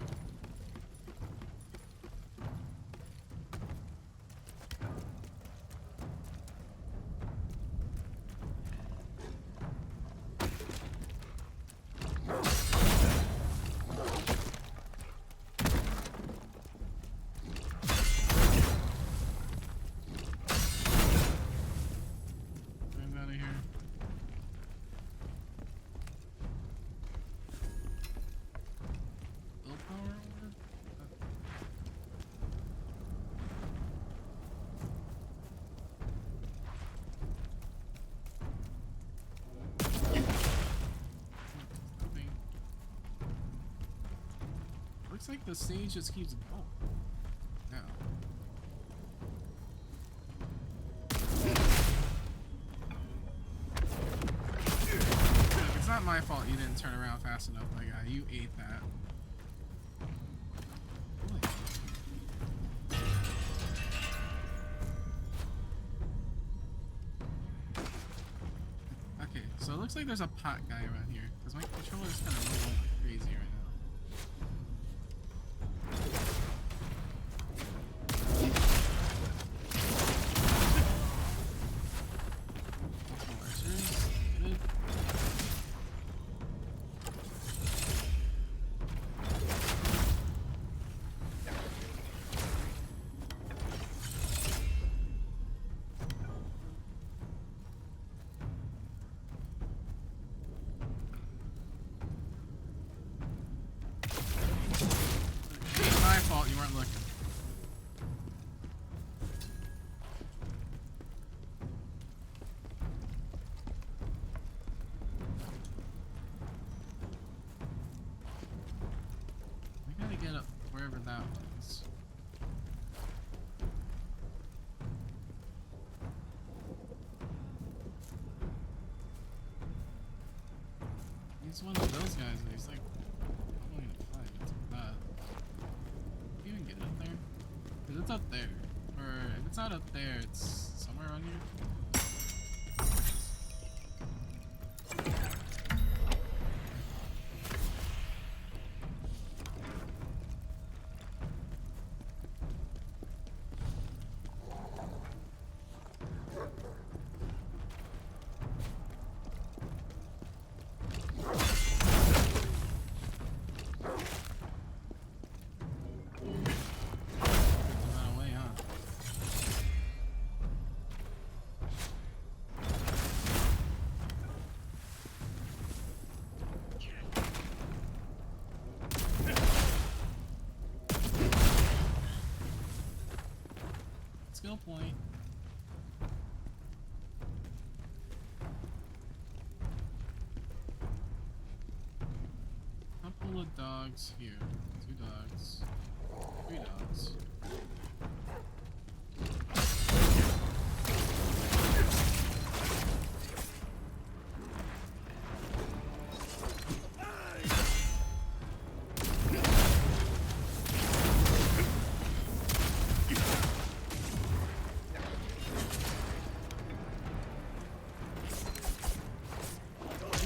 Looks like the stage just keeps going. Now. Look, it's not my fault you didn't turn around fast enough, my guy. You ate that. Okay, so it looks like there's a pot guy around here, because my controller's kind of moving crazy right now. You weren't looking. We gotta get up wherever that was. He's one of those guys that he's like, I'm going to fight. It's bad. Can you even get up there? Because it's up there. Or if it's not up there, it's somewhere around here. Skill point. Couple of dogs here. 2 dogs. 3 dogs.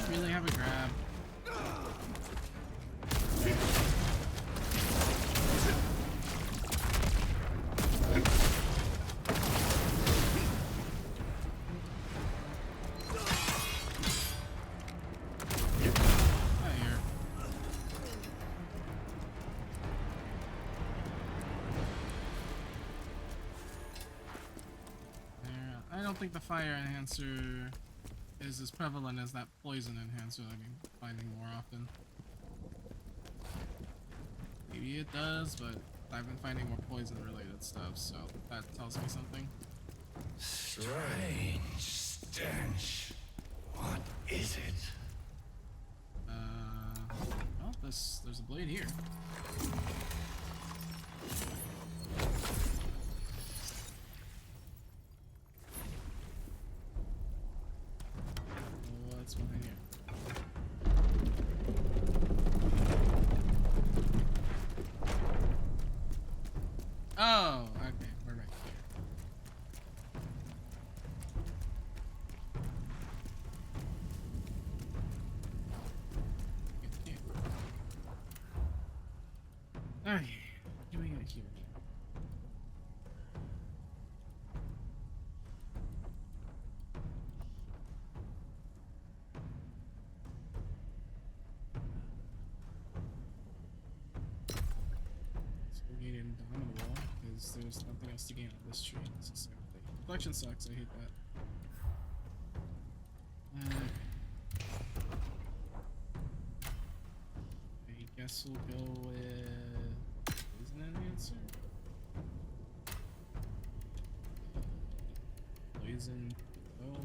Really have a grab. I don't think the fire enhancer is as prevalent as that poison enhancer that I've been finding more often. Maybe it does, but I've been finding more poison-related stuff, so that tells me something. Strange stench. What is it? Well, there's a blade here. What's behind here? Oh, okay, we're right here. Okay, what do we got here? So we need Indomitable, because there's nothing else to gain on this tree necessarily. Reflection sucks, I hate that. I guess we'll go with... Isn't that an answer? Poison. Oh.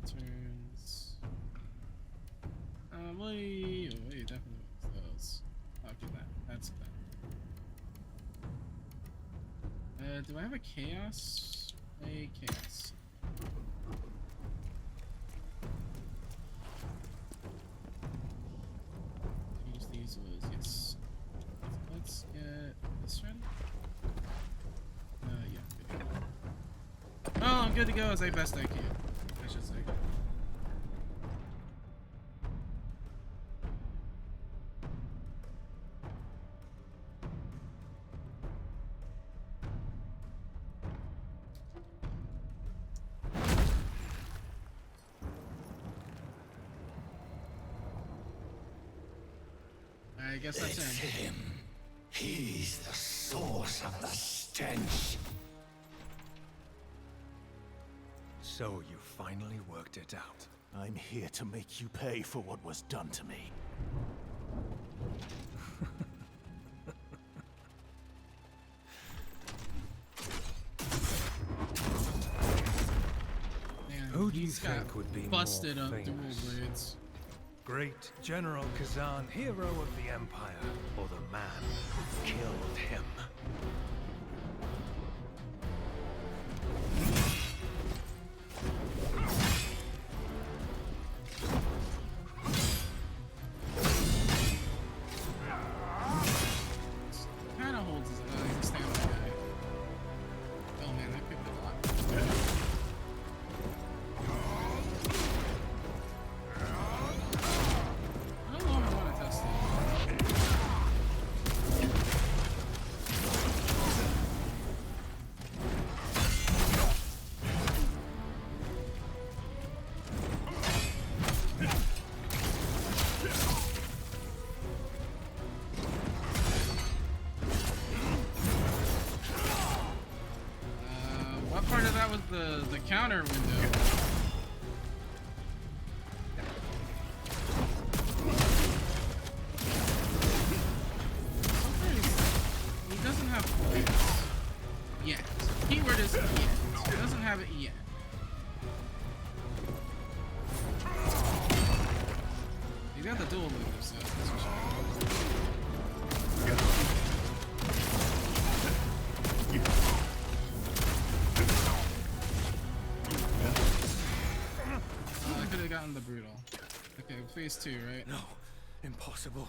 Returns. Wait, oh, wait, definitely was those. Okay, that's better. Do I have a chaos? A chaos. Use these was yes. Let's get this ready. Yeah, good to go. Well, I'm good to go as best I can, I should say. I guess that's It's him. him. He's the source of the stench. So you finally worked it out. I'm here to make you pay for what was done to me. Man, Who do you he's got think would be busted more up dual famous? blades? Great General Khazan, hero of the Empire, or the man who killed him? Kind of holds his he's a stamina guy. Oh man, that could be a lot. I don't know if I want to test it. What part of that was the counter window? He doesn't have points yet. Keyword is yet. He doesn't have it yet. He's got the dual move, so that's for sure. I could have gotten the brutal. Okay, phase 2, right? No, impossible.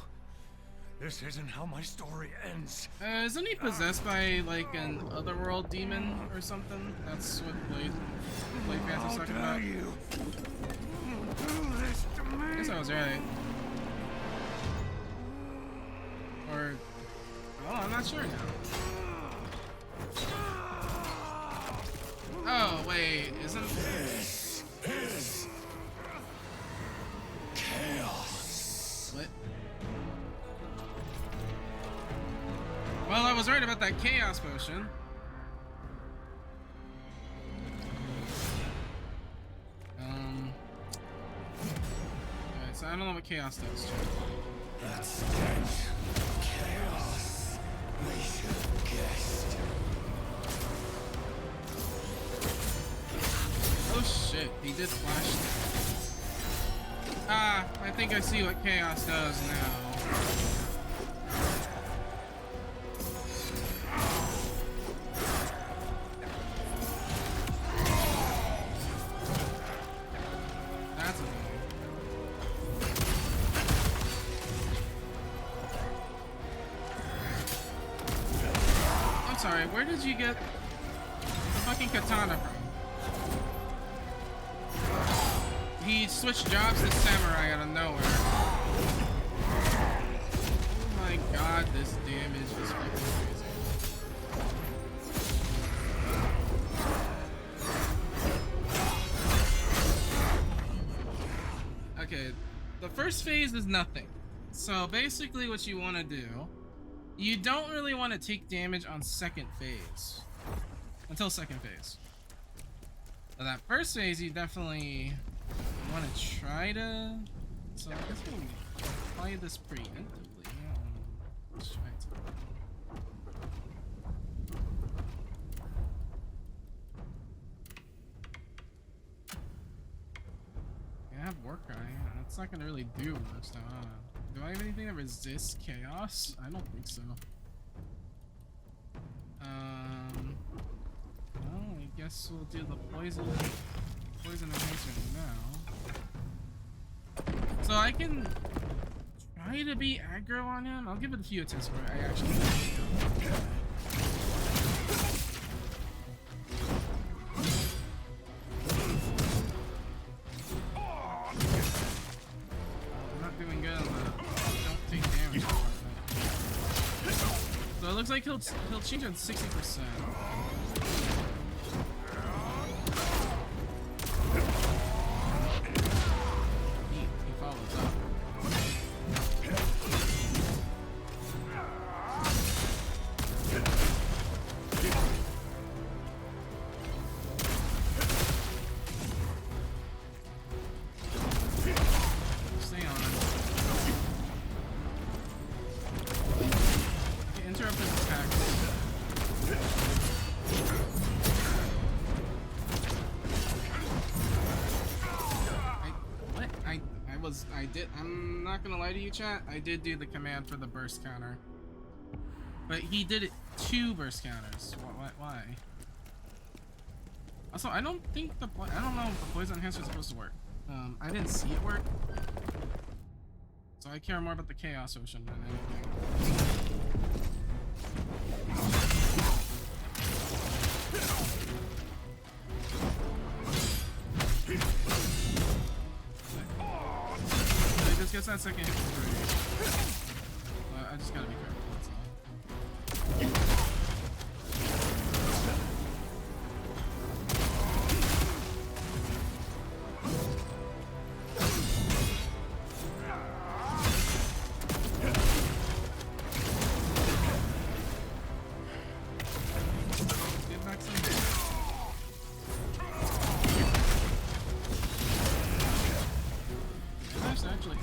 This isn't how my story ends. Isn't he possessed by like an otherworld demon or something? That's what Blade Fans was How talking dare about. you do this to me? I guess I was right. Or, oh, I'm not sure now. Oh wait, isn't This is chaos. what? Well, I was right about that chaos potion. know what chaos does. That stench. Chaos. We should have guessed. Oh shit, he did flash. Ah, I think I see what chaos does now. That's annoying. I'm sorry, where did you get the fucking katana from? He switched jobs to samurai out of nowhere. Oh my god, this damage is fucking crazy. Okay, the first phase is nothing. So basically what you want to do, you don't really want to take damage on second phase. Until second phase. So that first phase you definitely want to try to, so I guess we'll play this preemptively. Let's try to. I have war cry. That's not gonna really do much. Do I have anything that resists chaos? I don't think so. Well, I guess we'll do the poison enhancer now. So I can try to be aggro on him. I'll give it a few attempts where I actually I'm not doing good on the don't take damage part of it. So it looks like he'll change on 60%. I'm not gonna lie to you, chat. I did do the command for the burst counter, but he did it 2 burst counters. Why? Also, I don't know if the poison enhancer is supposed to work. I didn't see it work, so I care more about the chaos ocean than anything. Just gets that second hit for free. I just gotta be careful, that's all. Get back some hit. That's actually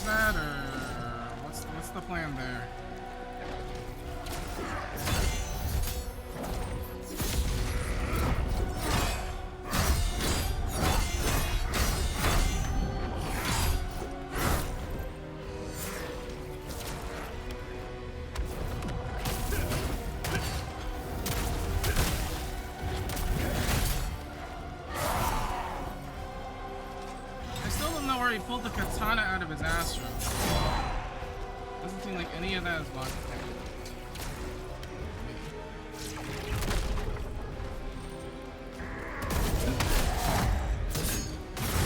that, or what's the plan there? He pulled the katana out of his astro. Doesn't seem like any of that is logical.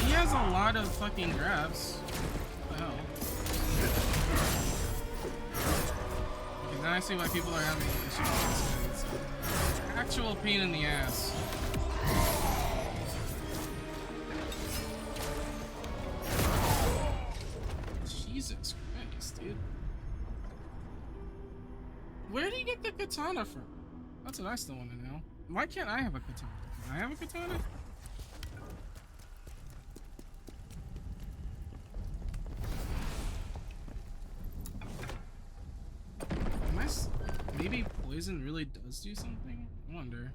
He has a lot of fucking grabs. What the hell? I see why people are having issues with this. It's an actual pain in the ass. Jesus Christ, dude. Where do you get the katana from? That's what I still want to know. Why can't I have a katana? Can I have a katana? Maybe poison really does do something? I wonder.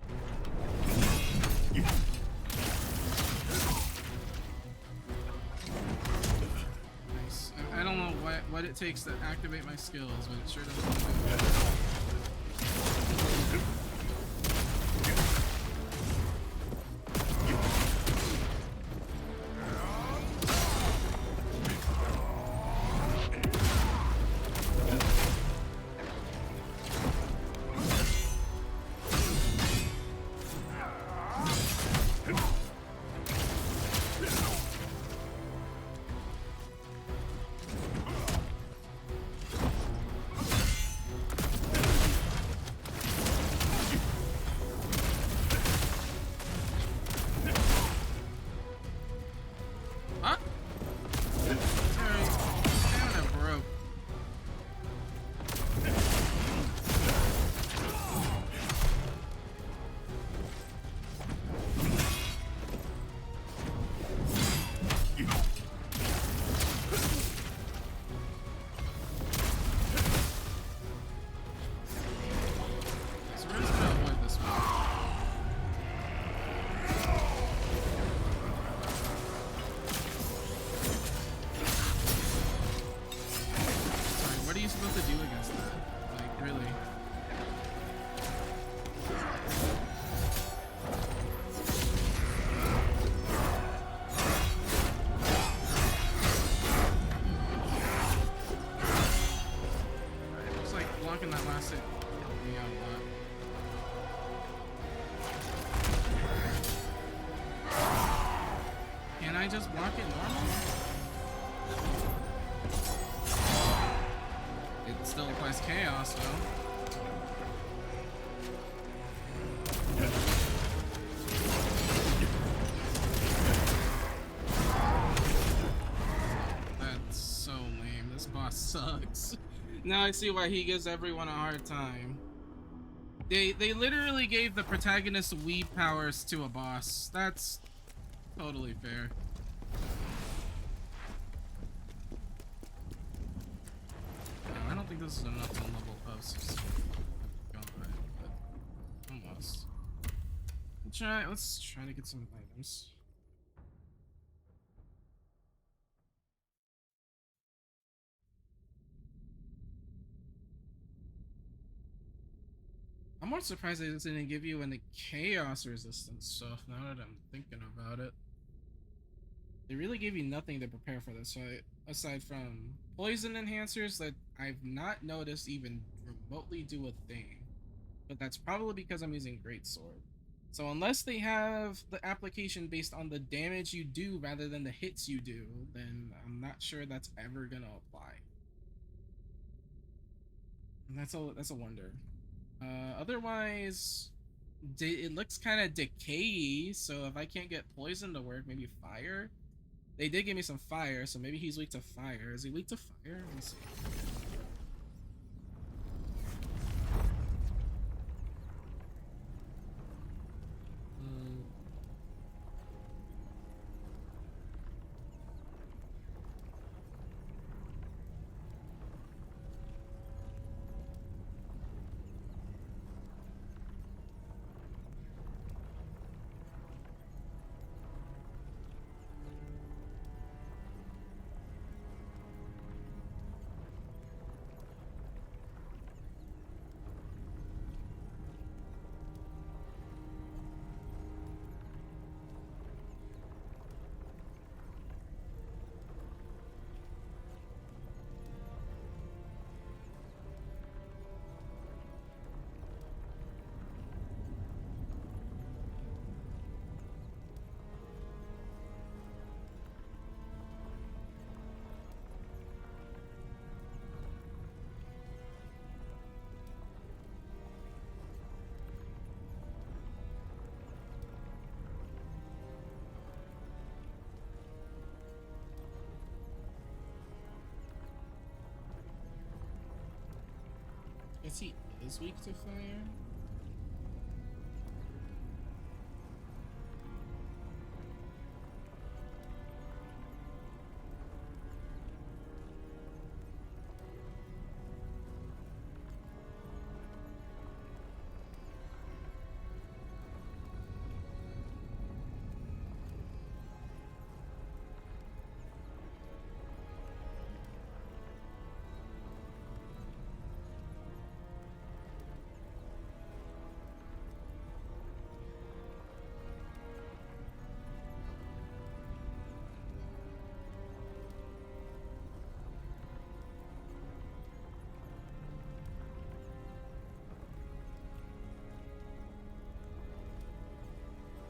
Nice. I don't know what it takes to activate my skills, but it sure doesn't do it. That last hit helped me out a lot. Can I just block it normal? It still applies chaos though. That's so lame. This boss sucks. Now I see why he gives everyone a hard time. They literally gave the protagonist weeb powers to a boss. That's totally fair. No, I don't think this is enough to level up. God, but almost. Let's try to get some items. I'm more surprised they didn't give you any chaos resistance stuff now that I'm thinking about it. They really gave you nothing to prepare for this fight, aside from poison enhancers that I've not noticed even remotely do a thing. But that's probably because I'm using Greatsword. So unless they have the application based on the damage you do rather than the hits you do, then I'm not sure that's ever gonna apply. And that's a wonder. Otherwise, it looks kind of decayy, so if I can't get poison to work, maybe fire? They did give me some fire, so maybe he's weak to fire. Is he weak to fire? Let me see. guess he is weak to fire.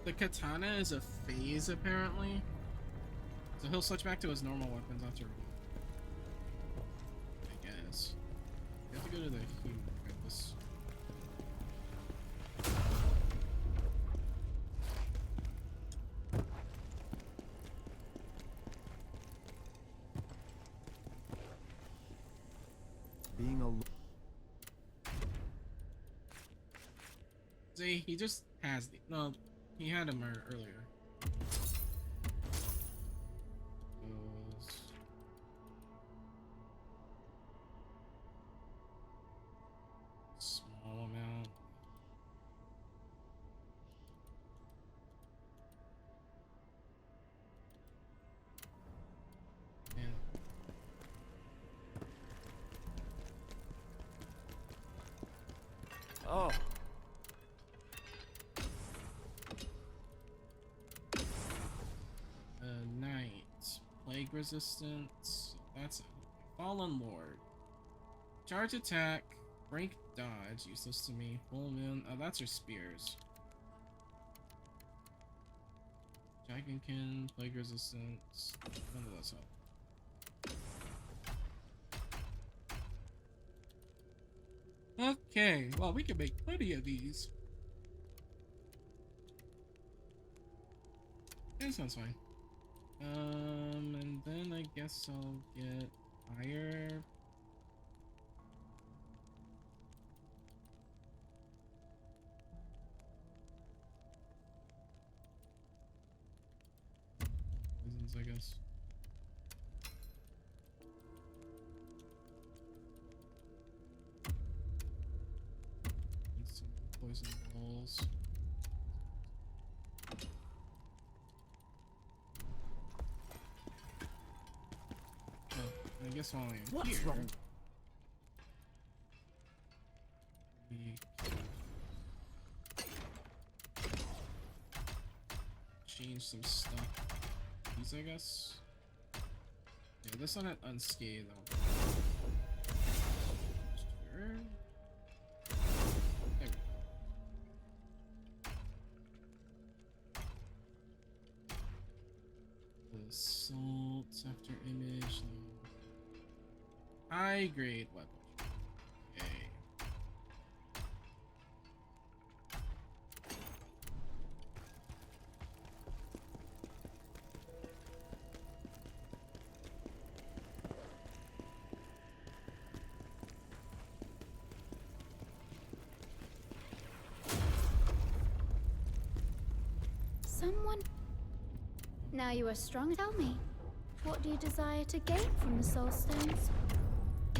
The katana is a phase, apparently. So he'll switch back to his normal weapons after. I guess. You have to go to the human regardless. Being alone. See, he just has the. No, he had him earlier. Small amount. Yeah. Oh. Knight. Plague resistance. That's it. Fallen Lord. Charge attack. Break dodge. Useless to me. Full moon. Oh, that's her spears. Dragonkin. Plague resistance. None of those help. Okay. Well, we can make plenty of these. That sounds fine. And then I guess I'll get fire. Poisons, I guess. And some poison balls. I guess while I'm What's here, wrong? we change some stuff. These, I guess. Yeah, this one had unscathed though. Sure. There we go. Assault after image. No. High grade weapon. Okay. Someone. Now you are strong. Tell me, what do you desire to gain from the soul stones?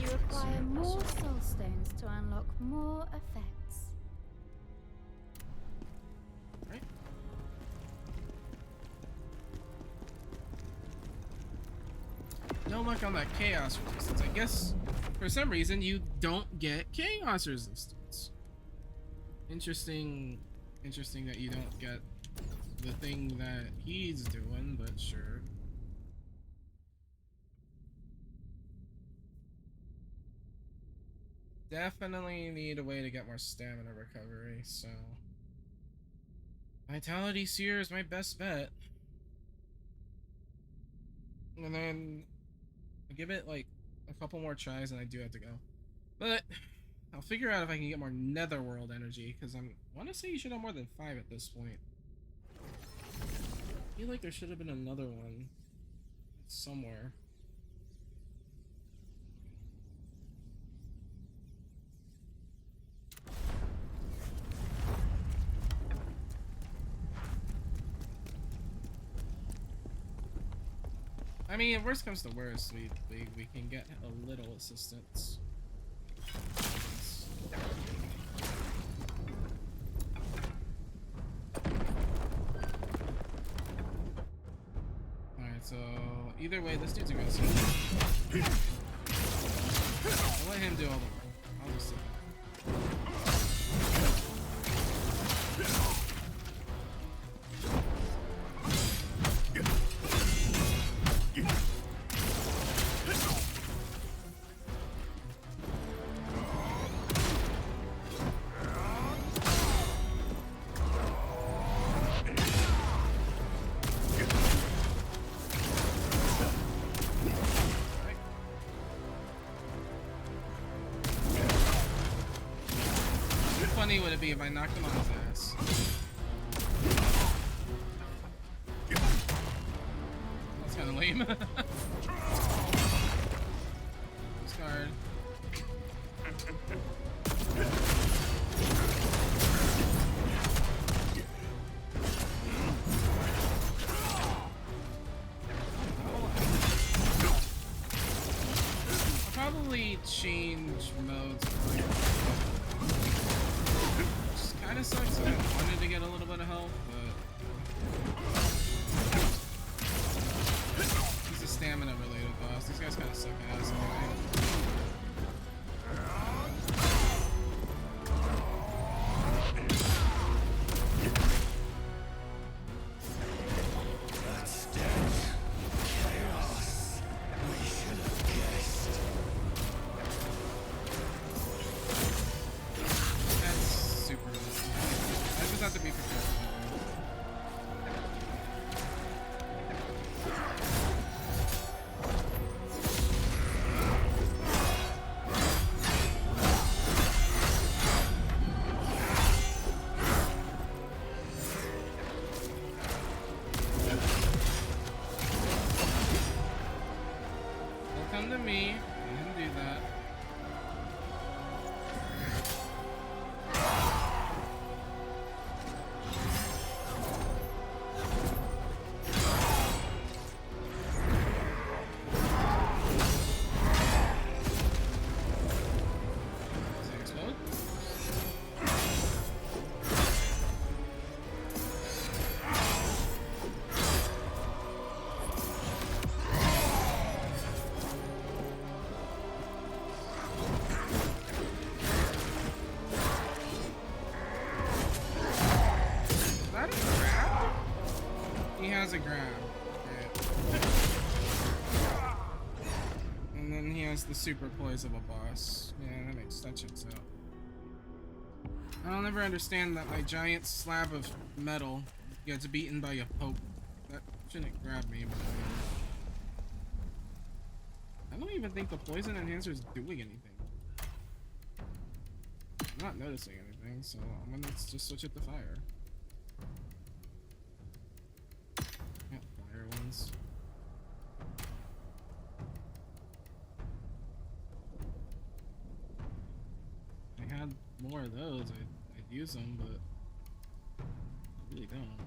You require more soul stones to unlock more effects. Right. No luck on that chaos resistance. I guess for some reason you don't get chaos resistance. Interesting that you don't get the thing that he's doing, but sure. Definitely need a way to get more stamina recovery, so Vitality Seer is my best bet. And then I give it like a couple more tries and I do have to go. But I'll figure out if I can get more netherworld energy, because I want to say you should have more than 5 at this point. I feel like there should have been another one somewhere. I mean, if worst comes to worst, we can get a little assistance. Alright, so either way, this dude's aggressive. I'll let him do all the work. I'll just sit back. Funny would it be if I knocked him on his ass? That's kind of lame. Discard. I'll probably change modes. Kind of sucks. I wanted to get a little bit of health, but he's a stamina related boss. These guys kind of suck ass anyway. That's death. Chaos. We should have guessed. That's super risky. I just have to be prepared. They'll come to me. I can do that. Does it explode? Is that a grab? He has a grab. Okay. And then he has the super poise of a boss. Yeah, that checks out. I'll never understand that my giant slab of metal gets beaten by a poke. That shouldn't grab me, but I don't even think the poison enhancer is doing anything. I'm not noticing anything, so I'm gonna just switch it to fire. Yeah, fire ones. I had more of those, I'd use them, but I really don't.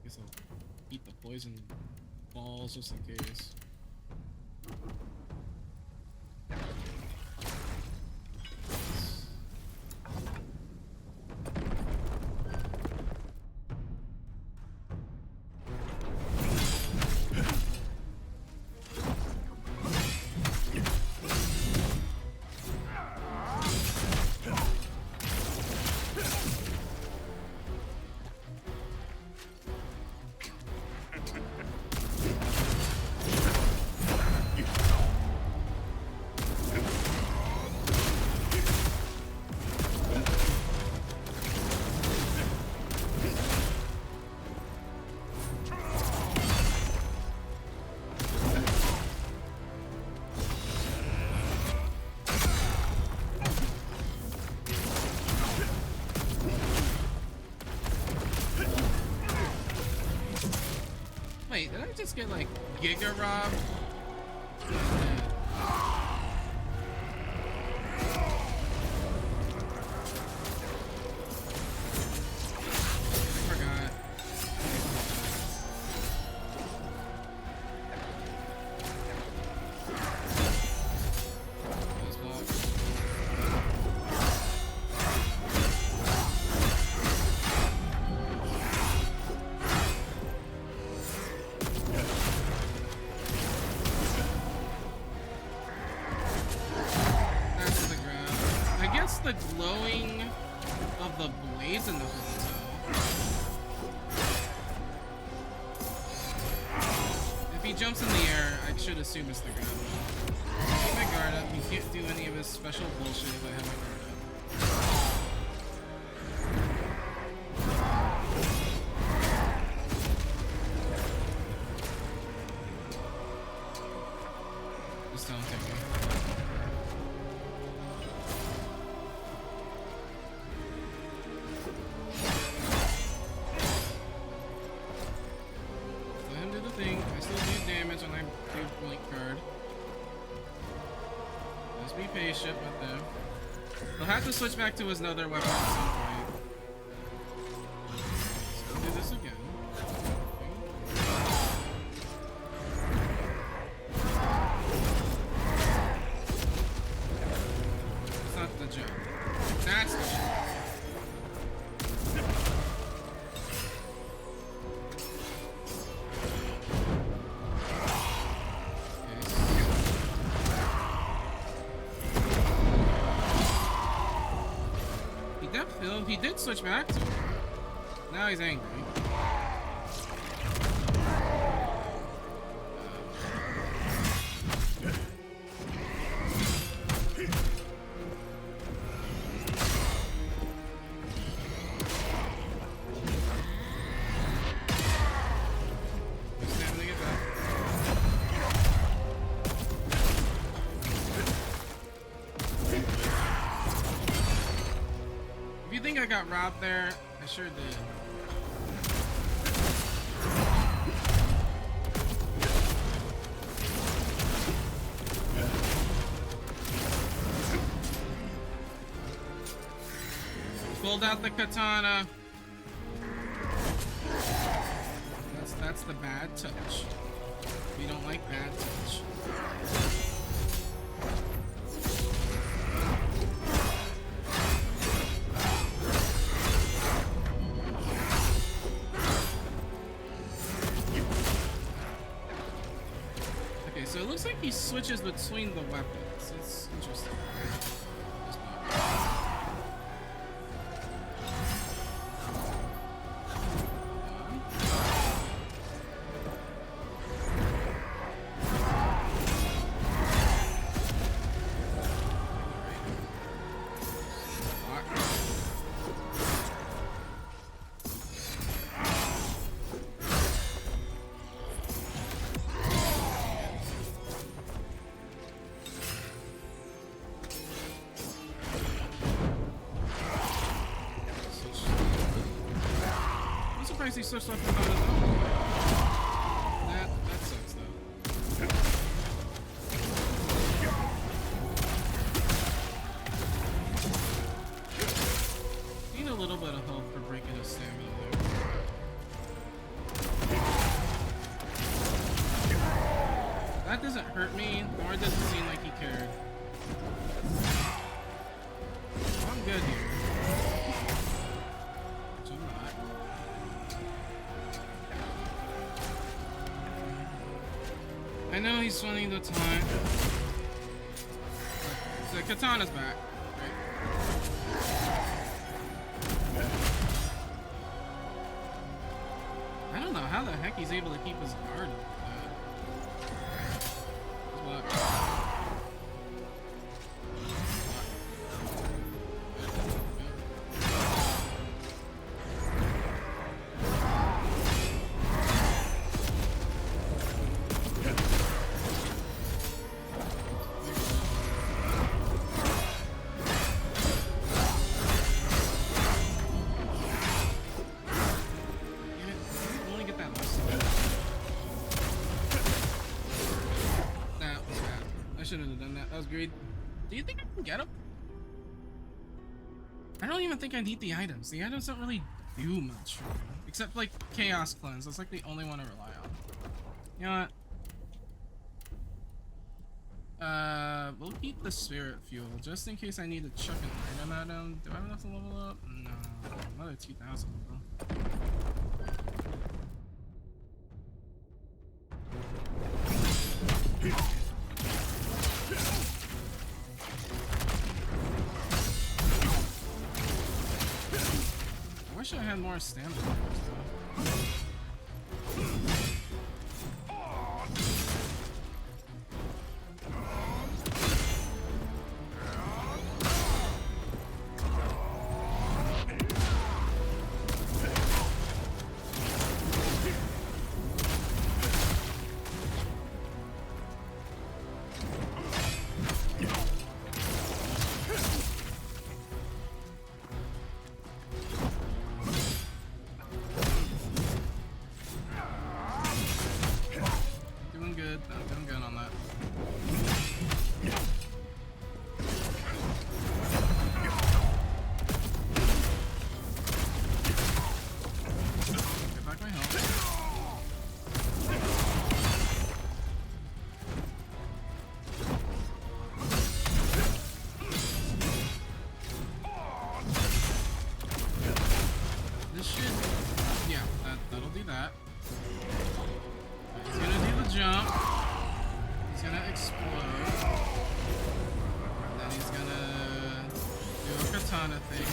Guess I'll eat the poison balls just in case. Wait, did I just get like Giga robbed? I forgot. it's the glowing of the blades in the hotel. If he jumps in the air, I should assume it's the gun. Keep my guard up. He can't do any of his special bullshit if I have my guard up. Just don't take me. Let him do the thing. I still do damage when I do blink guard. Just be patient with them. He'll have to switch back to his other weapon at some point. So do this again. It's not the jump. That's the jump. He did switch back to him. Now he's angry. I got robbed there. I sure did. Pulled out the katana. That's the bad touch. We don't like bad touch. So it looks like he switches between the weapons. It's interesting. He switched up on his own. That sucks though. Need a little bit of help for breaking his stamina there. That doesn't hurt me, nor does it seem like he cared. I'm good here. I know he's spending the time. The katana's back, right? I don't know how the heck he's able to keep his guard up. Shouldn't have done that. That was great. Do you think I can get him? I don't even think I need the items. The items don't really do much for me. Except like Chaos Cleanse. That's like the only one I rely on. You know what? We'll keep the Spirit Fuel just in case I need to chuck an item at him. Do I have enough to level up? No. Another 2,000 though. wish I had more stamina. Doing good on that. Get back my health. This should, yeah, that'll do that. He's gonna do the jump. He's gonna explode. And then he's gonna do a katana thing.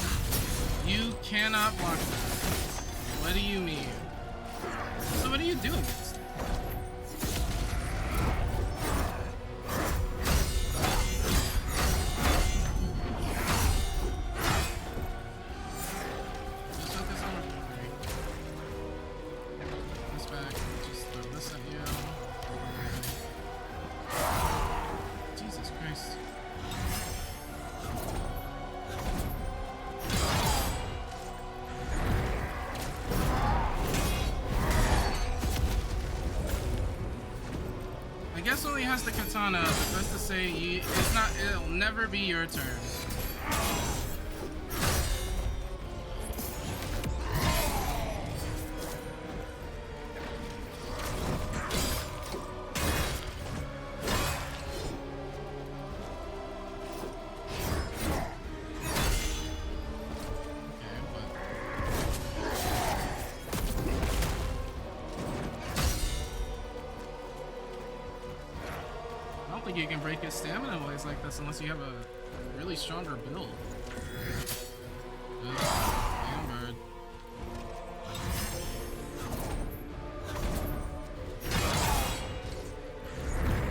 You cannot block that. What do you mean? So what do you do against it? Just focus on recovery. This back, just throw this at you. Jesus Christ. I guess when he has the katana, that's to say, it'll never be your turn. I don't think you can break his stamina ways like this unless you have a really stronger build. Ugh, damn bird.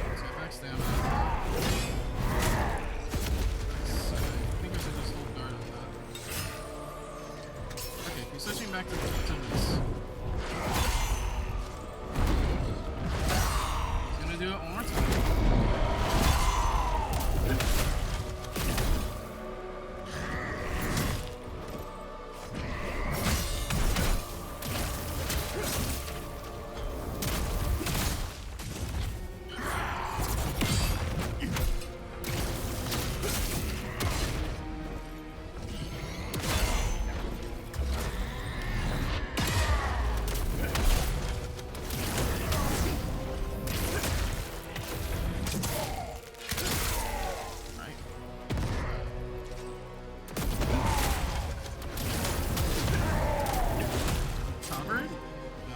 Let's get back stamina. So, I think I should just hold guard on that. Okay, we're switching back to this. He's gonna do it one more time.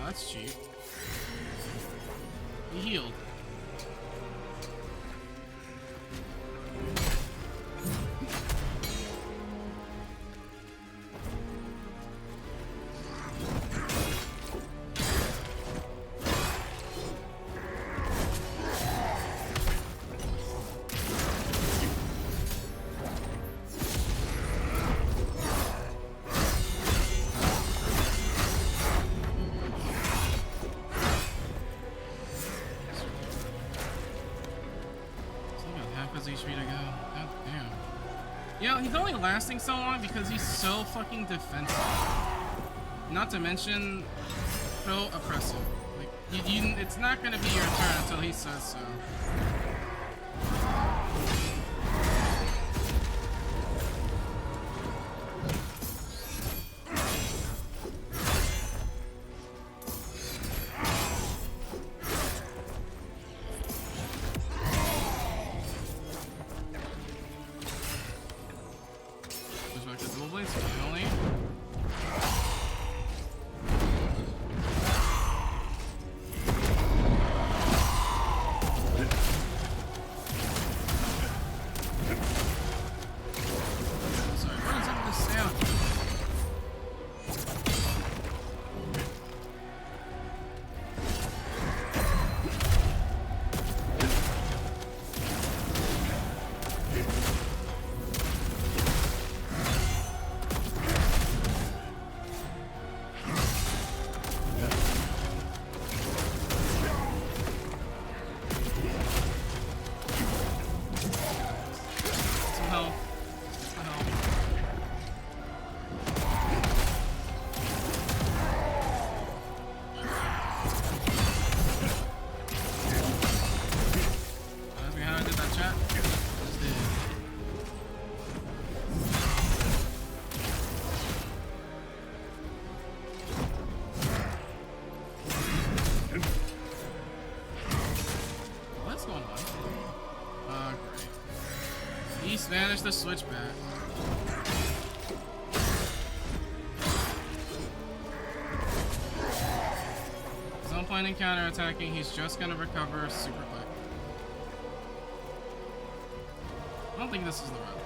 That's cheap. He healed. HP to go. God damn. You know, he's only lasting so long because he's so fucking defensive. Not to mention, so oppressive. Like, it's not gonna be your turn until he says so. Banish the switchback. He's not planning counter-attacking, he's just gonna recover super quick. I don't think this is the route.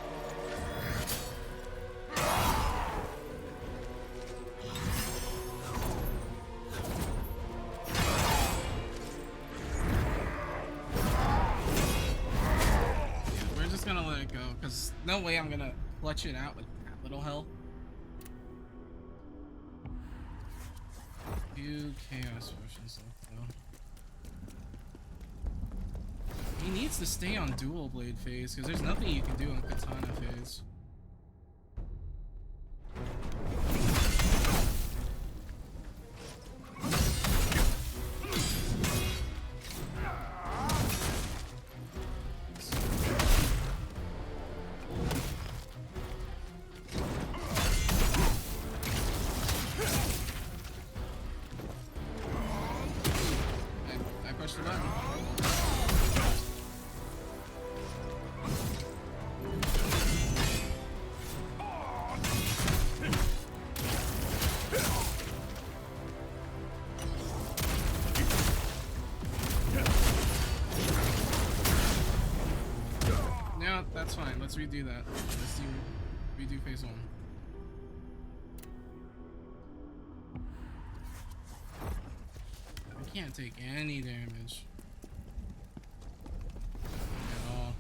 Gonna let it go because no way I'm gonna clutch it out with that little health. 2 chaos potions left though. He needs to stay on dual blade phase because there's nothing you can do on katana phase. That's fine. Let's redo that. Let's redo phase 1. I can't take any damage at all.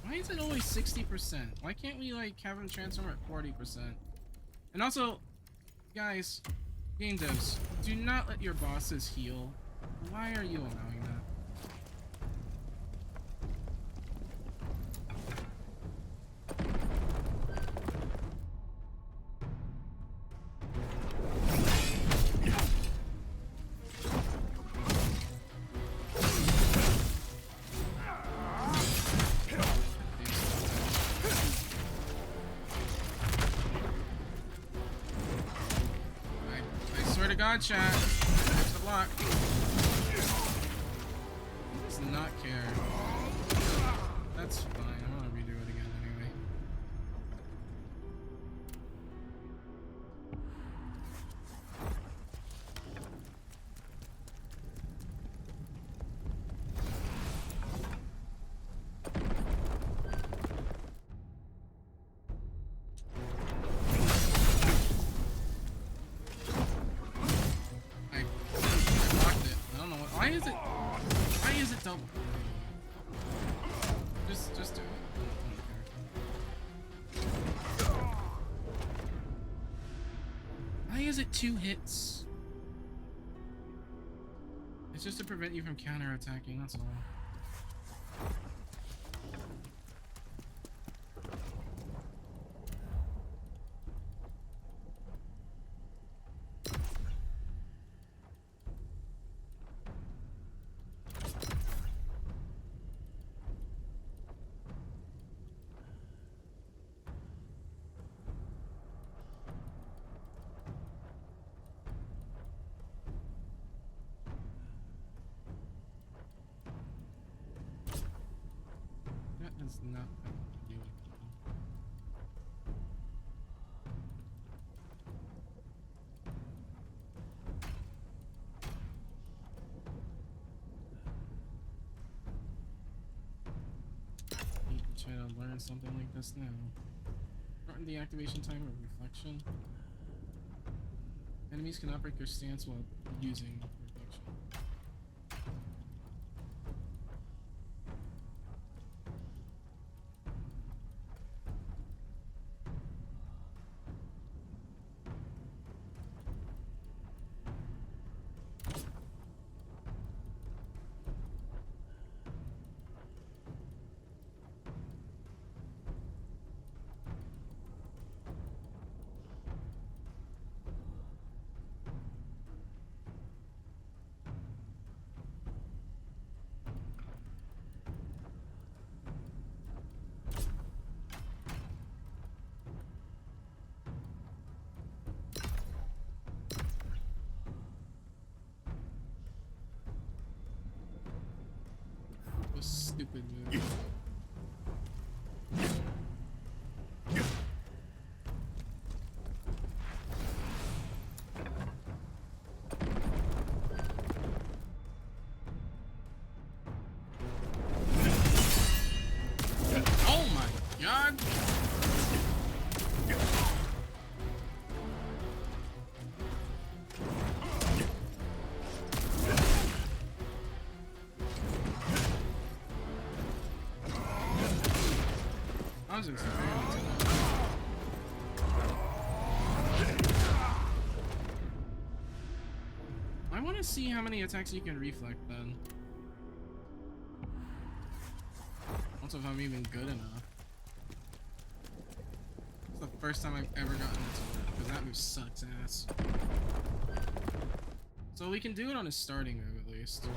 Why is it only 60%? Why can't we like have him transform at 40%? And also, guys, game devs, do not let your bosses heal. Why are you allowing that? I swear to God, chat. There's the block. Does not care. That's fine. I want to redo it again anyway. I blocked it. I don't know what. Why is it? Why is it double? Just do it. I don't care. Why is it 2 hits? It's just to prevent you from counter-attacking, that's all. That is not what I'm doing. Need to try to learn something like this now. Shorten the activation time of reflection. Enemies cannot break their stance while using reflection. stupid move. Oh my god! I was experimenting. I want to see how many attacks you can reflect then. Also, if I'm even good enough. It's the first time I've ever gotten it to work, because that move sucks ass. So we can do it on his starting move at least.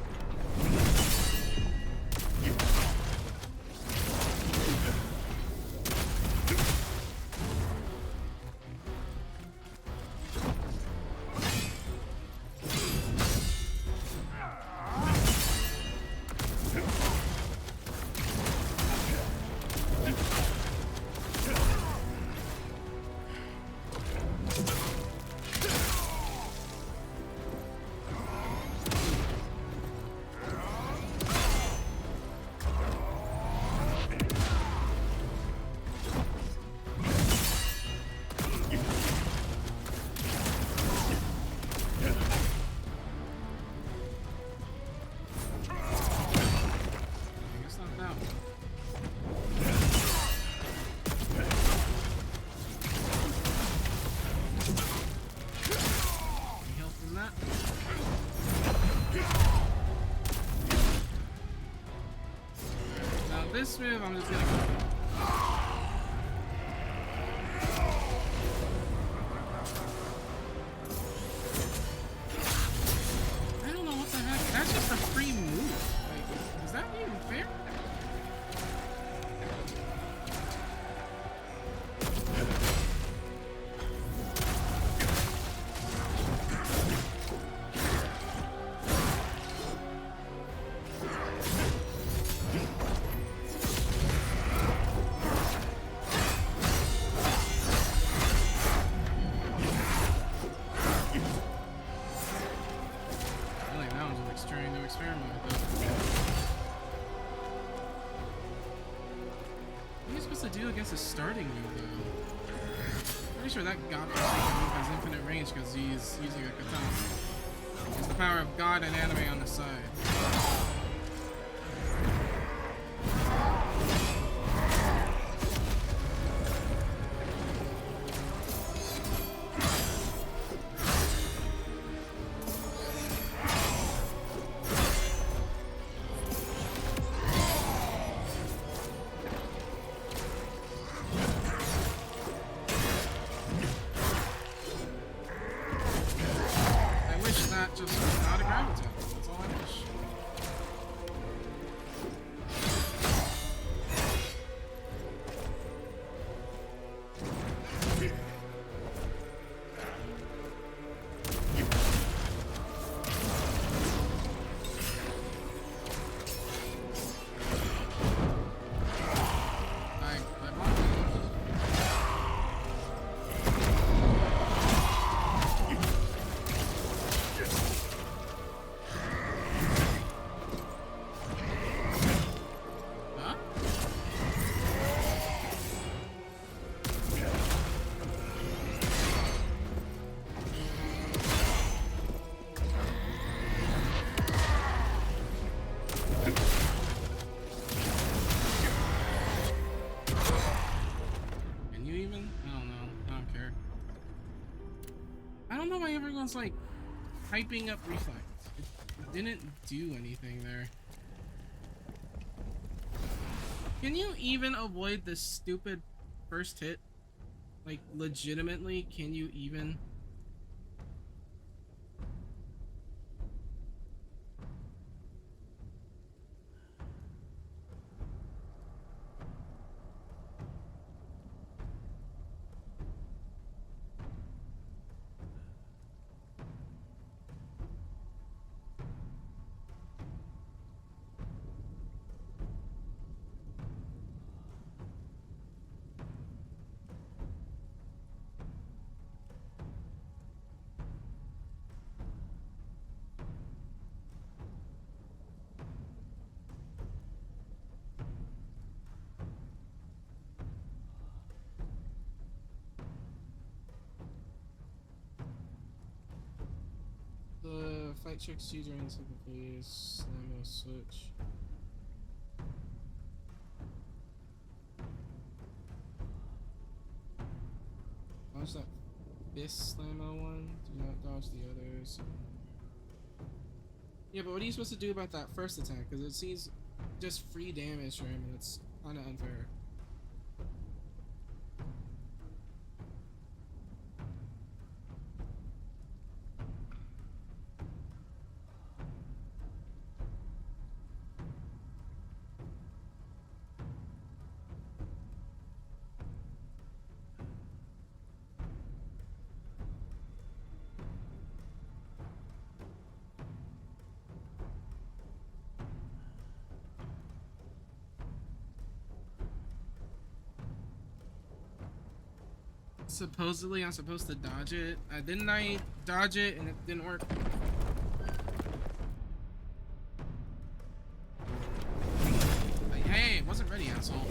This move, I'm just gonna go. I don't know what the heck. That's just a free move. Like, is that even fair? Against his starting move though. Pretty sure that god move has infinite range because he's using a katana. It's the power of God and anime on the side. Everyone's like hyping up reflex. It didn't do anything there. Can you even avoid this stupid first hit? Like, legitimately, can you even? tricks you during the second phase. Slammo switch. Dodge that fist slammo one. Do not dodge the others. Yeah, but what are you supposed to do about that first attack? Because it seems just free damage for him, and it's kind of unfair. Supposedly I'm supposed to dodge it. Didn't I dodge it and it didn't work? Like, hey, wasn't ready, asshole.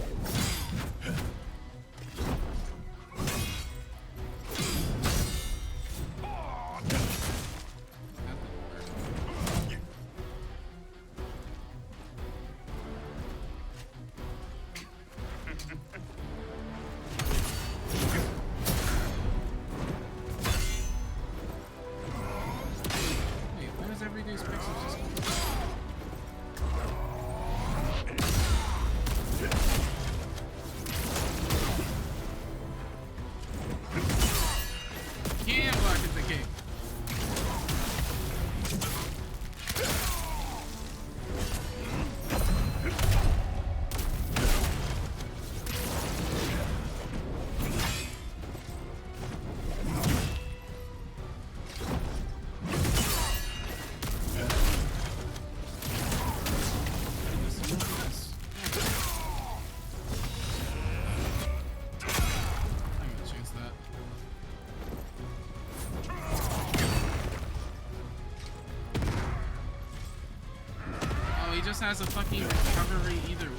Has a fucking recovery either way.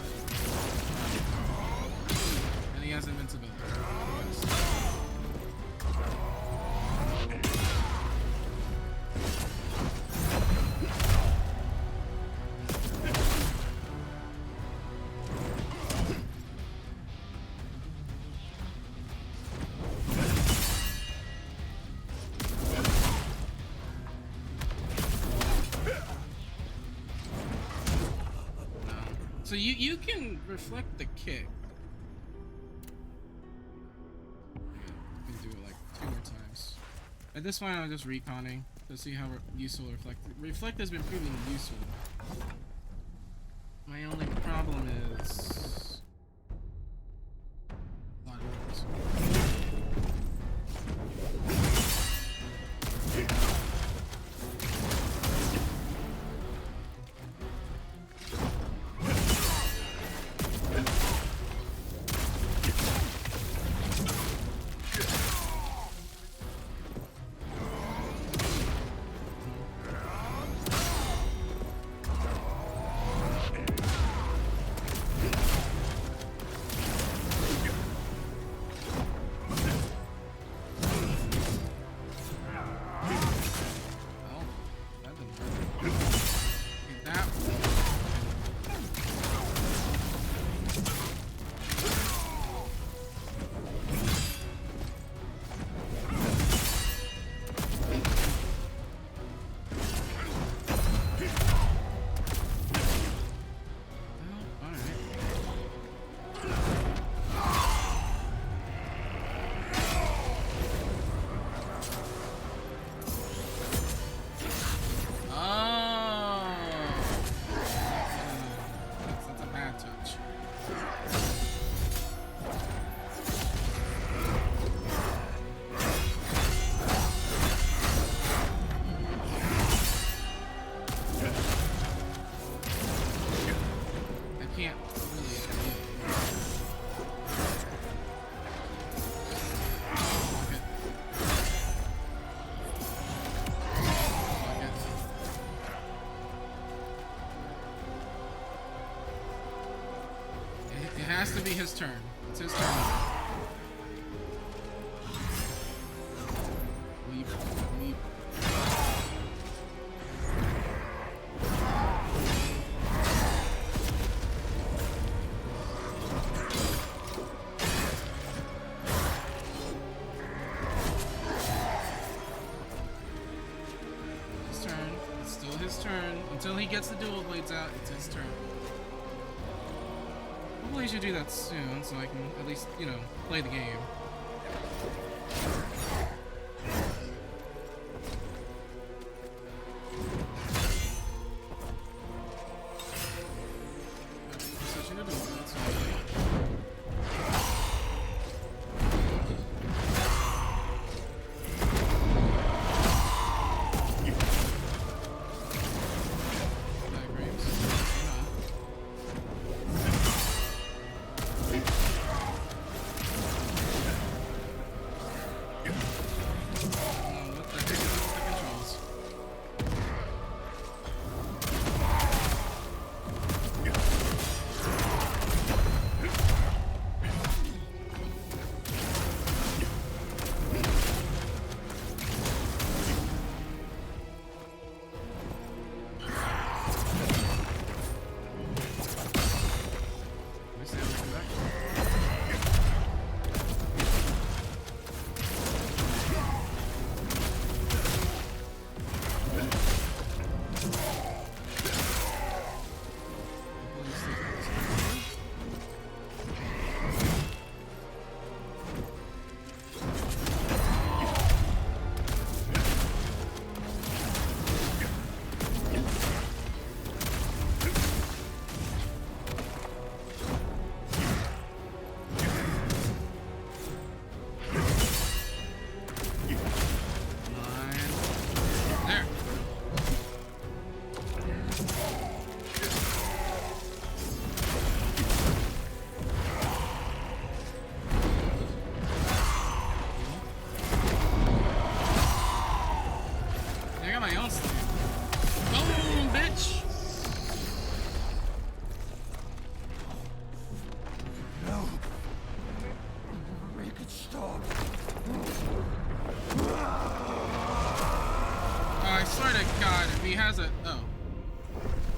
And he has invincibility. So you can reflect the kick. You can do it like 2 more times. At this point, I'm just reconning to see how useful reflect has been proving useful. My only problem is a lot of things. Has to be his turn. It's his turn. Leap, leap. he gets the dual blades out, it's his turn. Hopefully, he should do that soon, so I can at least, you know, play the game. Switching to dual blades.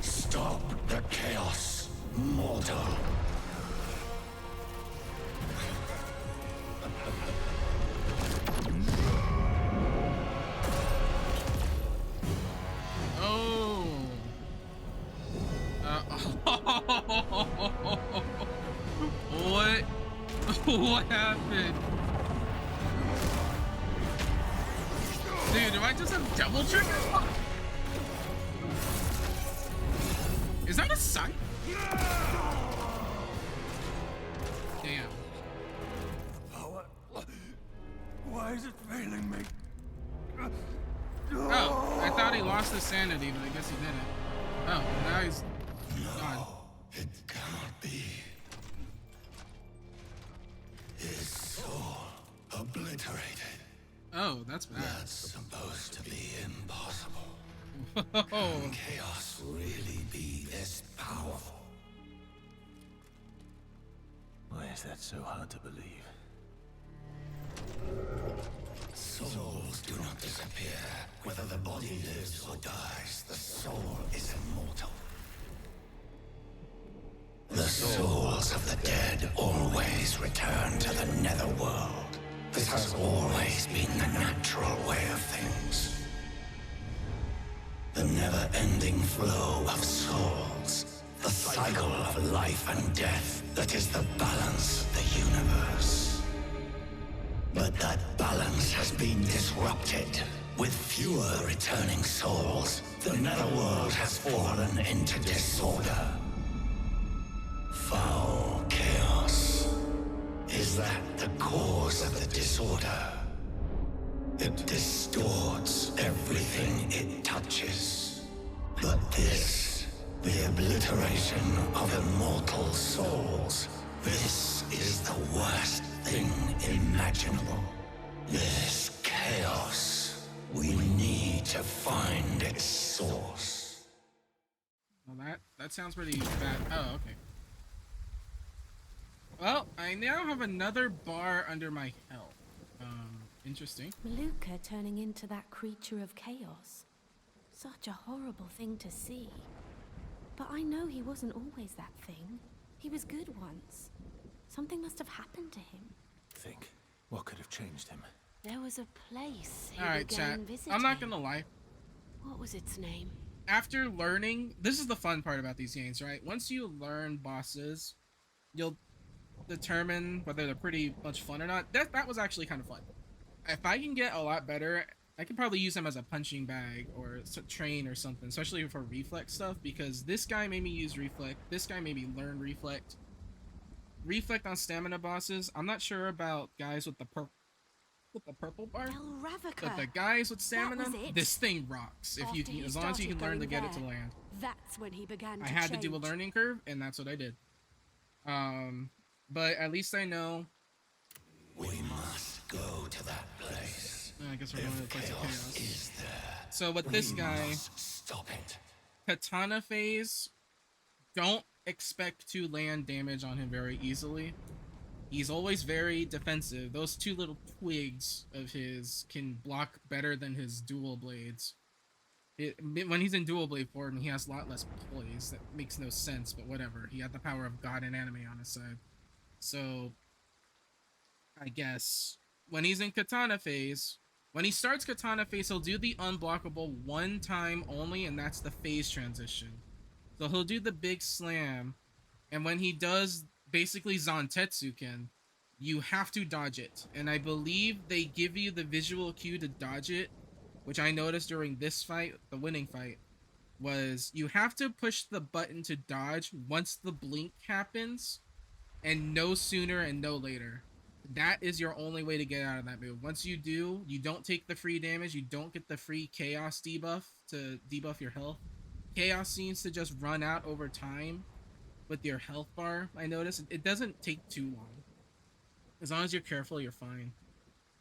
Stop the chaos, mortal. Oh. What? What happened? Dude, do I just have double trigger? Is that a sight? Damn. Why is it failing me? Oh, I thought he lost his sanity, but I guess he didn't. Oh, now he's gone. It cannot be. His soul obliterated. Oh, that's bad. That's supposed to be impossible. Oh. Can chaos really be this powerful? Why is that so hard to believe? Souls do not disappear. Whether the body lives or dies, the soul is immortal. The souls of the dead always return to the netherworld. This has always been the natural way of things. The never-ending flow of souls. The cycle of life and death that is the balance of the universe. But that balance has been disrupted. With fewer returning souls, the netherworld has fallen into disorder. Foul chaos. Is that the cause of the disorder? It distorts everything it touches. But this, the obliteration of immortal souls, this is the worst thing imaginable. This chaos. We need to find its source. Well, that sounds pretty bad. Oh, okay. Well, I now have another bar under my health. Interesting. Maluka turning into that creature of chaos. Such a horrible thing to see. But I know he wasn't always that thing. He was good once. Something must have happened to him. Think, what could have changed him? There was a place he Alright, began chat. visiting. I'm not gonna lie. What was its name? after learning, this is the fun part about these games, right? Once you learn bosses, you'll determine whether they're pretty much fun or not. That was actually kind of fun. If I can get a lot better, I could probably use them as a punching bag or train or something, especially for reflex stuff, because this guy made me use reflect. This guy made me learn reflect. Reflect on stamina bosses. I'm not sure about guys with the purple bar, but the guys with stamina, this thing rocks. If you can, as long as you can learn to get it to land. That's when he began to I had to do a change. learning curve, and that's what I did. But at least I know. We must go to that place. I guess we're going to the place of chaos. Is there? So with this guy, Stop it. katana phase, don't expect to land damage on him very easily. He's always very defensive. Those two little twigs of his can block better than his dual blades. When he's in dual blade form, he has a lot less poise. That makes no sense, but whatever. He had the power of God and anime on his side. So, I guess, when he's in katana phase, when he starts katana phase, he'll do the unblockable one time only, and that's the phase transition. So he'll do the big slam, and when he does basically Zantetsuken, you have to dodge it. And I believe they give you the visual cue to dodge it, which I noticed during this fight, the winning fight, was you have to push the button to dodge once the blink happens, and no sooner and no later. That is your only way to get out of that move. Once you do, you don't take the free damage, you don't get the free chaos debuff to debuff your health. Chaos seems to just run out over time with your health bar. I noticed it doesn't take too long. As long as you're careful, you're fine.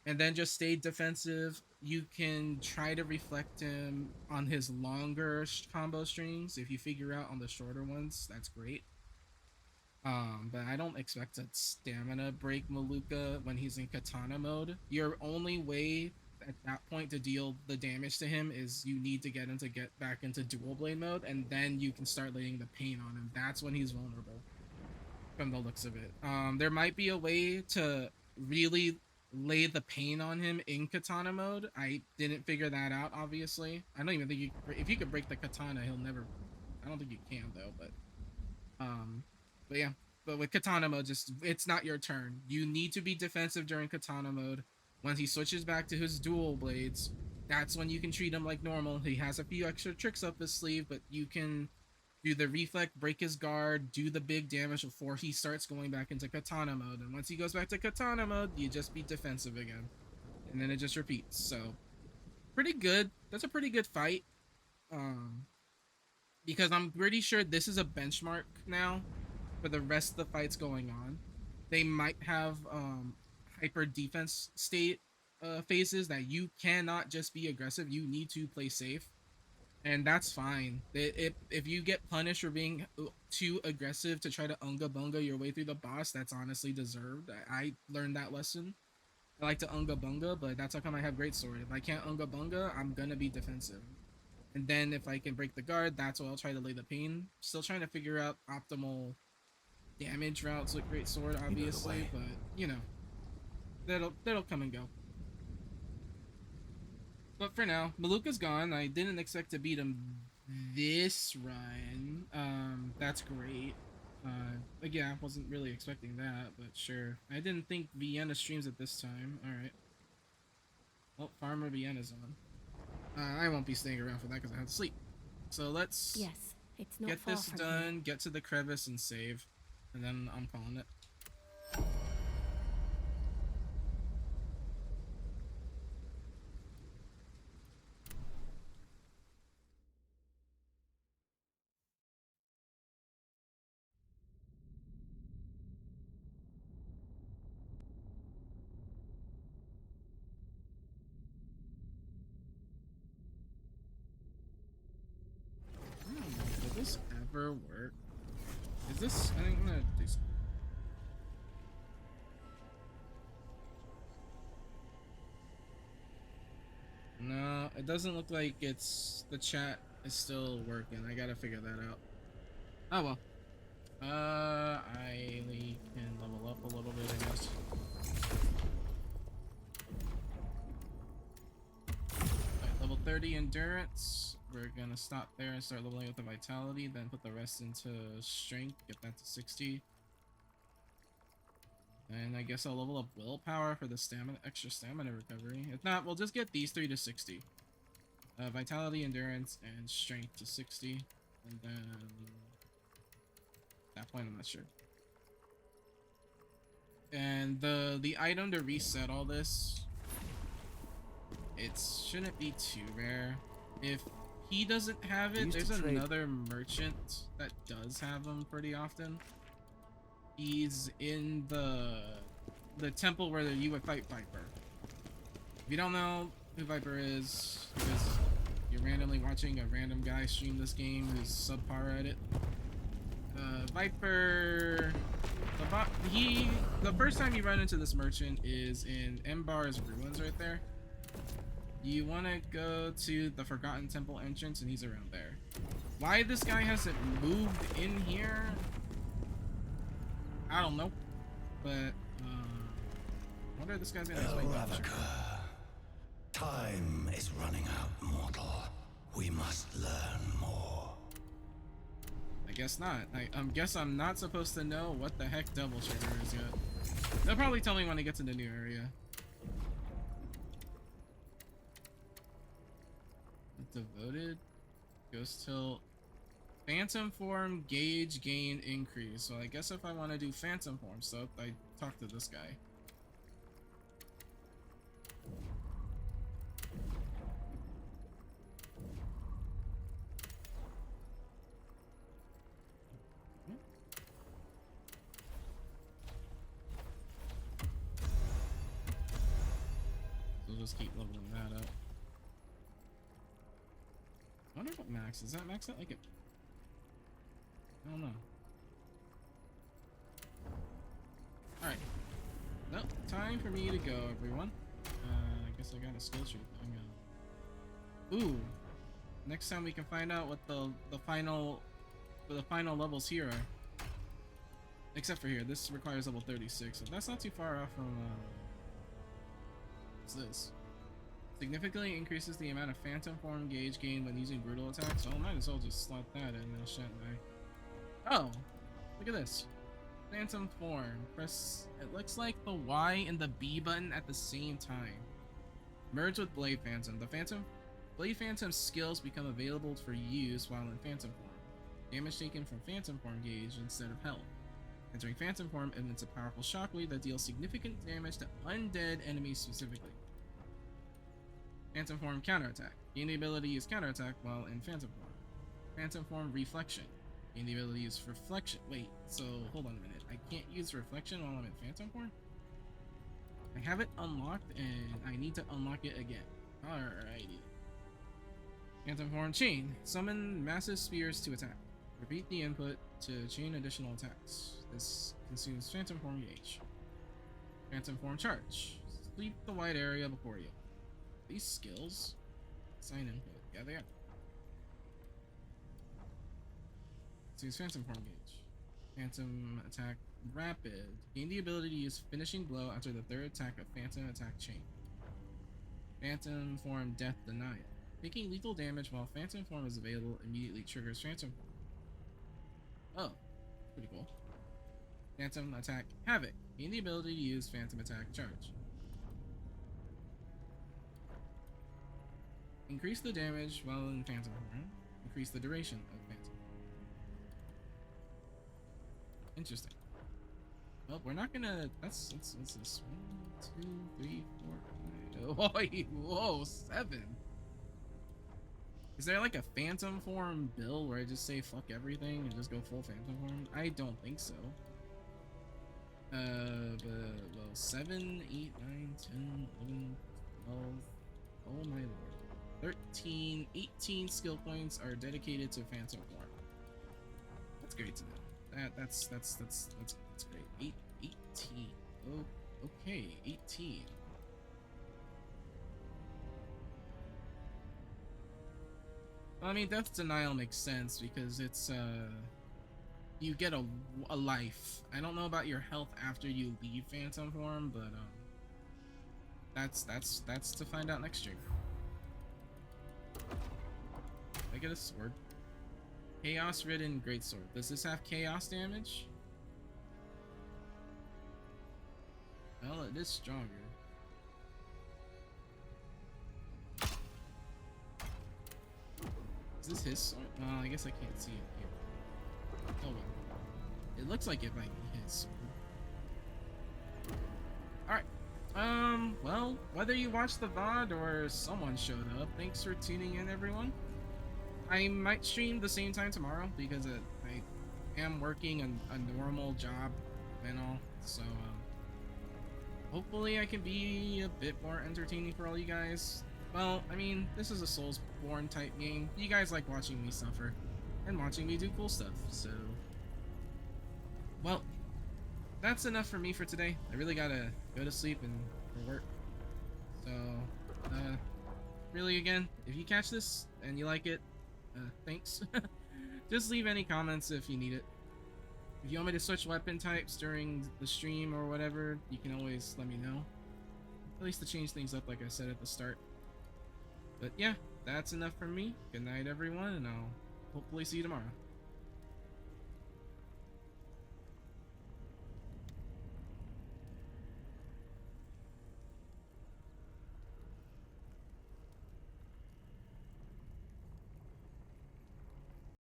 And then just stay defensive. You can try to reflect him on his longer combo strings. If you figure out on the shorter ones, that's great. But I don't expect to stamina break Maluka when he's in katana mode. Your only way at that point to deal the damage to him is you need to get him to get back into dual blade mode, and then you can start laying the pain on him. That's when he's vulnerable, from the looks of it. There might be a way to really lay the pain on him in katana mode. I didn't figure that out, obviously. I don't even think if you could break the katana, he'll never. I don't think you can though, but yeah. But with katana mode, just it's not your turn. You need to be defensive during katana mode. Once he switches back to his dual blades, that's when you can treat him like normal. He has a few extra tricks up his sleeve, but you can do the reflect, break his guard, do the big damage before he starts going back into katana mode. And once he goes back to katana mode, you just be defensive again. And then it just repeats. So, pretty good. That's a pretty good fight. Because I'm pretty sure this is a benchmark now for the rest of the fights going on. They might have hyper defense state phases that you cannot just be aggressive. You need to play safe. And that's fine. If you get punished for being too aggressive to try to unga bunga your way through the boss, that's honestly deserved. I learned that lesson. I like to unga bunga, but that's how come I have great sword. If I can't unga bunga, I'm gonna be defensive. And then if I can break the guard, that's where I'll try to lay the pain. Still trying to figure out optimal damage routes with great sword, obviously, but you know, that'll come and go. But for now, Maluka's gone. I didn't expect to beat him this run. That's great. Like, yeah, I wasn't really expecting that, but sure. I didn't think Vienna streams at this time. Alright. Well, Farmer Vienna's on. I won't be staying around for that because I have to sleep. So let's it's not get far this from done, get to the crevice and save. And then I'm calling it. Will this ever work? Is this? I think I'm gonna do something. No, it doesn't look like it's the chat is still working. I gotta figure that out. Oh well. I can level up a little bit, I guess. Right, level 30 endurance. we're gonna stop there and start leveling up the vitality, then put the rest into strength, get that to 60. And I guess I'll level up willpower for the stamina, extra stamina recovery. If not, we'll just get these 3 to 60. Vitality, endurance, and strength to 60. And then at that point, I'm not sure. And the item to reset all this, it shouldn't be too rare. If he doesn't have it, there's another merchant that does have them pretty often. He's in the temple where you would fight Viper. If you don't know who Viper is, because you're randomly watching a random guy stream this game who's subpar at it. Viper, the first time you run into this merchant is in Embar's ruins right there. You want to go to the Forgotten Temple entrance, and he's around there. Why this guy hasn't moved in here, I don't know. But I wonder if this guy's gonna explain that. Time is running out, mortal. We must learn more. I guess not. I guess I'm not supposed to know what the heck Double Trigger is yet. They'll probably tell me when I get to the new area. Devoted Ghost Tilt, Phantom Form gauge gain increase. So I guess if I want to do Phantom Form stuff, I talk to this guy. So we'll just keep leveling that up. I wonder what max is that. Max out like it? I don't know. Alright. Well, time for me to go, everyone. I guess I got a skill tree thing. Ooh. Next time we can find out what the final levels here are. Except for here, this requires level 36, so that's not too far off from what's this? Significantly increases the amount of Phantom Form gauge gain when using brutal attacks. So I might as well just slot that in now, shouldn't I? Oh, look at this. Phantom Form. Press, it looks like the Y and the B button at the same time. Merge with Blade Phantom. Blade Phantom skills become available for use while in Phantom Form. Damage taken from Phantom Form gauge instead of health. Entering Phantom Form emits a powerful shockwave that deals significant damage to undead enemies specifically. Phantom Form counterattack. Gain the ability to use counterattack while in Phantom Form. Phantom Form reflection. Gain the ability to use reflection. Wait, so hold on a minute. I can't use reflection while I'm in Phantom Form? I have it unlocked and I need to unlock it again. Alrighty. Phantom Form chain. Summon massive spears to attack. Repeat the input to chain additional attacks. This consumes Phantom Form gauge. Phantom Form charge. Sweep the wide area before you. These skills? Sign input. Yeah, they are. Let's use Phantom Form gauge. Phantom attack rapid. Gain the ability to use finishing blow after the third attack of Phantom attack chain. Phantom Form death denial. Taking lethal damage while Phantom Form is available immediately triggers Phantom Form. Oh, pretty cool. Phantom attack havoc. Gain the ability to use Phantom attack charge. Increase the damage while in Phantom Form. Increase the duration of Phantom. Interesting. Well, we're not gonna. What's this? 1, 2, 3, 4, 5. Whoa, 7. Is there like a Phantom Form build where I just say fuck everything and just go full Phantom Form? I don't think so. Well, 7, 8, 9, 10, 11, 12. Oh my lord. 13, 18 skill points are dedicated to Phantom Form. That's great to know. That's great. 18. Oh, okay, 18. Well, I mean, Death Denial makes sense because it's you get a life. I don't know about your health after you leave Phantom Form, but that's to find out next year. I get a sword. Chaos Ridden Greatsword. Does this have chaos damage? Well, it is stronger. Is this his sword? Well, I guess I can't see it here. Oh well. It looks like it might be his sword. Alright. Well, whether you watched the VOD or someone showed up, thanks for tuning in, everyone. I might stream the same time tomorrow because I am working a normal job and all, so hopefully I can be a bit more entertaining for all you guys. Well, I mean, this is a Soulsborne type game. You guys like watching me suffer and watching me do cool stuff, so well, that's enough for me for today. I really gotta go to sleep and for work. So, really again, if you catch this and you like it, thanks. Just leave any comments if you need it. If you want me to switch weapon types during the stream or whatever, you can always let me know. At least to change things up like I said at the start. But yeah, that's enough from me. Good night everyone, and I'll hopefully see you tomorrow.